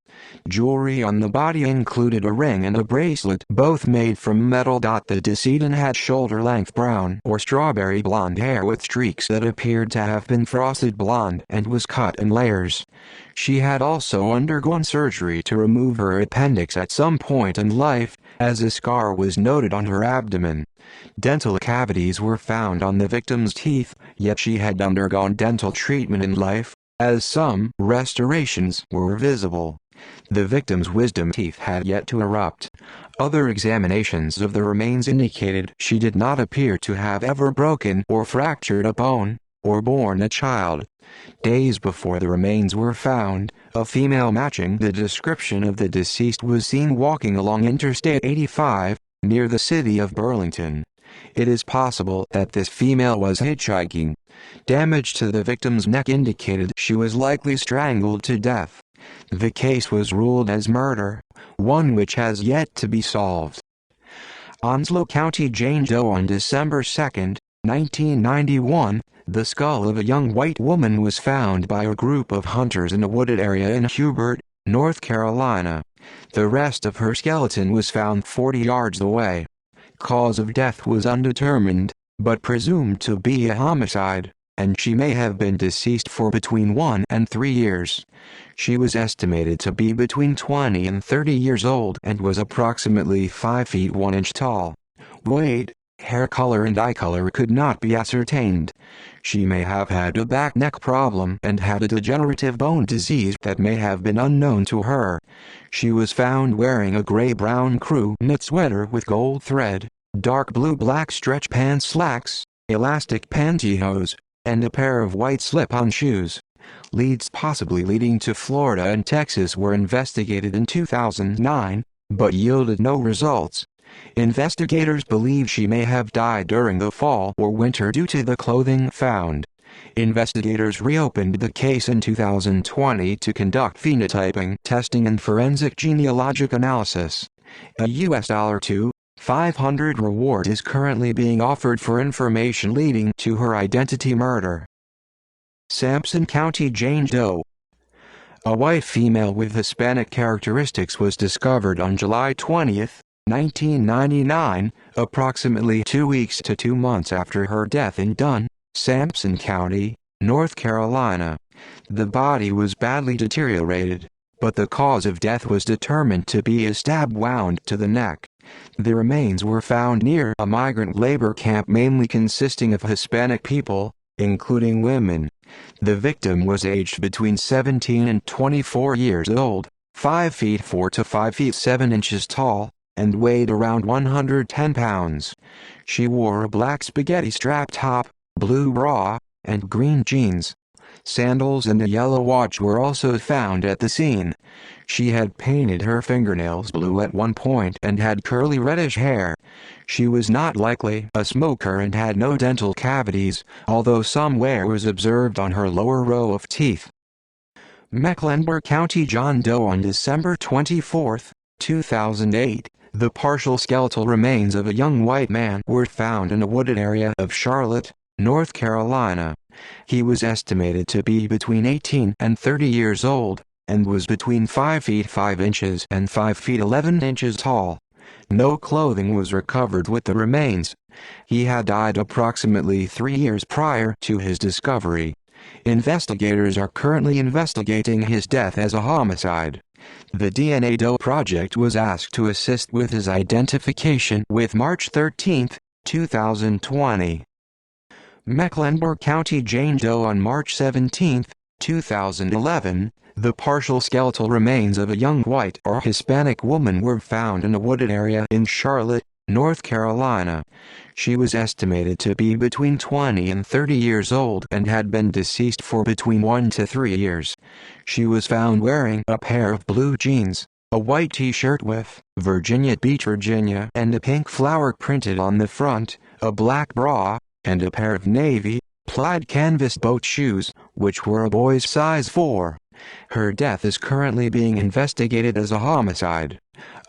[SPEAKER 1] Jewelry on the body included a ring and a bracelet, both made from metal. The decedent had shoulder-length brown or strawberry blonde hair with streaks that appeared to have been frosted blonde and was cut in layers. She had also undergone surgery to remove her appendix at some point in life, as a scar was noted on her abdomen. Dental cavities were found on the victim's teeth, yet she had undergone dental treatment in life, as some restorations were visible. The victim's wisdom teeth had yet to erupt. Other examinations of the remains indicated she did not appear to have ever broken or fractured a bone, or borne a child. Days before the remains were found, a female matching the description of the deceased was seen walking along Interstate 85, near the city of Burlington. It is possible that this female was hitchhiking. Damage to the victim's neck indicated she was likely strangled to death. The case was ruled as murder, one which has yet to be solved. Onslow County Jane Doe. On December 2, 1991, the skull of a young white woman was found by a group of hunters in a wooded area in Hubert, North Carolina. The rest of her skeleton was found 40 yards away. Cause of death was undetermined, but presumed to be a homicide, and she may have been deceased for between 1 and 3 years. She was estimated to be between 20 and 30 years old and was approximately 5 feet 1 inch tall. Weight, hair color and eye color could not be ascertained. She may have had a back-neck problem and had a degenerative bone disease that may have been unknown to her. She was found wearing a gray-brown crew knit sweater with gold thread, dark blue-black stretch pants slacks, elastic pantyhose, and a pair of white slip-on shoes. Leads possibly leading to Florida and Texas were investigated in 2009, but yielded no results. Investigators believe she may have died during the fall or winter due to the clothing found. Investigators reopened the case in 2020 to conduct phenotyping testing and forensic genealogic analysis. A US $2,500 reward is currently being offered for information leading to her identity murder. Sampson County Jane Doe. A white female with Hispanic characteristics was discovered on July 20, 1999, approximately 2 weeks to 2 months after her death in Dunn, Sampson County, North Carolina. The body was badly deteriorated, but the cause of death was determined to be a stab wound to the neck. The remains were found near a migrant labor camp mainly consisting of Hispanic people, including women. The victim was aged between 17 and 24 years old, 5 feet 4 to 5 feet 7 inches tall, and weighed around 110 pounds. She wore a black spaghetti strap top, blue bra, and green jeans. Sandals and a yellow watch were also found at the scene. She had painted her fingernails blue at one point and had curly reddish hair. She was not likely a smoker and had no dental cavities, although some wear was observed on her lower row of teeth. Mecklenburg County John Doe. On December 24, 2008, The partial skeletal remains of a young white man were found in a wooded area of Charlotte, North Carolina. He was estimated to be between 18 and 30 years old, and was between 5 feet 5 inches and 5 feet 11 inches tall. No clothing was recovered with the remains. He had died approximately 3 years prior to his discovery. Investigators are currently investigating his death as a homicide. The DNA Doe Project was asked to assist with his identification with March 13, 2020. Mecklenburg County Jane Doe. On March 17, 2011, the partial skeletal remains of a young white or Hispanic woman were found in a wooded area in Charlotte, North Carolina. She was estimated to be between 20 and 30 years old and had been deceased for between 1 to 3 years. She was found wearing a pair of blue jeans, a white t-shirt with Virginia Beach, Virginia, and a pink flower printed on the front, a black bra, and a pair of navy, plaid canvas boat shoes, which were a boy's size 4. Her death is currently being investigated as a homicide.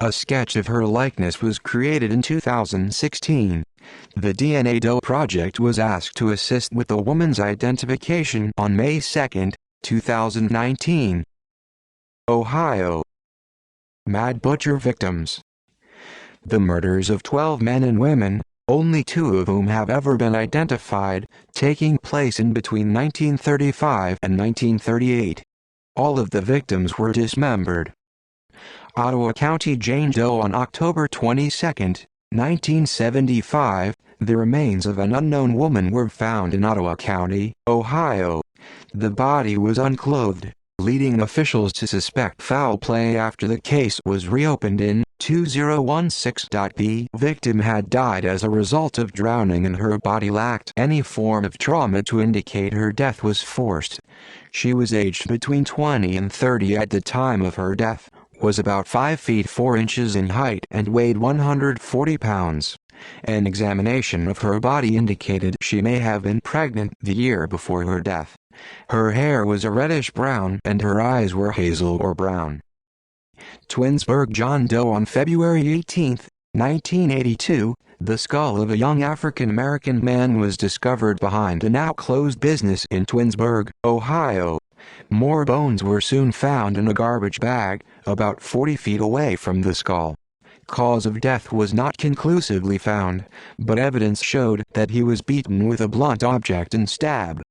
[SPEAKER 1] A sketch of her likeness was created in 2016. The DNA Doe Project was asked to assist with the woman's identification on May 2, 2019. Ohio. Mad Butcher victims. The murders of 12 men and women, only 2 of whom have ever been identified, taking place in between 1935 and 1938. All of the victims were dismembered. Ottawa County Jane Doe. On October 22, 1975, the remains of an unknown woman were found in Ottawa County, Ohio. The body was unclothed, leading officials to suspect foul play after the case was reopened in 2016. The victim had died as a result of drowning and her body lacked any form of trauma to indicate her death was forced. She was aged between 20 and 30 at the time of her death, was about 5 feet 4 inches in height and weighed 140 pounds. An examination of her body indicated she may have been pregnant the year before her death. Her hair was a reddish brown and her eyes were hazel or brown. Twinsburg John Doe. On February 18, 1982, the skull of a young African-American man was discovered behind a now-closed business in Twinsburg, Ohio. More bones were soon found in a garbage bag, about 40 feet away from the skull. Cause of death was not conclusively found, but evidence showed that he was beaten with a blunt object and stabbed.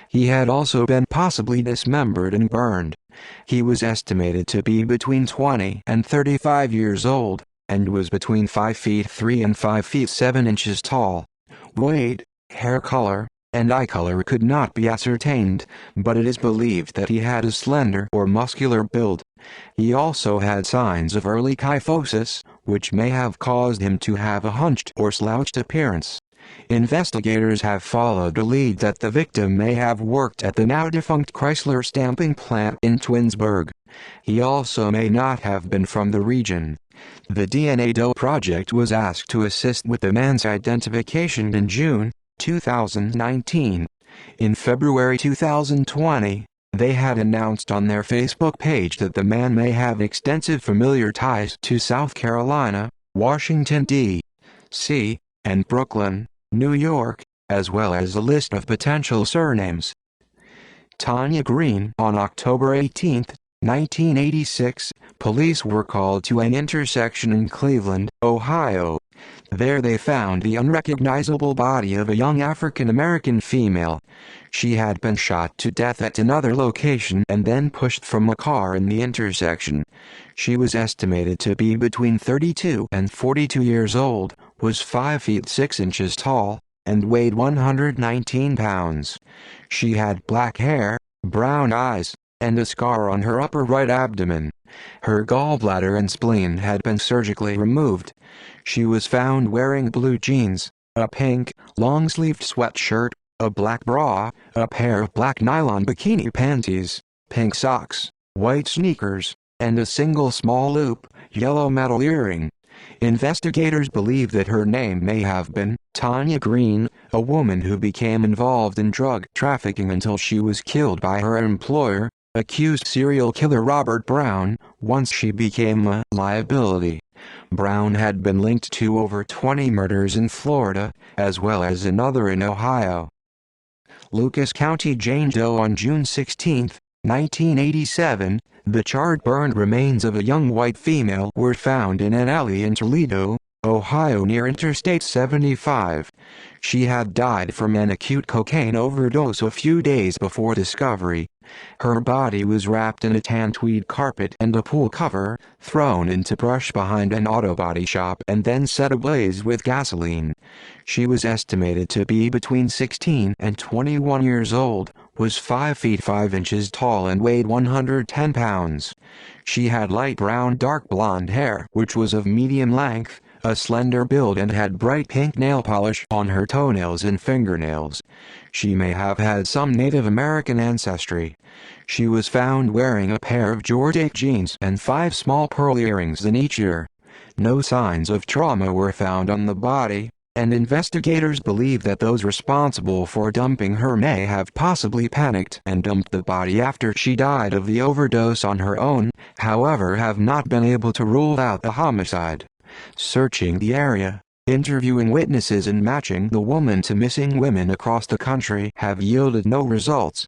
[SPEAKER 1] He had also been possibly dismembered and burned. He was estimated to be between 20 and 35 years old, and was between 5 feet 3 and 5 feet 7 inches tall. Weight, hair color, and eye color could not be ascertained, but it is believed that he had a slender or muscular build. He also had signs of early kyphosis, which may have caused him to have a hunched or slouched appearance. Investigators have followed a lead that the victim may have worked at the now-defunct Chrysler stamping plant in Twinsburg. He also may not have been from the region. The DNA Doe Project was asked to assist with the man's identification in June 2019. In February 2020, they had announced on their Facebook page that the man may have extensive familiar ties to South Carolina, Washington, D.C., and Brooklyn, New York, as well as a list of potential surnames. Tanya Green. On October 18, 1986, police were called to an intersection in Cleveland, Ohio. There they found the unrecognizable body of a young African-American female. She had been shot to death at another location and then pushed from a car in the intersection. She was estimated to be between 32 and 42 years old, was 5 feet 6 inches tall, and weighed 119 pounds. She had black hair, brown eyes, and a scar on her upper right abdomen. Her gallbladder and spleen had been surgically removed. She was found wearing blue jeans, a pink, long-sleeved sweatshirt, a black bra, a pair of black nylon bikini panties, pink socks, white sneakers, and a single small loop, yellow metal earring. Investigators believe that her name may have been Tanya Green, a woman who became involved in drug trafficking until she was killed by her employer, accused serial killer Robert Brown, once she became a liability. Brown had been linked to over 20 murders in Florida, as well as another in Ohio. Lucas County Jane Doe. On June 16, 1987, the charred burned remains of a young white female were found in an alley in Toledo, Ohio near Interstate 75. She had died from an acute cocaine overdose a few days before discovery. Her body was wrapped in a tan tweed carpet and a pool cover, thrown into brush behind an auto body shop and then set ablaze with gasoline. She was estimated to be between 16 and 21 years old, was 5 feet 5 inches tall and weighed 110 pounds. She had light brown dark blonde hair which was of medium length, a slender build, and had bright pink nail polish on her toenails and fingernails. She may have had some Native American ancestry. She was found wearing a pair of Georgia jeans and 5 small pearl earrings in each ear. No signs of trauma were found on the body, and investigators believe that those responsible for dumping her may have possibly panicked and dumped the body after she died of the overdose on her own, however have not been able to rule out a homicide. Searching the area, interviewing witnesses and matching the woman to missing women across the country have yielded no results.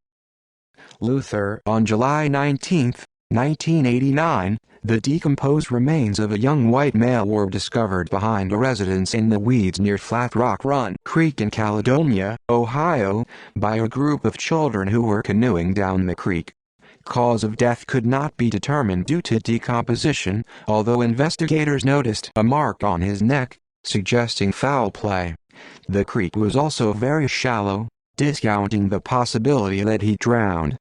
[SPEAKER 1] Luther. On July 19, 1989, the decomposed remains of a young white male were discovered behind a residence in the weeds near Flat Rock Run Creek in Caledonia, Ohio, by a group of children who were canoeing down the creek. Cause of death could not be determined due to decomposition, although investigators noticed a mark on his neck, suggesting foul play. The creek was also very shallow, discounting the possibility that he drowned.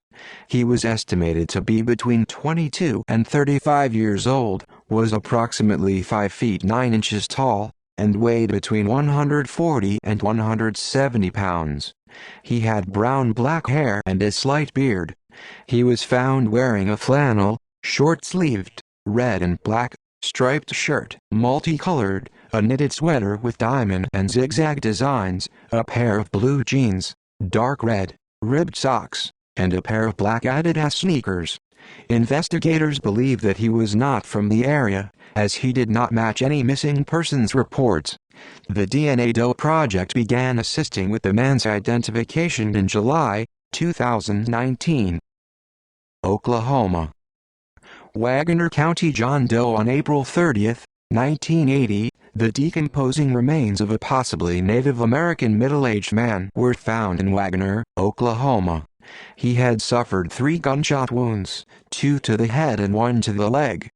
[SPEAKER 1] He was estimated to be between 22 and 35 years old, was approximately 5 feet 9 inches tall, and weighed between 140 and 170 pounds. He had brown-black hair and a slight beard. He was found wearing a flannel, short-sleeved, red and black, striped shirt, multicolored, a knitted sweater with diamond and zigzag designs, a pair of blue jeans, dark red, ribbed socks, and a pair of black Adidas sneakers. Investigators believe that he was not from the area, as he did not match any missing persons reports. The DNA Doe Project began assisting with the man's identification in July 2019. Oklahoma. Wagoner County John Doe. On April 30, 1980, the decomposing remains of a possibly Native American middle-aged man were found in Wagoner, Oklahoma. He had suffered 3 gunshot wounds, 2 to the head and 1 to the leg.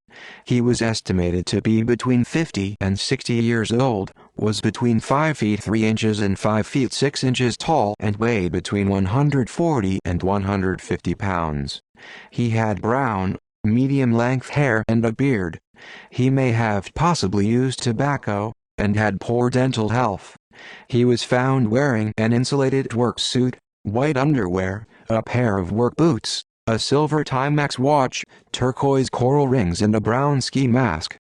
[SPEAKER 1] He was estimated to be between 50 and 60 years old, was between 5 feet 3 inches and 5 feet 6 inches tall, and weighed between 140 and 150 pounds. He had brown, medium-length hair and a beard. He may have possibly used tobacco, and had poor dental health. He was found wearing an insulated work suit, white underwear, a pair of work boots, a silver Timex watch, turquoise coral rings and a brown ski mask.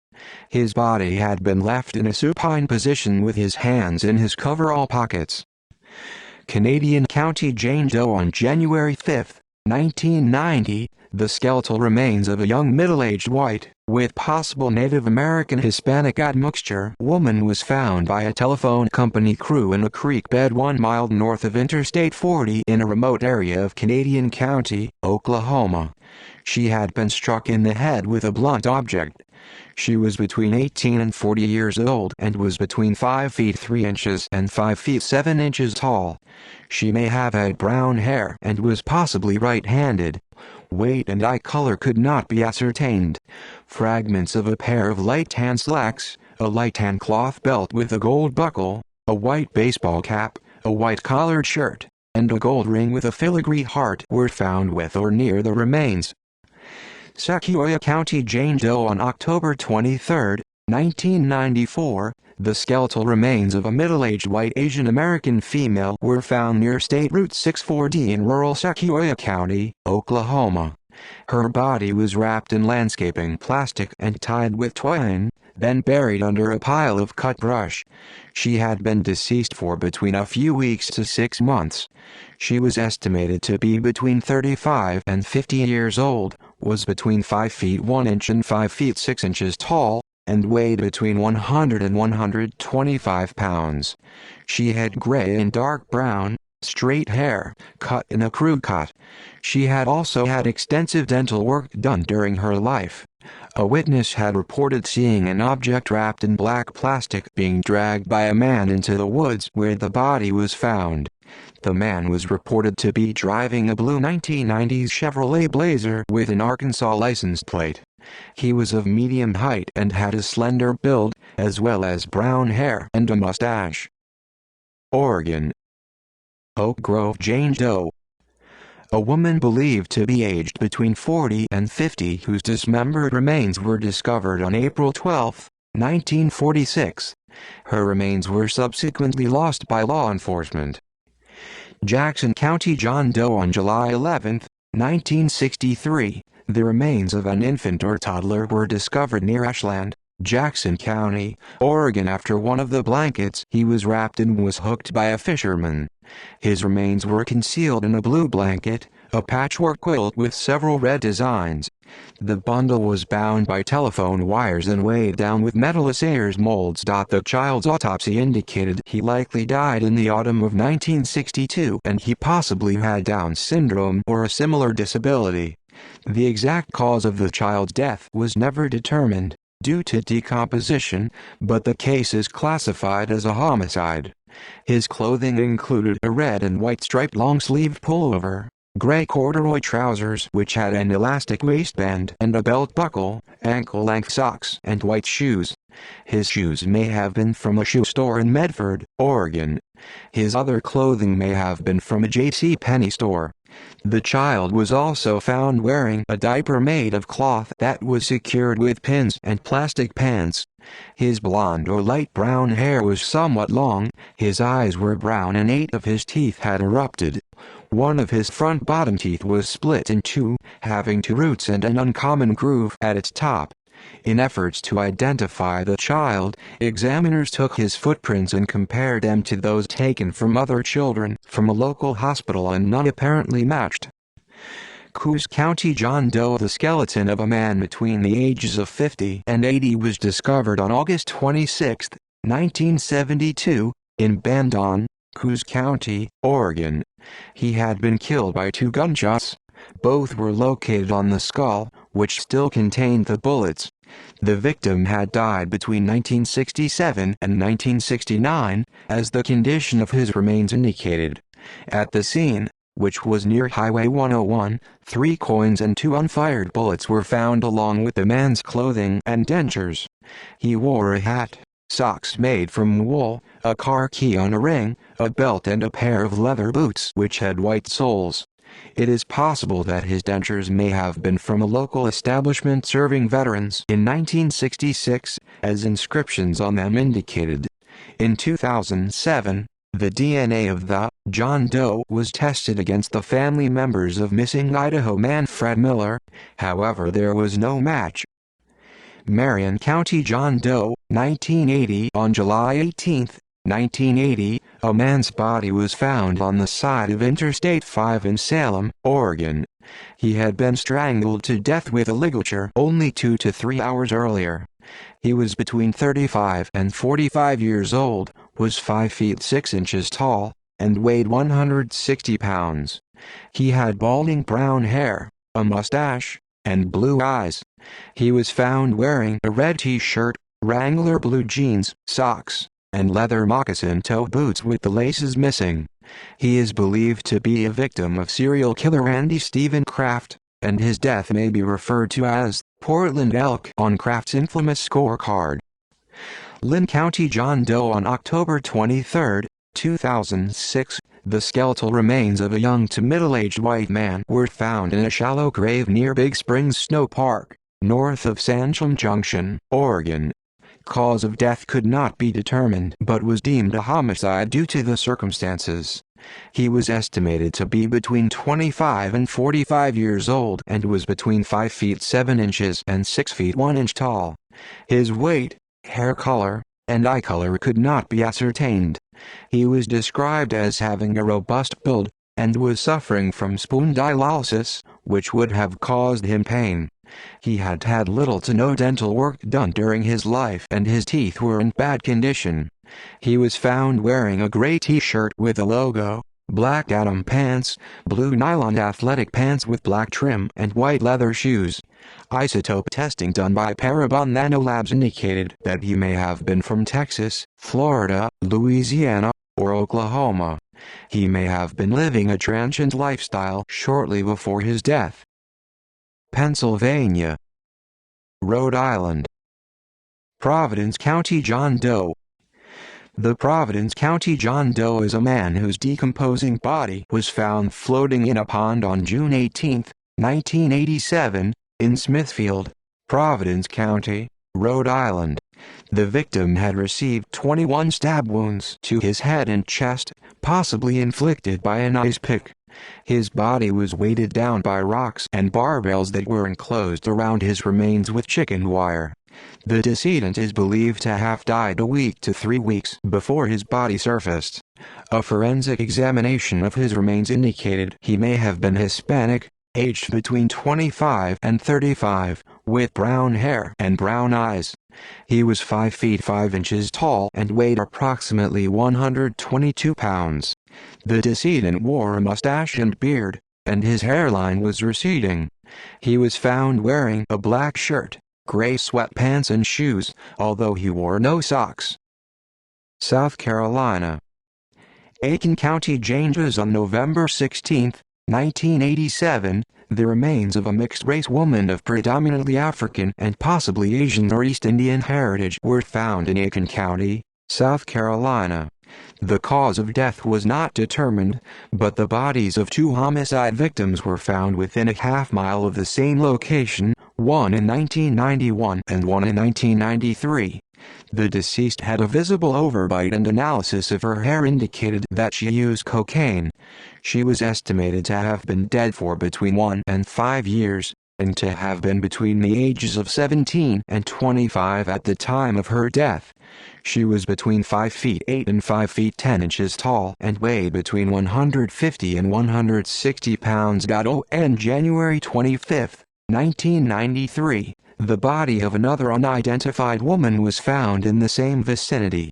[SPEAKER 1] His body had been left in a supine position with his hands in his coverall pockets. Canadian County Jane Doe. On January 5, 1990, the skeletal remains of a young middle-aged white, with possible Native American Hispanic admixture woman was found by a telephone company crew in a creek bed 1 mile north of Interstate 40 in a remote area of Canadian County, Oklahoma. She had been struck in the head with a blunt object. She was between 18 and 40 years old and was between 5 feet 3 inches and 5 feet 7 inches tall. She may have had brown hair and was possibly right-handed. Weight and eye color could not be ascertained. Fragments of a pair of light tan slacks, a light tan cloth belt with a gold buckle, a white baseball cap, a white collared shirt, and a gold ring with a filigree heart were found with or near the remains. Sequoia County Jane Doe. On October 23, 1994, the skeletal remains of a middle-aged white Asian American female were found near State Route 64D in rural Sequoia County, Oklahoma. Her body was wrapped in landscaping plastic and tied with twine, then buried under a pile of cut brush. She had been deceased for between a few weeks to 6 months. She was estimated to be between 35 and 50 years old, was between 5 feet 1 inch and 5 feet 6 inches tall, and weighed between 100 and 125 pounds. She had gray and dark brown, straight hair, cut in a crew cut. She had also had extensive dental work done during her life. A witness had reported seeing an object wrapped in black plastic being dragged by a man into the woods where the body was found. The man was reported to be driving a blue 1990s Chevrolet Blazer with an Arkansas license plate. He was of medium height and had a slender build, as well as brown hair and a mustache. Oregon. Oak Grove Jane Doe. A woman believed to be aged between 40 and 50 whose dismembered remains were discovered on April 12, 1946. Her remains were subsequently lost by law enforcement. Jackson County John Doe. On July 11, 1963, the remains of an infant or toddler were discovered near Ashland, Jackson County, Oregon after one of the blankets he was wrapped in was hooked by a fisherman. His remains were concealed in a blue blanket, a patchwork quilt with several red designs. The bundle was bound by telephone wires and weighed down with metal assayer's molds. The child's autopsy indicated he likely died in the autumn of 1962 and he possibly had Down syndrome or a similar disability. The exact cause of the child's death was never determined, due to decomposition, but the case is classified as a homicide. His clothing included a red and white striped long-sleeved pullover, gray corduroy trousers which had an elastic waistband and a belt buckle, ankle-length socks and white shoes. His shoes may have been from a shoe store in Medford, Oregon. His other clothing may have been from a JCPenney store. The child was also found wearing a diaper made of cloth that was secured with pins and plastic pants. His blonde or light brown hair was somewhat long, his eyes were brown and 8 of his teeth had erupted. One of his front bottom teeth was split in two, having 2 roots and an uncommon groove at its top. In efforts to identify the child, examiners took his footprints and compared them to those taken from other children from a local hospital and none apparently matched. Coos County John Doe. The skeleton of a man between the ages of 50 and 80 was discovered on August 26, 1972, in Bandon, Coos County, Oregon. He had been killed by 2 gunshots. Both were located on the skull, which still contained the bullets. The victim had died between 1967 and 1969, as the condition of his remains indicated. At the scene, which was near Highway 101, 3 coins and 2 unfired bullets were found along with the man's clothing and dentures. He wore a hat, socks made from wool, a car key on a ring, a belt and a pair of leather boots which had white soles. It is possible that his dentures may have been from a local establishment serving veterans in 1966, as inscriptions on them indicated. In 2007, the DNA of the John Doe was tested against the family members of missing Idaho man Fred Miller, however there was no match. Marion County John Doe, 1980. On July 18, 1980, a man's body was found on the side of Interstate 5 in Salem, Oregon. He had been strangled to death with a ligature only 2 to 3 hours earlier. He was between 35 and 45 years old, was 5 feet 6 inches tall, and weighed 160 pounds. He had balding brown hair, a mustache, and blue eyes. He was found wearing a red t-shirt, Wrangler blue jeans, socks, and leather moccasin toe boots with the laces missing. He is believed to be a victim of serial killer Randy Stephen Kraft, and his death may be referred to as Portland Elk on Kraft's infamous scorecard. Lynn County John Doe. On October 23, 2006, the skeletal remains of a young to middle-aged white man were found in a shallow grave near Big Springs Snow Park, north of Sancham Junction, Oregon. Cause of death could not be determined but was deemed a homicide due to the circumstances. He was estimated to be between 25 and 45 years old and was between 5 feet 7 inches and 6 feet 1 inch tall. His weight, hair color, and eye color could not be ascertained. He was described as having a robust build, and was suffering from spondylosis, which would have caused him pain. He had had little to no dental work done during his life and his teeth were in bad condition. He was found wearing a gray t-shirt with a logo, black denim pants, blue nylon athletic pants with black trim and white leather shoes. Isotope testing done by Parabon Nanolabs indicated that he may have been from Texas, Florida, Louisiana, or Oklahoma. He may have been living a transient lifestyle shortly before his death. Pennsylvania, Rhode Island, Providence County John Doe. The Providence County John Doe is a man whose decomposing body was found floating in a pond on June 18, 1987, in Smithfield, Providence County, Rhode Island. The victim had received 21 stab wounds to his head and chest, possibly inflicted by an ice pick. His body was weighted down by rocks and barbells that were enclosed around his remains with chicken wire. The decedent is believed to have died a week to 3 weeks before his body surfaced. A forensic examination of his remains indicated he may have been Hispanic, aged between 25 and 35, with brown hair and brown eyes. He was 5 feet 5 inches tall and weighed approximately 122 pounds. The decedent wore a mustache and beard, and his hairline was receding. He was found wearing a black shirt, gray sweatpants and shoes, although he wore no socks. South Carolina, Aiken County Janges on November 16, 1987, the remains of a mixed-race woman of predominantly African and possibly Asian or East Indian heritage were found in Aiken County, South Carolina. The cause of death was not determined, but the bodies of 2 homicide victims were found within a half-mile of the same location, one in 1991 and one in 1993. The deceased had a visible overbite and analysis of her hair indicated that she used cocaine. She was estimated to have been dead for between 1 and 5 years, and to have been between the ages of 17 and 25 at the time of her death. She was between 5 feet 8 and 5 feet 10 inches tall and weighed between 150 and 160 pounds. On January 25, 1993, the body of another unidentified woman was found in the same vicinity.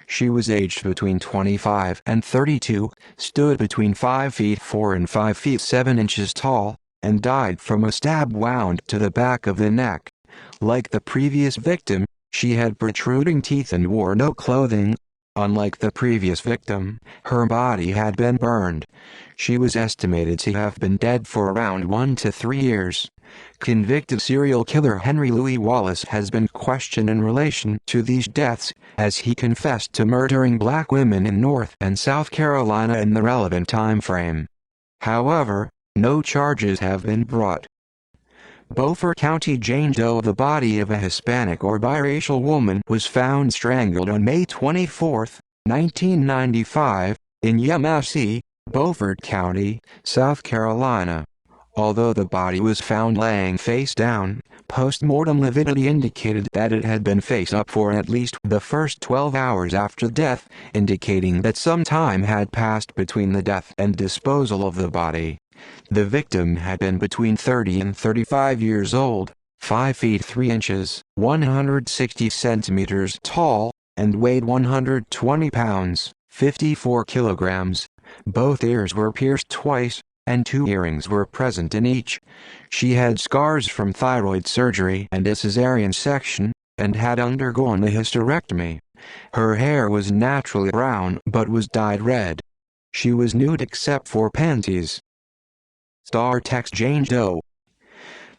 [SPEAKER 1] She was aged between 25 and 32, stood between 5 feet 4 and 5 feet 7 inches tall, and died from a stab wound to the back of the neck. Like the previous victim, she had protruding teeth and wore no clothing. Unlike the previous victim, her body had been burned. She was estimated to have been dead for around 1 to 3 years. Convicted serial killer Henry Louis Wallace has been questioned in relation to these deaths, as he confessed to murdering black women in North and South Carolina in the relevant time frame. However, no charges have been brought. Beaufort County Jane Doe. The body of a Hispanic or biracial woman was found strangled on May 24, 1995, in Yemassee, Beaufort County, South Carolina. Although the body was found laying face down, post-mortem lividity indicated that it had been face up for at least the first 12 hours after death, indicating that some time had passed between the death and disposal of the body. The victim had been between 30 and 35 years old, 5 feet 3 inches, 160 centimeters tall, and weighed 120 pounds, 54 kilograms. Both ears were pierced twice, and 2 earrings were present in each. She had scars from thyroid surgery and a cesarean section, and had undergone a hysterectomy. Her hair was naturally brown but was dyed red. She was nude except for panties. Star text Jane Doe.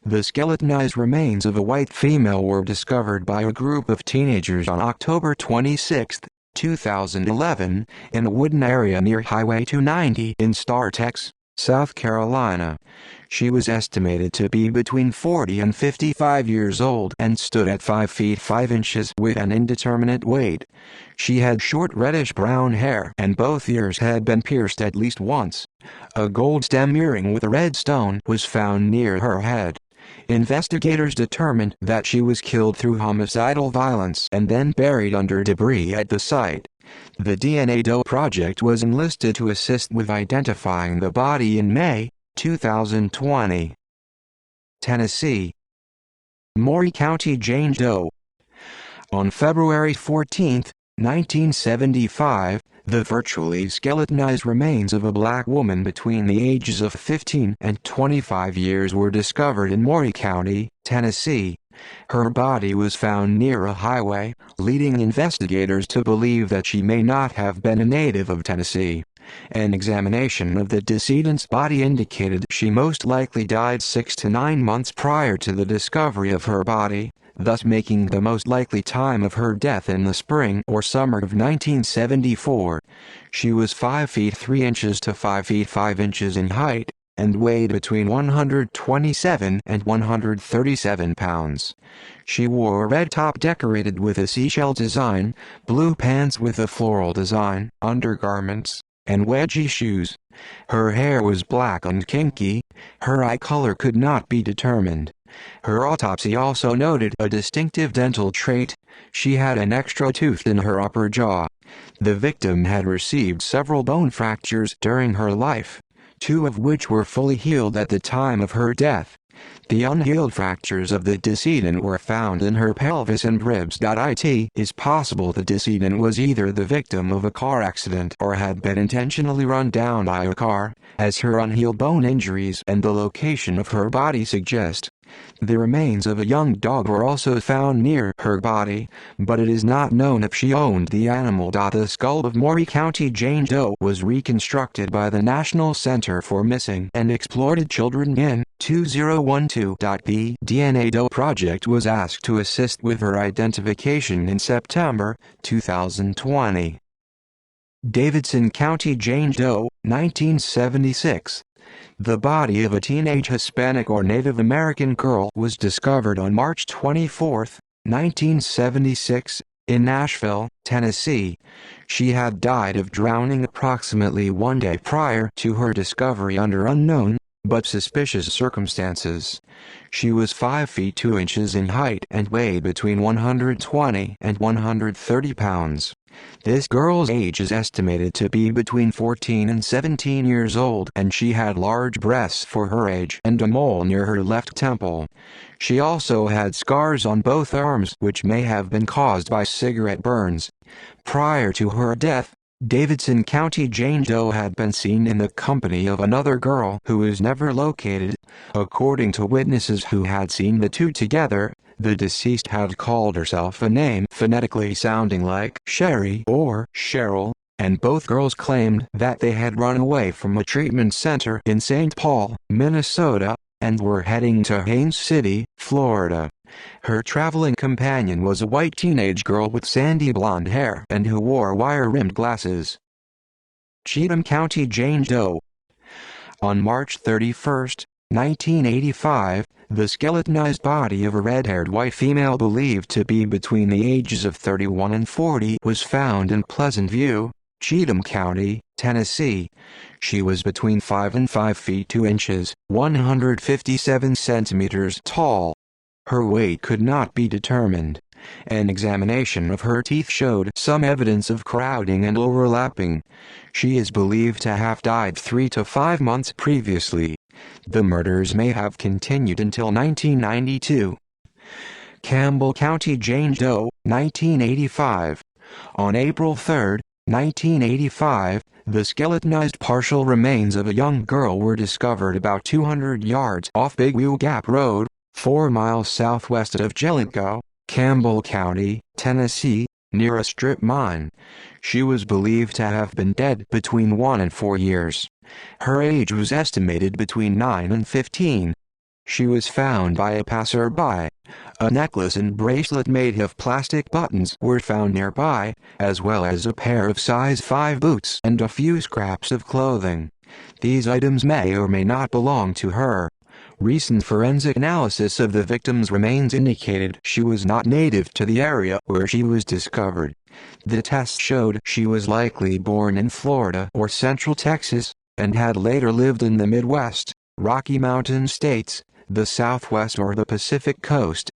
[SPEAKER 1] The skeletonized remains of a white female were discovered by a group of teenagers on October 26, 2011, in a wooded area near Highway 290 in Startex, South Carolina. She was estimated to be between 40 and 55 years old and stood at 5 feet 5 inches with an indeterminate weight. She had short reddish-brown hair and both ears had been pierced at least once. A gold stem earring with a red stone was found near her head. Investigators determined that she was killed through homicidal violence and then buried under debris at the site. The DNA Doe Project was enlisted to assist with identifying the body in May 2020. Tennessee, Maury County Jane Doe. On February 14, 1975, the virtually skeletonized remains of a black woman between the ages of 15 and 25 years were discovered in Maury County, Tennessee. Her body was found near a highway, leading investigators to believe that she may not have been a native of Tennessee. An examination of the decedent's body indicated she most likely died 6 to 9 months prior to the discovery of her body, thus making the most likely time of her death in the spring or summer of 1974. She was 5 feet 3 inches to 5 feet 5 inches in height, and weighed between 127 and 137 pounds. She wore a red top decorated with a seashell design, blue pants with a floral design, undergarments, and wedgie shoes. Her hair was black and kinky. Her eye color could not be determined. Her autopsy also noted a distinctive dental trait. She had an extra tooth in her upper jaw. The victim had received several bone fractures during her life, 2 of which were fully healed at the time of her death. The unhealed fractures of the decedent were found in her pelvis and ribs. It is possible the decedent was either the victim of a car accident or had been intentionally run down by a car, as her unhealed bone injuries and the location of her body suggest. The remains of a young dog were also found near her body, but it is not known if she owned the animal. The skull of Maury County Jane Doe was reconstructed by the National Center for Missing and Exploited Children in 2012. The DNA Doe Project was asked to assist with her identification in September 2020. Davidson County Jane Doe, 1976. The body of a teenage Hispanic or Native American girl was discovered on March 24, 1976, in Nashville, Tennessee. She had died of drowning approximately 1 day prior to her discovery under unknown, but suspicious circumstances. She was 5 feet 2 inches in height and weighed between 120 and 130 pounds. This girl's age is estimated to be between 14 and 17 years old, and she had large breasts for her age and a mole near her left temple. She also had scars on both arms which may have been caused by cigarette burns. Prior to her death, Davidson County Jane Doe had been seen in the company of another girl who was never located. According to witnesses who had seen the two together, the deceased had called herself a name phonetically sounding like Sherry or Cheryl, and both girls claimed that they had run away from a treatment center in St. Paul, Minnesota, and were heading to Haines City, Florida. Her traveling companion was a white teenage girl with sandy blonde hair and who wore wire-rimmed glasses. Cheatham County Jane Doe. On March 31, 1985, the skeletonized body of a red-haired white female believed to be between the ages of 31 and 40 was found in Pleasant View, Cheatham County, Tennessee. She was between 5 and 5 feet 2 inches, 157 centimeters tall. Her weight could not be determined. An examination of her teeth showed some evidence of crowding and overlapping. She is believed to have died 3 to 5 months previously. The murders may have continued until 1992. Campbell County Jane Doe, 1985. On April 3, 1985, the skeletonized partial remains of a young girl were discovered about 200 yards off Big Wheel Gap Road, 4 miles southwest of Jellicoe, Campbell County, Tennessee, near a strip mine. She was believed to have been dead between 1 and 4 years. Her age was estimated between 9 and 15. She was found by a passerby. A necklace and bracelet made of plastic buttons were found nearby, as well as a pair of size 5 boots and a few scraps of clothing. These items may or may not belong to her. Recent forensic analysis of the victim's remains indicated she was not native to the area where she was discovered. The test showed she was likely born in Florida or Central Texas, and had later lived in the Midwest, Rocky Mountain states, the Southwest or the Pacific Coast.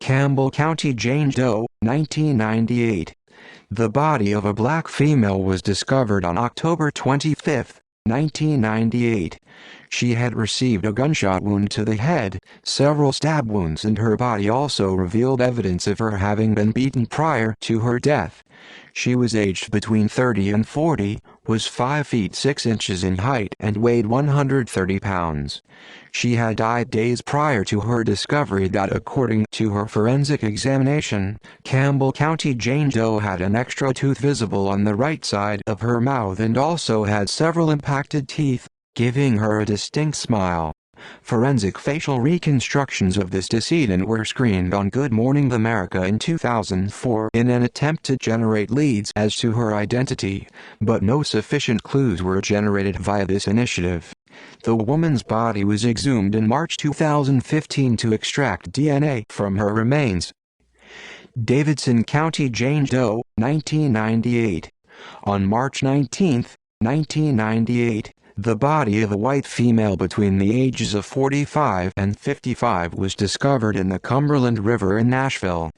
[SPEAKER 1] Campbell County Jane Doe, 1998. The body of a black female was discovered on October 25, 1998. She had received a gunshot wound to the head, several stab wounds, and her body also revealed evidence of her having been beaten prior to her death. She was aged between 30 and 40, was 5 feet 6 inches in height and weighed 130 pounds. She had died days prior to her discovery that, according to her forensic examination, Campbell County Jane Doe had an extra tooth visible on the right side of her mouth and also had several impacted teeth, giving her a distinct smile. Forensic facial reconstructions of this decedent were screened on Good Morning America in 2004 in an attempt to generate leads as to her identity, but no sufficient clues were generated via this initiative. The woman's body was exhumed in March 2015 to extract DNA from her remains. Davidson County Jane Doe, 1998. On March 19, 1998, the body of a white female between the ages of 45 and 55 was discovered in the Cumberland River in Nashville.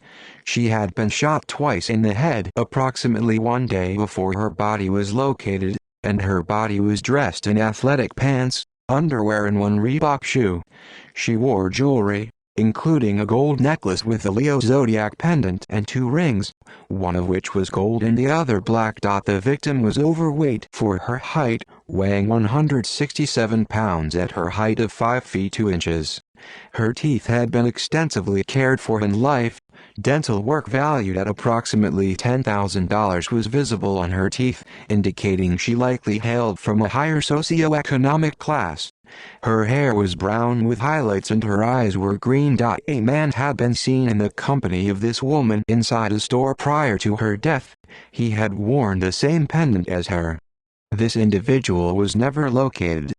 [SPEAKER 1] She had been shot twice in the head approximately 1 day before her body was located, and her body was dressed in athletic pants, underwear and one Reebok shoe. She wore jewelry, including a gold necklace with a Leo zodiac pendant and 2 rings, one of which was gold and the other black. The victim was overweight for her height, weighing 167 pounds at her height of 5 feet 2 inches. Her teeth had been extensively cared for in life. Dental work valued at approximately $10,000 was visible on her teeth, indicating she likely hailed from a higher socioeconomic class. Her hair was brown with highlights and her eyes were green. A man had been seen in the company of this woman inside a store prior to her death. He had worn the same pendant as her. This individual was never located.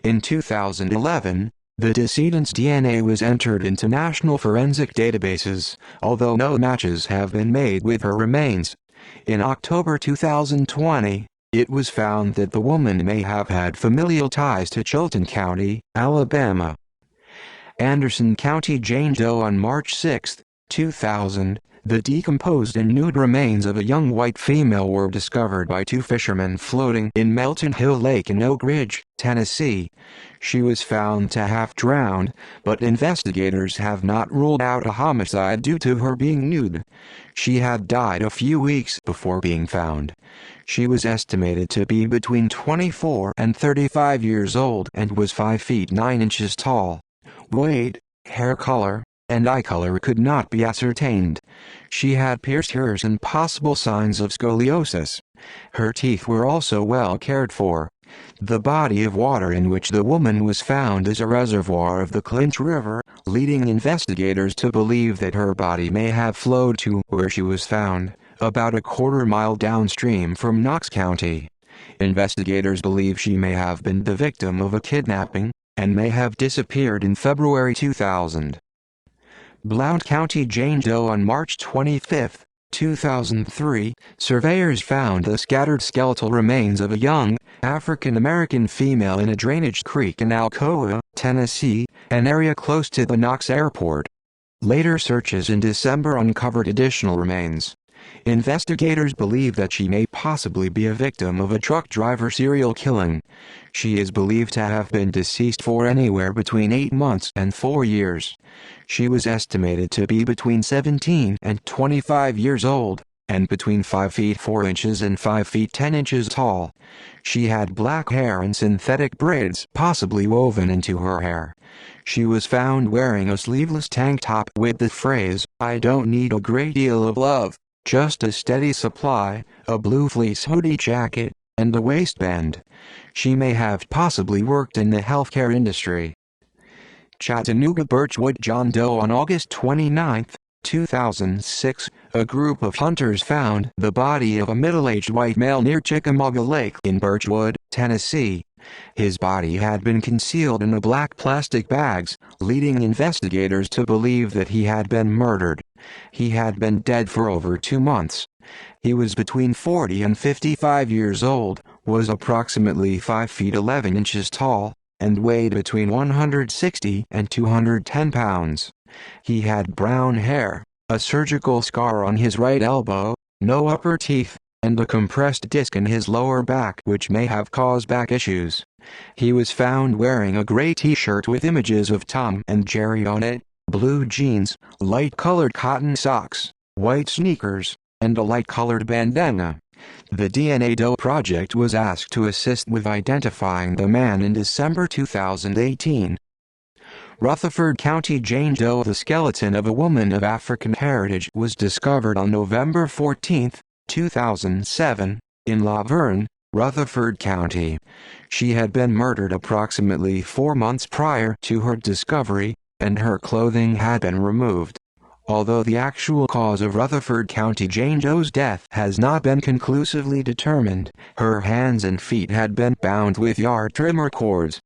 [SPEAKER 1] In 2011, the decedent's DNA was entered into national forensic databases, although no matches have been made with her remains. In October 2020, it was found that the woman may have had familial ties to Chilton County, Alabama. Anderson County Jane Doe. On March 6, 2000, the decomposed and nude remains of a young white female were discovered by 2 fishermen floating in Melton Hill Lake in Oak Ridge, Tennessee. She was found to have drowned, but investigators have not ruled out a homicide due to her being nude. She had died a few weeks before being found. She was estimated to be between 24 and 35 years old and was 5 feet 9 inches tall. Weight, hair color, and eye color could not be ascertained. She had pierced ears and possible signs of scoliosis. Her teeth were also well cared for. The body of water in which the woman was found is a reservoir of the Clinch River, leading investigators to believe that her body may have flowed to where she was found, about a quarter-mile downstream from Knox County. Investigators believe she may have been the victim of a kidnapping, and may have disappeared in February 2000. Blount County Jane Doe. On March 25, 2003, surveyors found the scattered skeletal remains of a young, African-American female in a drainage creek in Alcoa, Tennessee, an area close to the Knox Airport. Later searches in December uncovered additional remains. Investigators believe that she may possibly be a victim of a truck driver serial killing. She is believed to have been deceased for anywhere between 8 months and 4 years. She was estimated to be between 17 and 25 years old, and between 5 feet 4 inches and 5 feet 10 inches tall. She had black hair and synthetic braids possibly woven into her hair. She was found wearing a sleeveless tank top with the phrase, "I don't need a great deal of love, just a steady supply," a blue fleece hoodie jacket, and a waistband. She may have possibly worked in the healthcare industry. Chattanooga Birchwood John Doe. On August 29, 2006, a group of hunters found the body of a middle-aged white male near Chickamauga Lake in Birchwood, Tennessee. His body had been concealed in black plastic bags, leading investigators to believe that he had been murdered. He had been dead for over 2 months. He was between 40 and 55 years old, was approximately 5 feet 11 inches tall, and weighed between 160 and 210 pounds. He had brown hair, a surgical scar on his right elbow, no upper teeth, and a compressed disc in his lower back which may have caused back issues. He was found wearing a gray t-shirt with images of Tom and Jerry on it, blue jeans, light-colored cotton socks, white sneakers, and a light-colored bandana. The DNA Doe Project was asked to assist with identifying the man in December 2018. Rutherford County Jane Doe. The skeleton of a woman of African heritage was discovered on November 14, 2007, in La Vergne, Rutherford County. She had been murdered approximately 4 months prior to her discovery, and her clothing had been removed. Although the actual cause of Rutherford County Jane Doe's death has not been conclusively determined, her hands and feet had been bound with yard trimmer cords.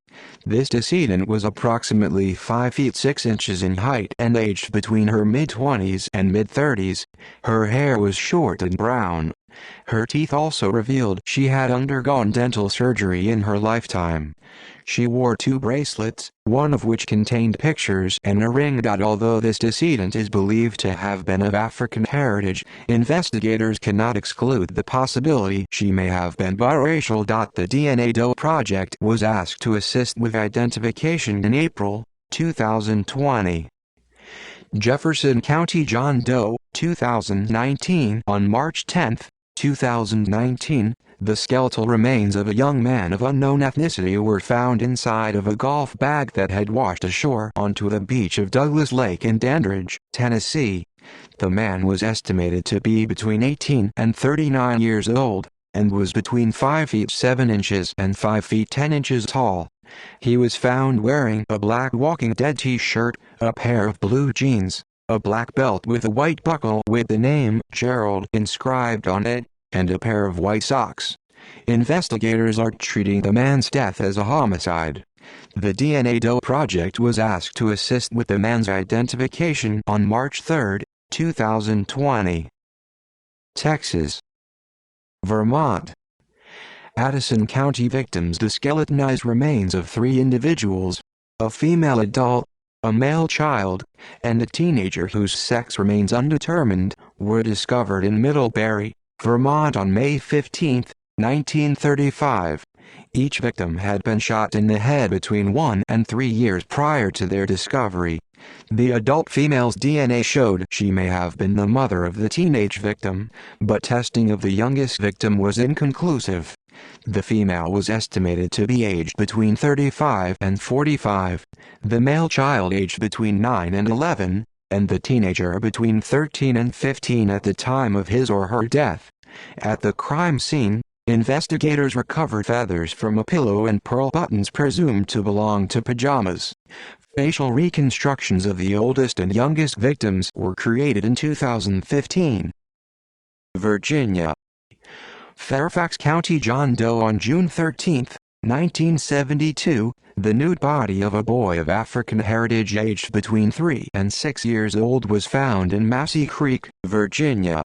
[SPEAKER 1] This decedent was approximately 5 feet 6 inches in height and aged between her mid-20s and mid-30s. Her hair was short and brown. Her teeth also revealed she had undergone dental surgery in her lifetime. She wore 2 bracelets, one of which contained pictures and a ring. Although this decedent is believed to have been of African heritage, investigators cannot exclude the possibility she may have been biracial. The DNA Doe Project was asked to assist with identification in April 2020. Jefferson County John Doe, 2019. On March 10, 2019, the skeletal remains of a young man of unknown ethnicity were found inside of a golf bag that had washed ashore onto the beach of Douglas Lake in Dandridge, Tennessee. The man was estimated to be between 18 and 39 years old, and was between 5 feet 7 inches and 5 feet 10 inches tall. He was found wearing a black Walking Dead t-shirt, a pair of blue jeans, a black belt with a white buckle with the name Gerald inscribed on it, and a pair of white socks. Investigators are treating the man's death as a homicide. The DNA Doe Project was asked to assist with the man's identification on March 3, 2020. Texas. Vermont. Addison County victims. The skeletonized remains of 3 individuals, a female adult, a male child, and a teenager whose sex remains undetermined, were discovered in Middlebury, Vermont on May 15, 1935. Each victim had been shot in the head between 1 and 3 years prior to their discovery. The adult female's DNA showed she may have been the mother of the teenage victim, but testing of the youngest victim was inconclusive. The female was estimated to be aged between 35 and 45, the male child aged between 9 and 11, and the teenager between 13 and 15 at the time of his or her death. At the crime scene, investigators recovered feathers from a pillow and pearl buttons presumed to belong to pajamas. Facial reconstructions of the oldest and youngest victims were created in 2015. Virginia. Fairfax County John Doe. On June 13, 1972, the nude body of a boy of African heritage aged between 3 and 6 years old was found in Massey Creek, Virginia.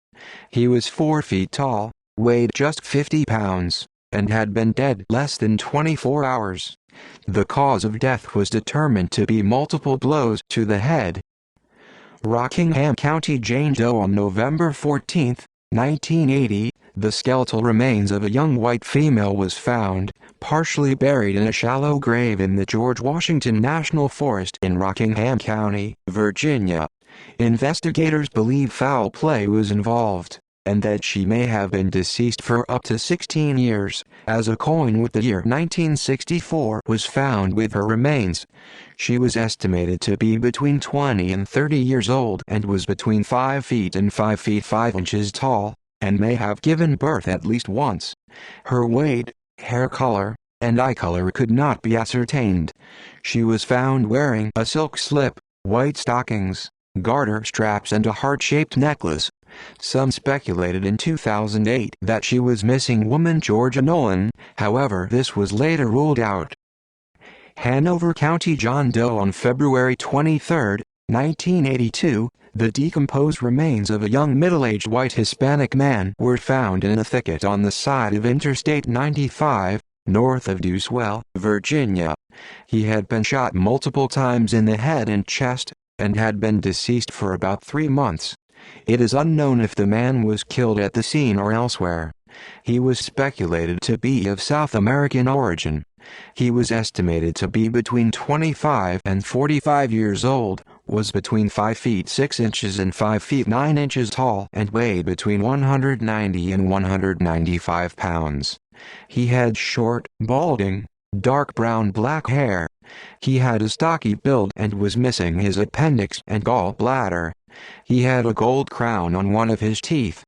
[SPEAKER 1] He was 4 feet tall, weighed just 50 pounds, and had been dead less than 24 hours. The cause of death was determined to be multiple blows to the head. Rockingham County Jane Doe. On November 14, 1980, the skeletal remains of a young white female was found, partially buried in a shallow grave in the George Washington National Forest in Rockingham County, Virginia. Investigators believe foul play was involved, and that she may have been deceased for up to 16 years, as a coin with the year 1964 was found with her remains. She was estimated to be between 20 and 30 years old and was between 5 feet and 5 feet 5 inches tall, and may have given birth at least once. Her weight, hair color, and eye color could not be ascertained. She was found wearing a silk slip, white stockings, garter straps and a heart-shaped necklace. Some speculated in 2008 that she was missing woman Georgia Nolan, however this was later ruled out. Hanover County John Doe. On February 23, 1982, the decomposed remains of a young middle-aged white Hispanic man were found in a thicket on the side of Interstate 95, north of Deucewell, Virginia. He had been shot multiple times in the head and chest, and had been deceased for about 3 months. It is unknown if the man was killed at the scene or elsewhere. He was speculated to be of South American origin. He was estimated to be between 25 and 45 years old, was between 5 feet 6 inches and 5 feet 9 inches tall, and weighed between 190 and 195 pounds. He had short, balding, dark brown-black hair. He had a stocky build and was missing his appendix and gallbladder. He had a gold crown on one of his teeth.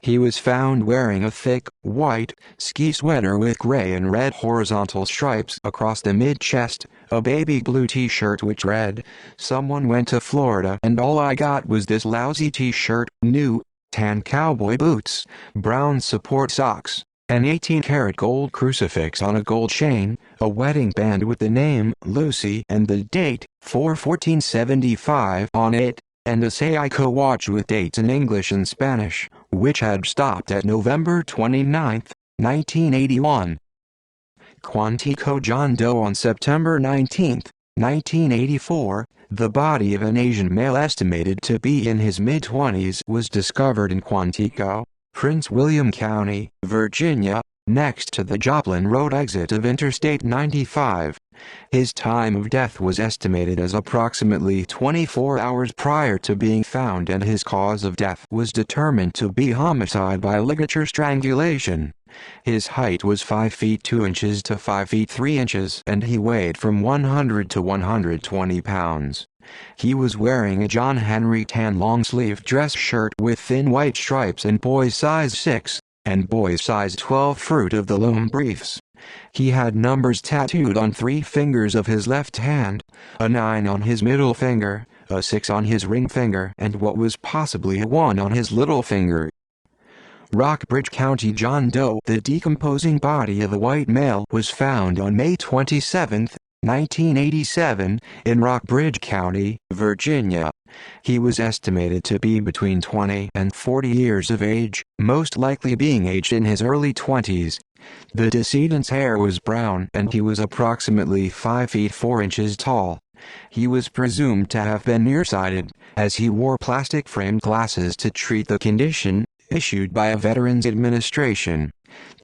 [SPEAKER 1] He was found wearing a thick, white, ski sweater with gray and red horizontal stripes across the mid-chest, a baby blue t-shirt which read, "Someone went to Florida and all I got was this lousy t-shirt, new, tan cowboy boots, brown support socks, an 18-karat gold crucifix on a gold chain, a wedding band with the name Lucy and the date 4/14/75 on it, and a Seiko watch with dates in English and Spanish, which had stopped at November 29, 1981. Quantico John Doe on September 19, 1984, the body of an Asian male estimated to be in his mid-20s was discovered in Quantico, Prince William County, Virginia, next to the Joplin Road exit of Interstate 95. His time of death was estimated as approximately 24 hours prior to being found, and his cause of death was determined to be homicide by ligature strangulation. His height was 5 feet 2 inches to 5 feet 3 inches, and he weighed from 100 to 120 pounds. He was wearing a John Henry tan long-sleeve dress shirt with thin white stripes and boys size 6 and boys size 12 Fruit of the Loom briefs. He had numbers tattooed on 3 fingers of his left hand, a 9 on his middle finger, a 6 on his ring finger, and what was possibly a 1 on his little finger. Rockbridge County John Doe. The decomposing body of a white male was found on May 27, 1987, in Rockbridge County, Virginia. He was estimated to be between 20 and 40 years of age, most likely being aged in his early 20s. The decedent's hair was brown and he was approximately 5 feet 4 inches tall. He was presumed to have been nearsighted, as he wore plastic-framed glasses to treat the condition, issued by a Veterans Administration.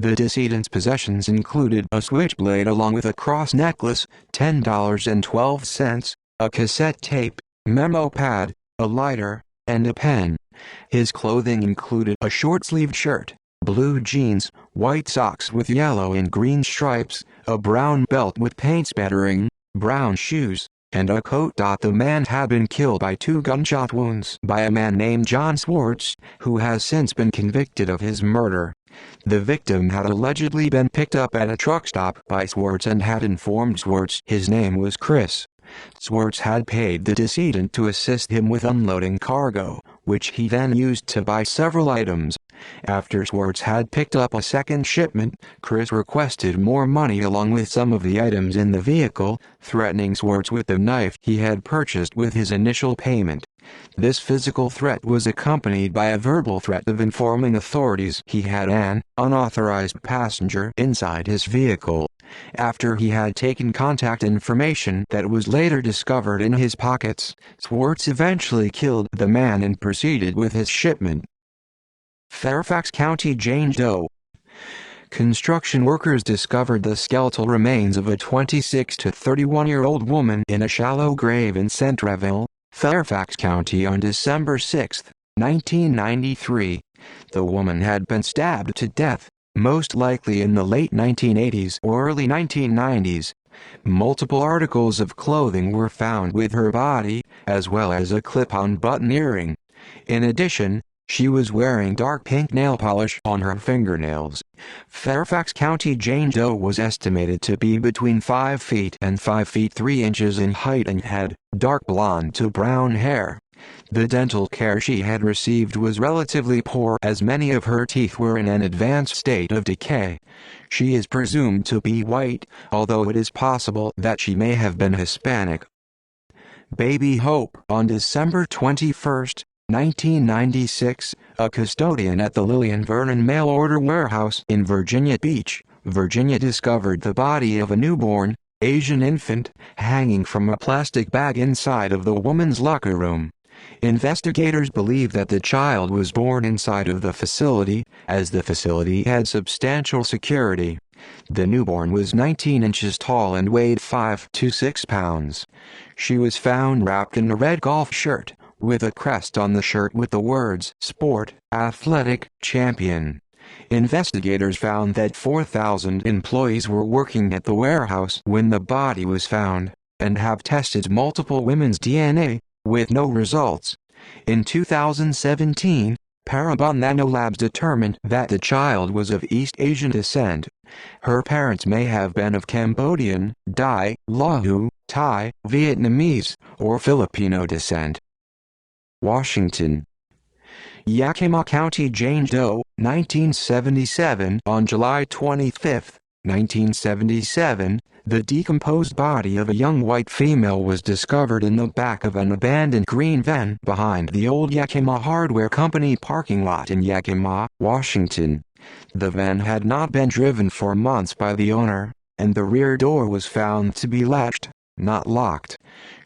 [SPEAKER 1] The decedent's possessions included a switchblade along with a cross necklace, $10.12, a cassette tape, memo pad, a lighter, and a pen. His clothing included a short-sleeved shirt, blue jeans, white socks with yellow and green stripes, a brown belt with paint spattering, brown shoes, and a coat. The man had been killed by 2 gunshot wounds by a man named John Swartz, who has since been convicted of his murder. The victim had allegedly been picked up at a truck stop by Swartz and had informed Swartz his name was Chris. Swartz had paid the decedent to assist him with unloading cargo, which he then used to buy several items. After Swartz had picked up a second shipment, Chris requested more money along with some of the items in the vehicle, threatening Swartz with the knife he had purchased with his initial payment. This physical threat was accompanied by a verbal threat of informing authorities he had an unauthorized passenger inside his vehicle. After he had taken contact information that was later discovered in his pockets, Swartz eventually killed the man and proceeded with his shipment. Fairfax County Jane Doe. Construction workers discovered the skeletal remains of a 26 to 31-year-old woman in a shallow grave in Centreville, Fairfax County on December 6, 1993. The woman had been stabbed to death, most likely in the late 1980s or early 1990s. Multiple articles of clothing were found with her body, as well as a clip-on button earring. In addition, she was wearing dark pink nail polish on her fingernails. Fairfax County Jane Doe was estimated to be between 5 feet and 5 feet 3 inches in height and had dark blonde to brown hair. The dental care she had received was relatively poor, as many of her teeth were in an advanced state of decay. She is presumed to be white, although it is possible that she may have been Hispanic. Baby Hope. On December 21, 1996, a custodian at the Lillian Vernon mail-order warehouse in Virginia Beach, Virginia discovered the body of a newborn, Asian infant, hanging from a plastic bag inside of the woman's locker room. Investigators believe that the child was born inside of the facility, as the facility had substantial security. The newborn was 19 inches tall and weighed 5 to 6 pounds. She was found wrapped in a red golf shirt, with a crest on the shirt with the words "Sport, Athletic, Champion." Investigators found that 4,000 employees were working at the warehouse when the body was found, and have tested multiple women's DNA, with no results. In 2017, Parabon Nanolabs determined that the child was of East Asian descent. Her parents may have been of Cambodian, Dai, Lahu, Thai, Vietnamese, or Filipino descent. Washington. Yakima County, Jane Doe, 1977. On July 25, 1977, the decomposed body of a young white female was discovered in the back of an abandoned green van behind the old Yakima Hardware Company parking lot in Yakima, Washington. The van had not been driven for months by the owner, and the rear door was found to be latched, not locked.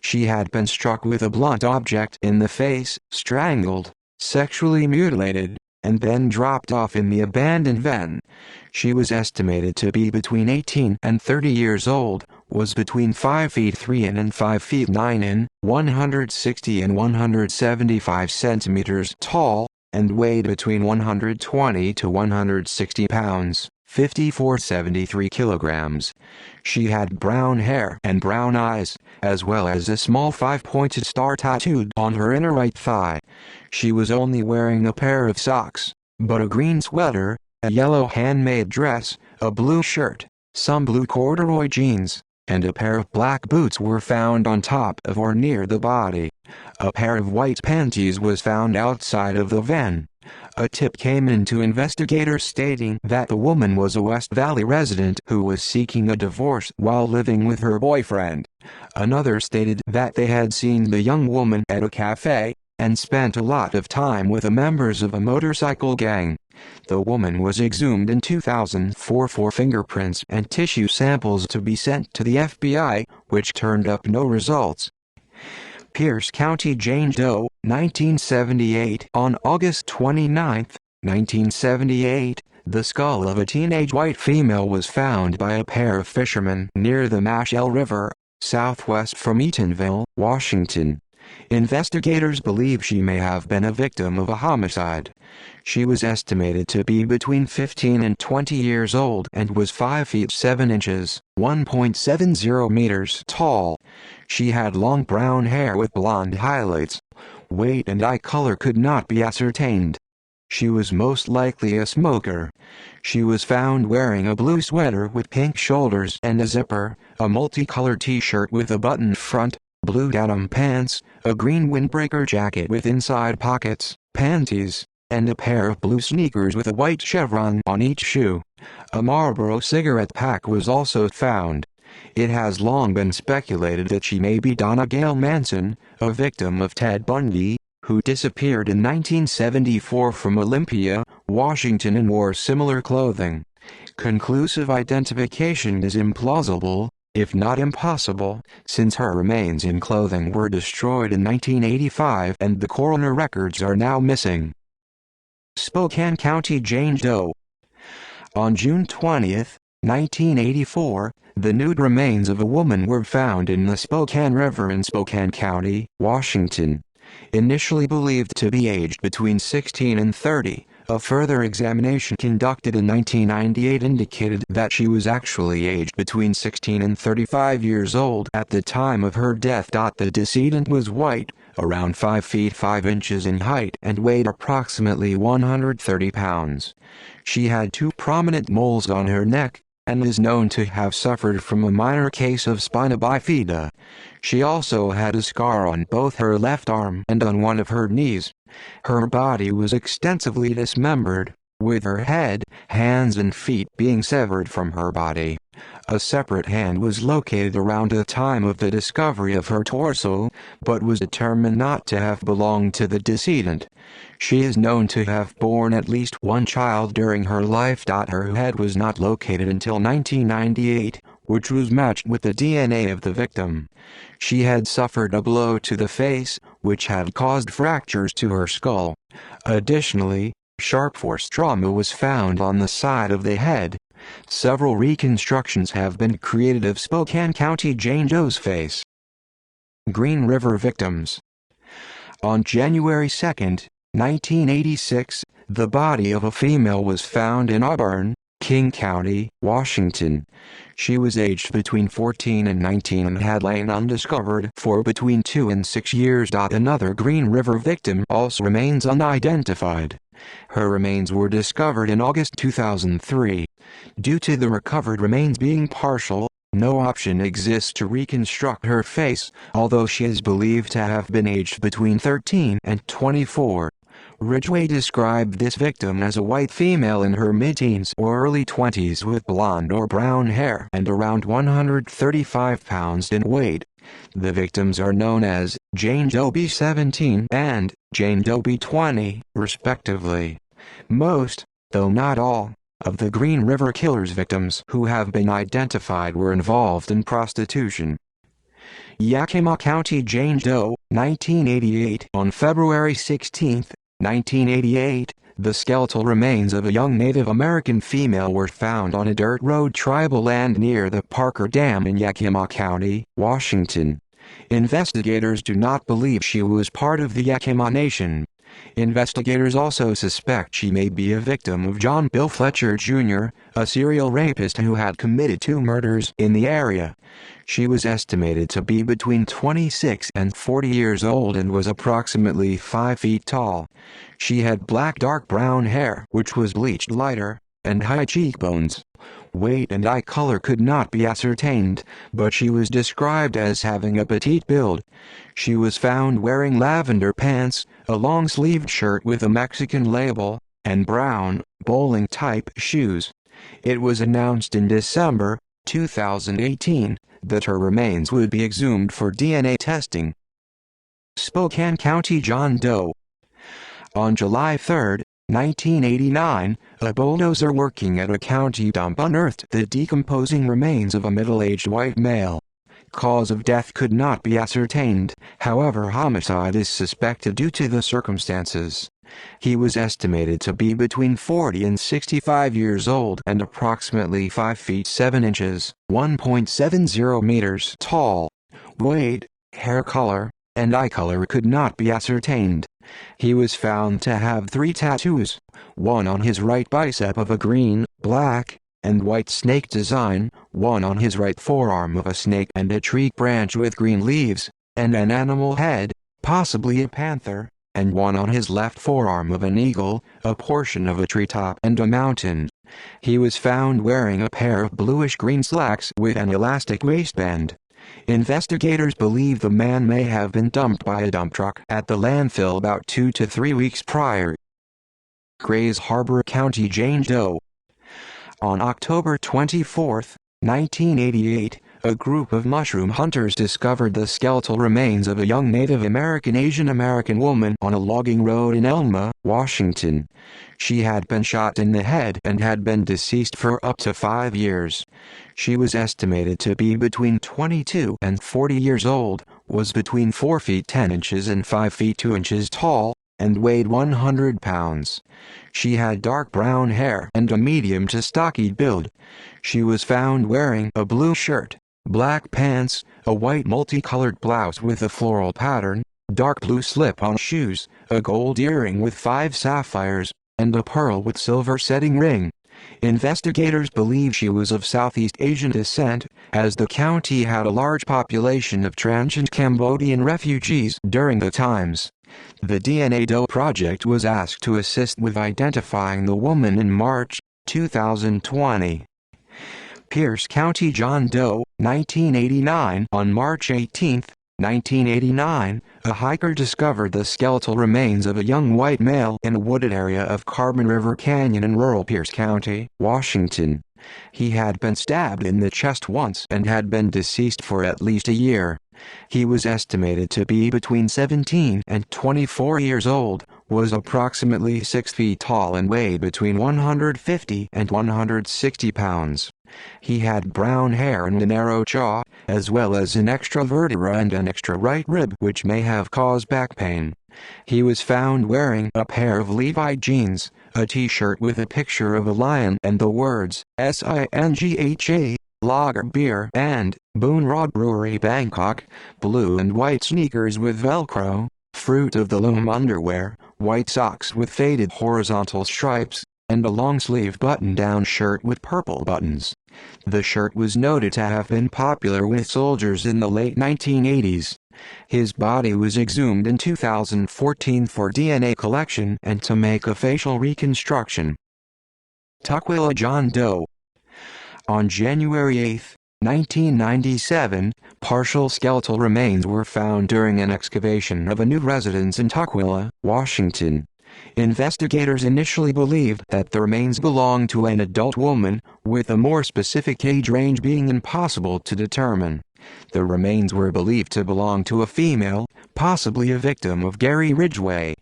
[SPEAKER 1] She had been struck with a blunt object in the face, strangled, sexually mutilated, and then dropped off in the abandoned van. She was estimated to be between 18 and 30 years old, was between 5 feet 3 and 5 feet 9 in, 160 and 175 centimeters tall, and weighed between 120 to 160 pounds, 74-73 kilograms. She had brown hair and brown eyes, as well as a small 5-pointed star tattooed on her inner right thigh. She was only wearing a pair of socks, but a green sweater, a yellow handmade dress, a blue shirt, some blue corduroy jeans, and a pair of black boots were found on top of or near the body. A pair of white panties was found outside of the van. A tip came in to investigators stating that the woman was a West Valley resident who was seeking a divorce while living with her boyfriend. Another stated that they had seen the young woman at a cafe, and spent a lot of time with the members of a motorcycle gang. The woman was exhumed in 2004 for fingerprints and tissue samples to be sent to the FBI, which turned up no results. Pierce County, Jane Doe, 1978. On August 29, 1978, the skull of a teenage white female was found by a pair of fishermen near the Mashell River, southwest from Eatonville, Washington. Investigators believe she may have been a victim of a homicide. She was estimated to be between 15 and 20 years old and was 5 feet 7 inches, 1.70 meters tall. She had long brown hair with blonde highlights. Weight and eye color could not be ascertained. She was most likely a smoker. She was found wearing a blue sweater with pink shoulders and a zipper, a multicolored t-shirt with a buttoned front, blue denim pants, a green windbreaker jacket with inside pockets, panties, and a pair of blue sneakers with a white chevron on each shoe. A Marlboro cigarette pack was also found. It has long been speculated that she may be Donna Gail Manson, a victim of Ted Bundy, who disappeared in 1974 from Olympia, Washington and wore similar clothing. Conclusive identification is implausible, if not impossible, since her remains and clothing were destroyed in 1985 and the coroner records are now missing. Spokane County, Jane Doe. On June 20, 1984, the nude remains of a woman were found in the Spokane River in Spokane County, Washington. Initially believed to be aged between 16 and 30, a further examination conducted in 1998 indicated that she was actually aged between 16 and 35 years old at the time of her death. The decedent was white, around 5 feet 5 inches in height and weighed approximately 130 pounds. She had 2 prominent moles on her neck, and is known to have suffered from a minor case of spina bifida. She also had a scar on both her left arm and on one of her knees. Her body was extensively dismembered, with her head, hands and feet being severed from her body. A separate hand was located around the time of the discovery of her torso, but was determined not to have belonged to the decedent. She is known to have borne at least one child during her life. Her head was not located until 1998, which was matched with the DNA of the victim. She had suffered a blow to the face, which had caused fractures to her skull. Additionally, sharp force trauma was found on the side of the head. Several reconstructions have been created of Spokane County Jane Doe's face. Green River victims. On January 2, 1986, the body of a female was found in Auburn, King County, Washington. She was aged between 14 and 19 and had lain undiscovered for between 2 and 6 years. Another Green River victim also remains unidentified. Her remains were discovered in August 2003. Due to the recovered remains being partial, no option exists to reconstruct her face, although she is believed to have been aged between 13 and 24. Ridgway described this victim as a white female in her mid-teens or early 20s with blonde or brown hair and around 135 pounds in weight. The victims are known as Jane Doe B17 and Jane Doe B20, respectively. Most, though not all, of the Green River Killer's victims who have been identified were involved in prostitution. Yakima County Jane Doe, 1988. On February 16, 1988, the skeletal remains of a young Native American female were found on a dirt road tribal land near the Parker Dam in Yakima County, Washington. Investigators do not believe she was part of the Yakima Nation. Investigators also suspect she may be a victim of John Bill Fletcher Jr., a serial rapist who had committed 2 murders in the area. She was estimated to be between 26 and 40 years old and was approximately 5 feet tall. She had dark brown hair, which was bleached lighter, and high cheekbones. Weight and eye color could not be ascertained, but she was described as having a petite build. She was found wearing lavender pants, a long-sleeved shirt with a Mexican label, and brown, bowling-type shoes. It was announced in December 2018 that her remains would be exhumed for DNA testing. Spokane County John Doe. On July 3, 1989, a bulldozer working at a county dump unearthed the decomposing remains of a middle-aged white male. Cause of death could not be ascertained, however homicide is suspected due to the circumstances. He was estimated to be between 40 and 65 years old and approximately 5 feet 7 inches, 1.70 meters tall. Weight, hair color, and eye color could not be ascertained. He was found to have 3 tattoos, one on his right bicep of a green, black, and white snake design, one on his right forearm of a snake and a tree branch with green leaves, and an animal head, possibly a panther, and one on his left forearm of an eagle, a portion of a treetop and a mountain. He was found wearing a pair of bluish-green slacks with an elastic waistband. Investigators believe the man may have been dumped by a dump truck at the landfill about 2 to 3 weeks prior. Grays Harbor County Jane Doe. On October 24, 1988, a group of mushroom hunters discovered the skeletal remains of a young Native American Asian American woman on a logging road in Elma, Washington. She had been shot in the head and had been deceased for up to 5 years. She was estimated to be between 22 and 40 years old, was between 4 feet 10 inches and 5 feet 2 inches tall, and weighed 100 pounds. She had dark brown hair and a medium to stocky build. She was found wearing a blue shirt, black pants, a white multicolored blouse with a floral pattern, dark blue slip-on shoes, a gold earring with 5 sapphires, and a pearl with silver setting ring. Investigators believe she was of Southeast Asian descent, as the county had a large population of transient Cambodian refugees during the times. The DNA Doe Project was asked to assist with identifying the woman in March 2020. Pierce County John Doe, 1989. On March 18, 1989, a hiker discovered the skeletal remains of a young white male in a wooded area of Carbon River Canyon in rural Pierce County, Washington. He had been stabbed in the chest once and had been deceased for at least a year. He was estimated to be between 17 and 24 years old, was approximately 6 feet tall and weighed between 150 and 160 pounds. He had brown hair and a narrow jaw, as well as an extra vertebra and an extra right rib which may have caused back pain. He was found wearing a pair of Levi jeans, a t-shirt with a picture of a lion and the words, "Singha, Lager Beer" and "Boon Raw Brewery Bangkok," blue and white sneakers with Velcro, Fruit of the Loom underwear, white socks with faded horizontal stripes, and a long-sleeve button-down shirt with purple buttons. The shirt was noted to have been popular with soldiers in the late 1980s. His body was exhumed in 2014 for DNA collection and to make a facial reconstruction. Tukwila John Doe. On January 8, 1997, partial skeletal remains were found during an excavation of a new residence in Tukwila, Washington. Investigators initially believed that the remains belonged to an adult woman, with a more specific age range being impossible to determine. The remains were believed to belong to a female, possibly a victim of Gary Ridgway.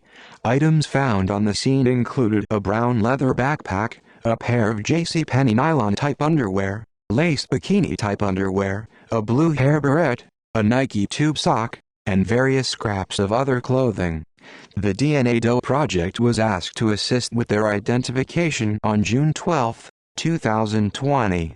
[SPEAKER 1] Items found on the scene included a brown leather backpack, a pair of JCPenney nylon-type underwear, lace bikini-type underwear, a blue hair beret, a Nike tube sock, and various scraps of other clothing. The DNA Doe Project was asked to assist with their identification on June 12, 2020.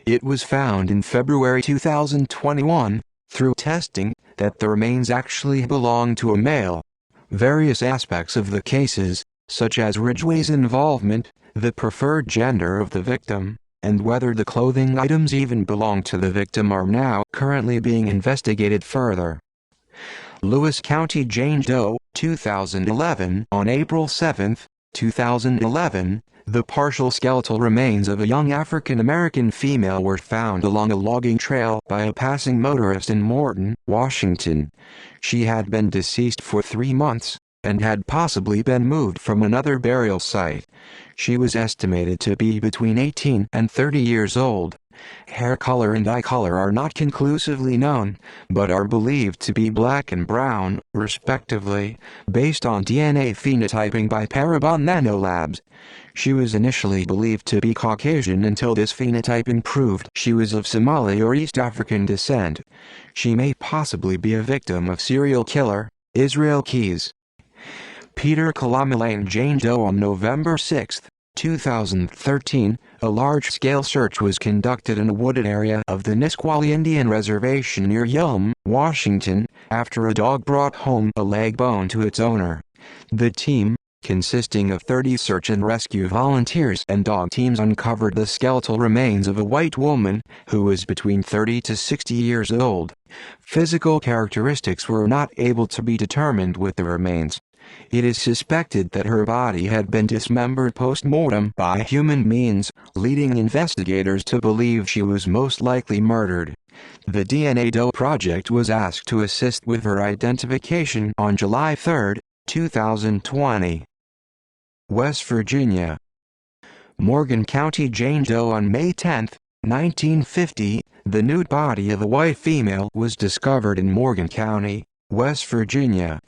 [SPEAKER 1] It was found in February 2021, through testing, that the remains actually belonged to a male. Various aspects of the cases, such as Ridgway's involvement, the preferred gender of the victim, and whether the clothing items even belonged to the victim, are now currently being investigated further. Lewis County Jane Doe, 2011. On April 7, 2011, the partial skeletal remains of a young African-American female were found along a logging trail by a passing motorist in Morton, Washington. She had been deceased for 3 months, and had possibly been moved from another burial site. She was estimated to be between 18 and 30 years old. Hair color and eye color are not conclusively known, but are believed to be black and brown, respectively, based on DNA phenotyping by Parabon Nanolabs. She was initially believed to be Caucasian until this phenotyping proved she was of Somali or East African descent. She may possibly be a victim of serial killer, Israel Keys. Peter Kalamilane Jane Doe. On November 6, 2013, a large-scale search was conducted in a wooded area of the Nisqually Indian Reservation near Yelm, Washington, after a dog brought home a leg bone to its owner. The team, consisting of 30 search and rescue volunteers and dog teams, uncovered the skeletal remains of a white woman, who was between 30 to 60 years old. Physical characteristics were not able to be determined with the remains. It is suspected that her body had been dismembered post-mortem by human means, leading investigators to believe she was most likely murdered. The DNA Doe Project was asked to assist with her identification on July 3, 2020. West Virginia. Morgan County Jane Doe. On May 10, 1950, the nude body of a white female was discovered in Morgan County, West Virginia.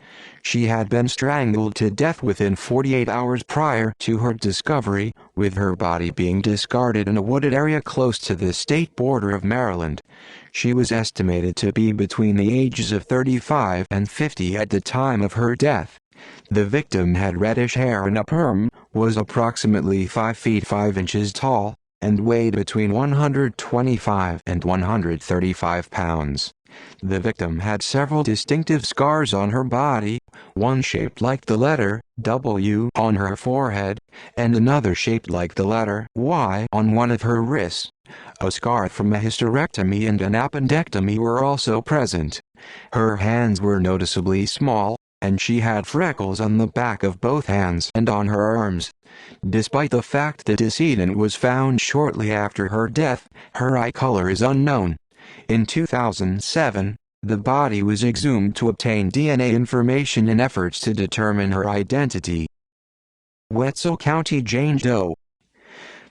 [SPEAKER 1] She had been strangled to death within 48 hours prior to her discovery, with her body being discarded in a wooded area close to the state border of Maryland. She was estimated to be between the ages of 35 and 50 at the time of her death. The victim had reddish hair and a perm, was approximately 5 feet 5 inches tall, and weighed between 125 and 135 pounds. The victim had several distinctive scars on her body, one shaped like the letter W on her forehead, and another shaped like the letter Y on one of her wrists. A scar from a hysterectomy and an appendectomy were also present. Her hands were noticeably small, and she had freckles on the back of both hands and on her arms. Despite the fact the decedent was found shortly after her death, her eye color is unknown. In 2007, the body was exhumed to obtain DNA information in efforts to determine her identity. Wetzel County Jane Doe.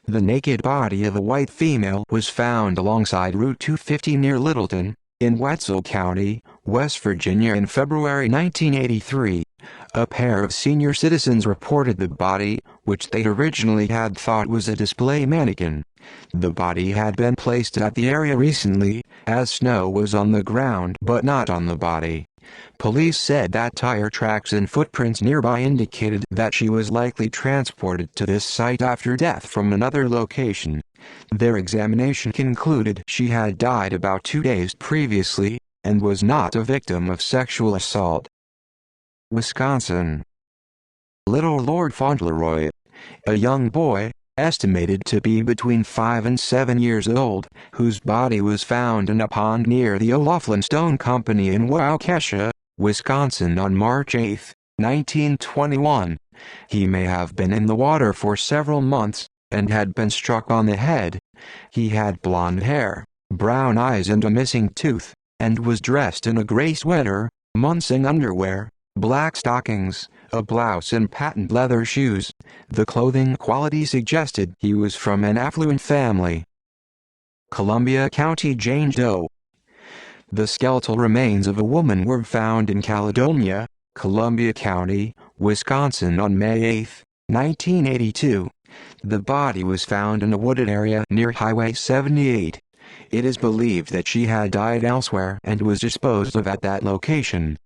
[SPEAKER 1] The naked body of a white female was found alongside Route 250 near Littleton, in Wetzel County, West Virginia in February 1983. A pair of senior citizens reported the body, which they originally had thought was a display mannequin. The body had been placed at the area recently, as snow was on the ground but not on the body. Police said that tire tracks and footprints nearby indicated that she was likely transported to this site after death from another location. Their examination concluded she had died about 2 days previously, and was not a victim of sexual assault. Wisconsin. Little Lord Fauntleroy, a young boy, estimated to be between 5 and 7 years old, whose body was found in a pond near the O'Laughlin Stone Company in Waukesha, Wisconsin on March 8, 1921. He may have been in the water for several months, and had been struck on the head. He had blonde hair, brown eyes and a missing tooth, and was dressed in a gray sweater, Munson underwear, black stockings, a blouse and patent leather shoes. The clothing quality suggested he was from an affluent family. Columbia County Jane Doe. The skeletal remains of a woman were found in Caledonia, Columbia County, Wisconsin on May 8, 1982. The body was found in a wooded area near Highway 78. It is believed that she had died elsewhere and was disposed of at that location.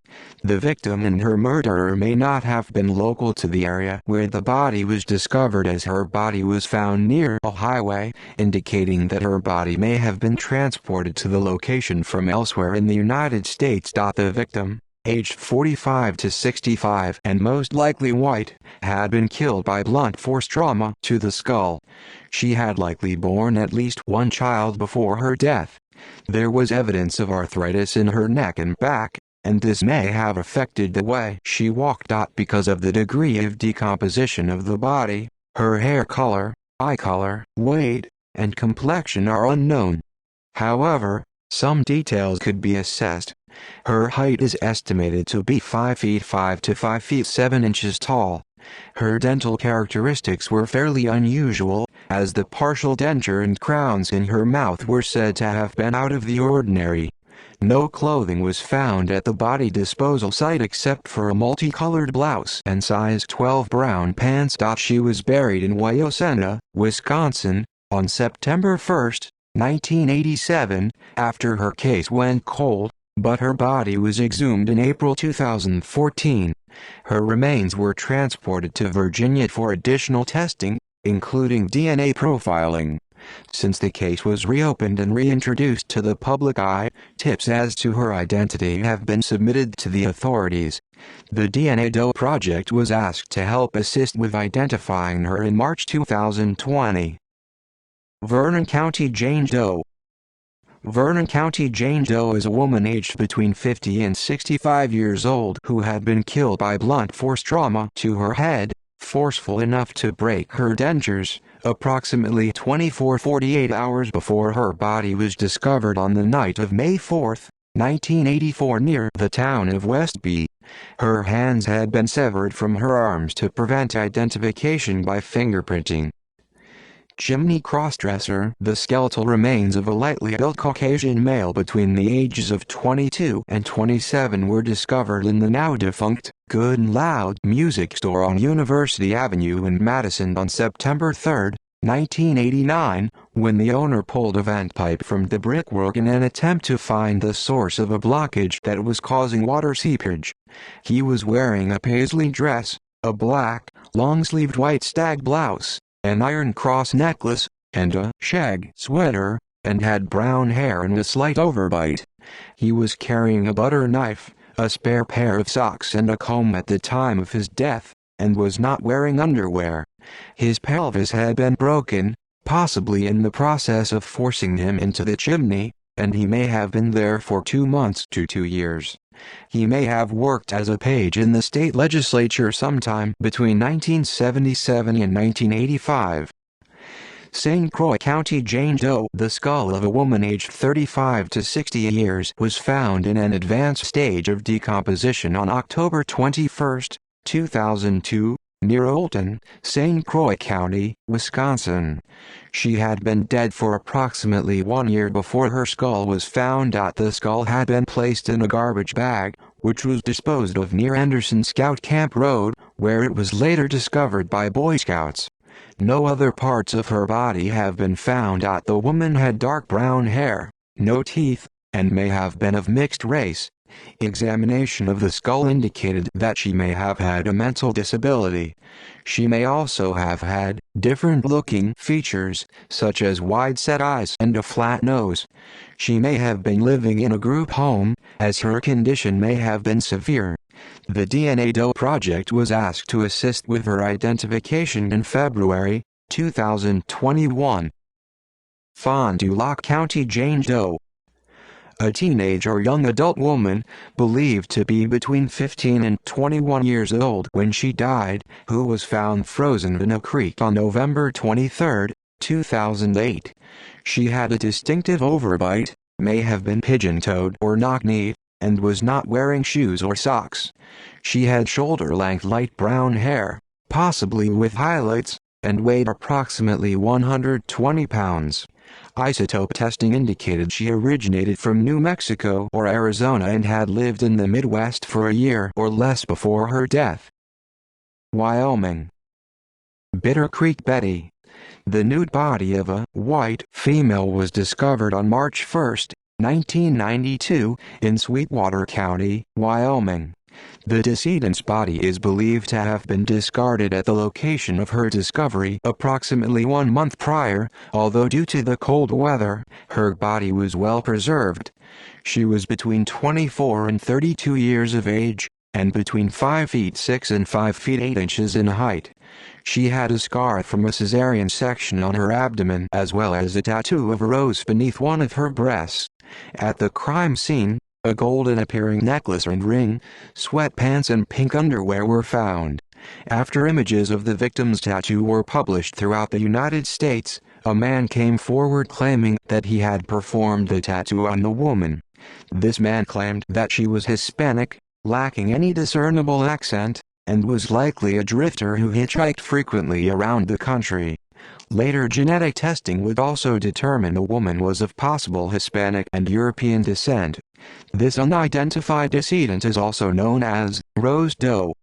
[SPEAKER 1] The victim and her murderer may not have been local to the area where the body was discovered, as her body was found near a highway, indicating that her body may have been transported to the location from elsewhere in the United States. The victim, aged 45 to 65 and most likely white, had been killed by blunt force trauma to the skull. She had likely borne at least one child before her death. There was evidence of arthritis in her neck and back, and this may have affected the way she walked. Because of the degree of decomposition of the body, her hair color, eye color, weight, and complexion are unknown. However, some details could be assessed. Her height is estimated to be 5 feet 5 to 5 feet 7 inches tall. Her dental characteristics were fairly unusual, as the partial denture and crowns in her mouth were said to have been out of the ordinary. No clothing was found at the body disposal site except for a multicolored blouse and size 12 brown pants. She was buried in Wayosena, Wisconsin, on September 1, 1987, after her case went cold, but her body was exhumed in April 2014. Her remains were transported to Virginia for additional testing, including DNA profiling. Since the case was reopened and reintroduced to the public eye, tips as to her identity have been submitted to the authorities. The DNA Doe Project was asked to help assist with identifying her in March 2020. Vernon County Jane Doe. Vernon County Jane Doe is a woman aged between 50 and 65 years old who had been killed by blunt force trauma to her head, forceful enough to break her dentures, approximately 24-48 hours before her body was discovered on the night of May 4, 1984, near the town of Westby. Her hands had been severed from her arms to prevent identification by fingerprinting. Chimney crossdresser. The skeletal remains of a lightly built Caucasian male between the ages of 22 and 27 were discovered in the now-defunct Good and Loud music store on University Avenue in Madison on September 3, 1989, when the owner pulled a vent pipe from the brickwork in an attempt to find the source of a blockage that was causing water seepage. He was wearing a paisley dress, a black, long-sleeved white stag blouse, an iron cross necklace, and a shag sweater, and had brown hair and a slight overbite. He was carrying a butter knife, a spare pair of socks and a comb at the time of his death, and was not wearing underwear. His pelvis had been broken, possibly in the process of forcing him into the chimney, and he may have been there for 2 months to 2 years. He may have worked as a page in the state legislature sometime between 1977 and 1985. St. Croix County Jane Doe. The skull of a woman aged 35 to 60 years was found in an advanced stage of decomposition on October 21, 2002, near Olton, St. Croix County, Wisconsin. She had been dead for approximately 1 year before her skull was found. The skull had been placed in a garbage bag, which was disposed of near Anderson Scout Camp Road, where it was later discovered by Boy Scouts. No other parts of her body have been found. The woman had dark brown hair, no teeth, and may have been of mixed race. Examination of the skull indicated that she may have had a mental disability. She may also have had different-looking features, such as wide-set eyes and a flat nose. She may have been living in a group home, as her condition may have been severe. The DNA Doe Project was asked to assist with her identification in February 2021. Fond du Lac County Jane Doe, a teenage or young adult woman, believed to be between 15 and 21 years old when she died, who was found frozen in a creek on November 23, 2008. She had a distinctive overbite, may have been pigeon-toed or knock-kneed, and was not wearing shoes or socks. She had shoulder-length light brown hair, possibly with highlights, and weighed approximately 120 pounds. Isotope testing indicated she originated from New Mexico or Arizona and had lived in the Midwest for a year or less before her death. Wyoming. Bitter Creek Betty. The nude body of a white female was discovered on March 1, 1992, in Sweetwater County, Wyoming. The decedent's body is believed to have been discarded at the location of her discovery approximately 1 month prior, although due to the cold weather, her body was well preserved. She was between 24 and 32 years of age, and between 5 feet 6 and 5 feet 8 inches in height. She had a scar from a cesarean section on her abdomen as well as a tattoo of a rose beneath one of her breasts. At the crime scene, a golden-appearing necklace and ring, sweatpants and pink underwear were found. After images of the victim's tattoo were published throughout the United States, a man came forward claiming that he had performed the tattoo on the woman. This man claimed that she was Hispanic, lacking any discernible accent, and was likely a drifter who hitchhiked frequently around the country. Later genetic testing would also determine the woman was of possible Hispanic and European descent. This unidentified decedent is also known as Rose Doe.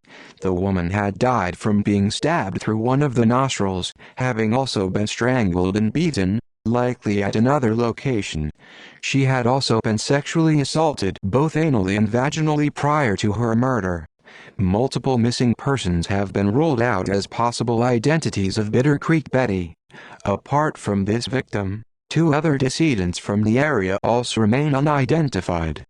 [SPEAKER 1] The woman had died from being stabbed through one of the nostrils, having also been strangled and beaten, likely at another location. She had also been sexually assaulted both anally and vaginally prior to her murder. Multiple missing persons have been ruled out as possible identities of Bitter Creek Betty. Apart from this victim, 2 other decedents from the area also remain unidentified.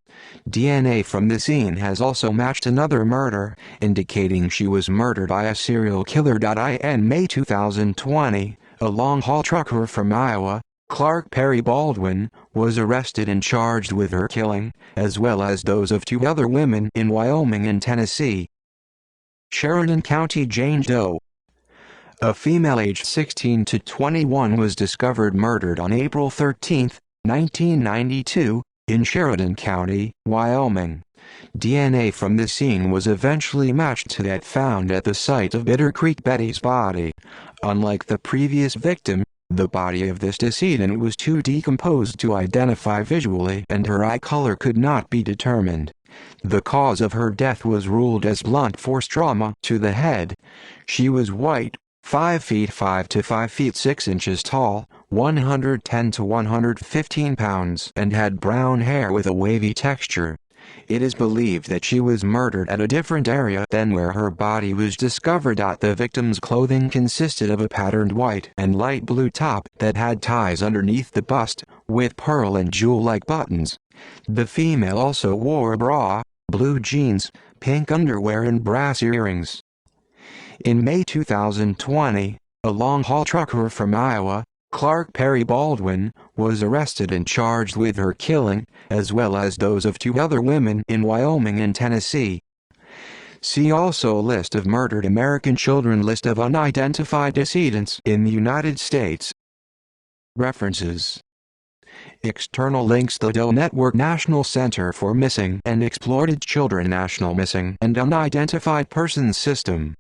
[SPEAKER 1] DNA from the scene has also matched another murder, indicating she was murdered by a serial killer. In May 2020, a long-haul trucker from Iowa, Clark Perry Baldwin, was arrested and charged with her killing, as well as those of 2 other women in Wyoming and Tennessee. Sheridan County Jane Doe. A female aged 16 to 21 was discovered murdered on April 13, 1992, in Sheridan County, Wyoming. DNA from the scene was eventually matched to that found at the site of Bitter Creek Betty's body. Unlike the previous victim, the body of this decedent was too decomposed to identify visually and her eye color could not be determined. The cause of her death was ruled as blunt force trauma to the head. She was white, 5 feet 5 to 5 feet 6 inches tall, 110 to 115 pounds, and had brown hair with a wavy texture. It is believed that she was murdered at a different area than where her body was discovered. The victim's clothing consisted of a patterned white and light blue top that had ties underneath the bust, with pearl and jewel-like buttons. The female also wore a bra, blue jeans, pink underwear and brass earrings. In May 2020, a long-haul trucker from Iowa, Clark Perry Baldwin, was arrested and charged with her killing, as well as those of 2 other women in Wyoming and Tennessee. See also List of murdered American children. List of unidentified decedents in the United States. References. External links: The Doe Network, National Center for Missing and Exploited Children, National Missing and Unidentified Persons System.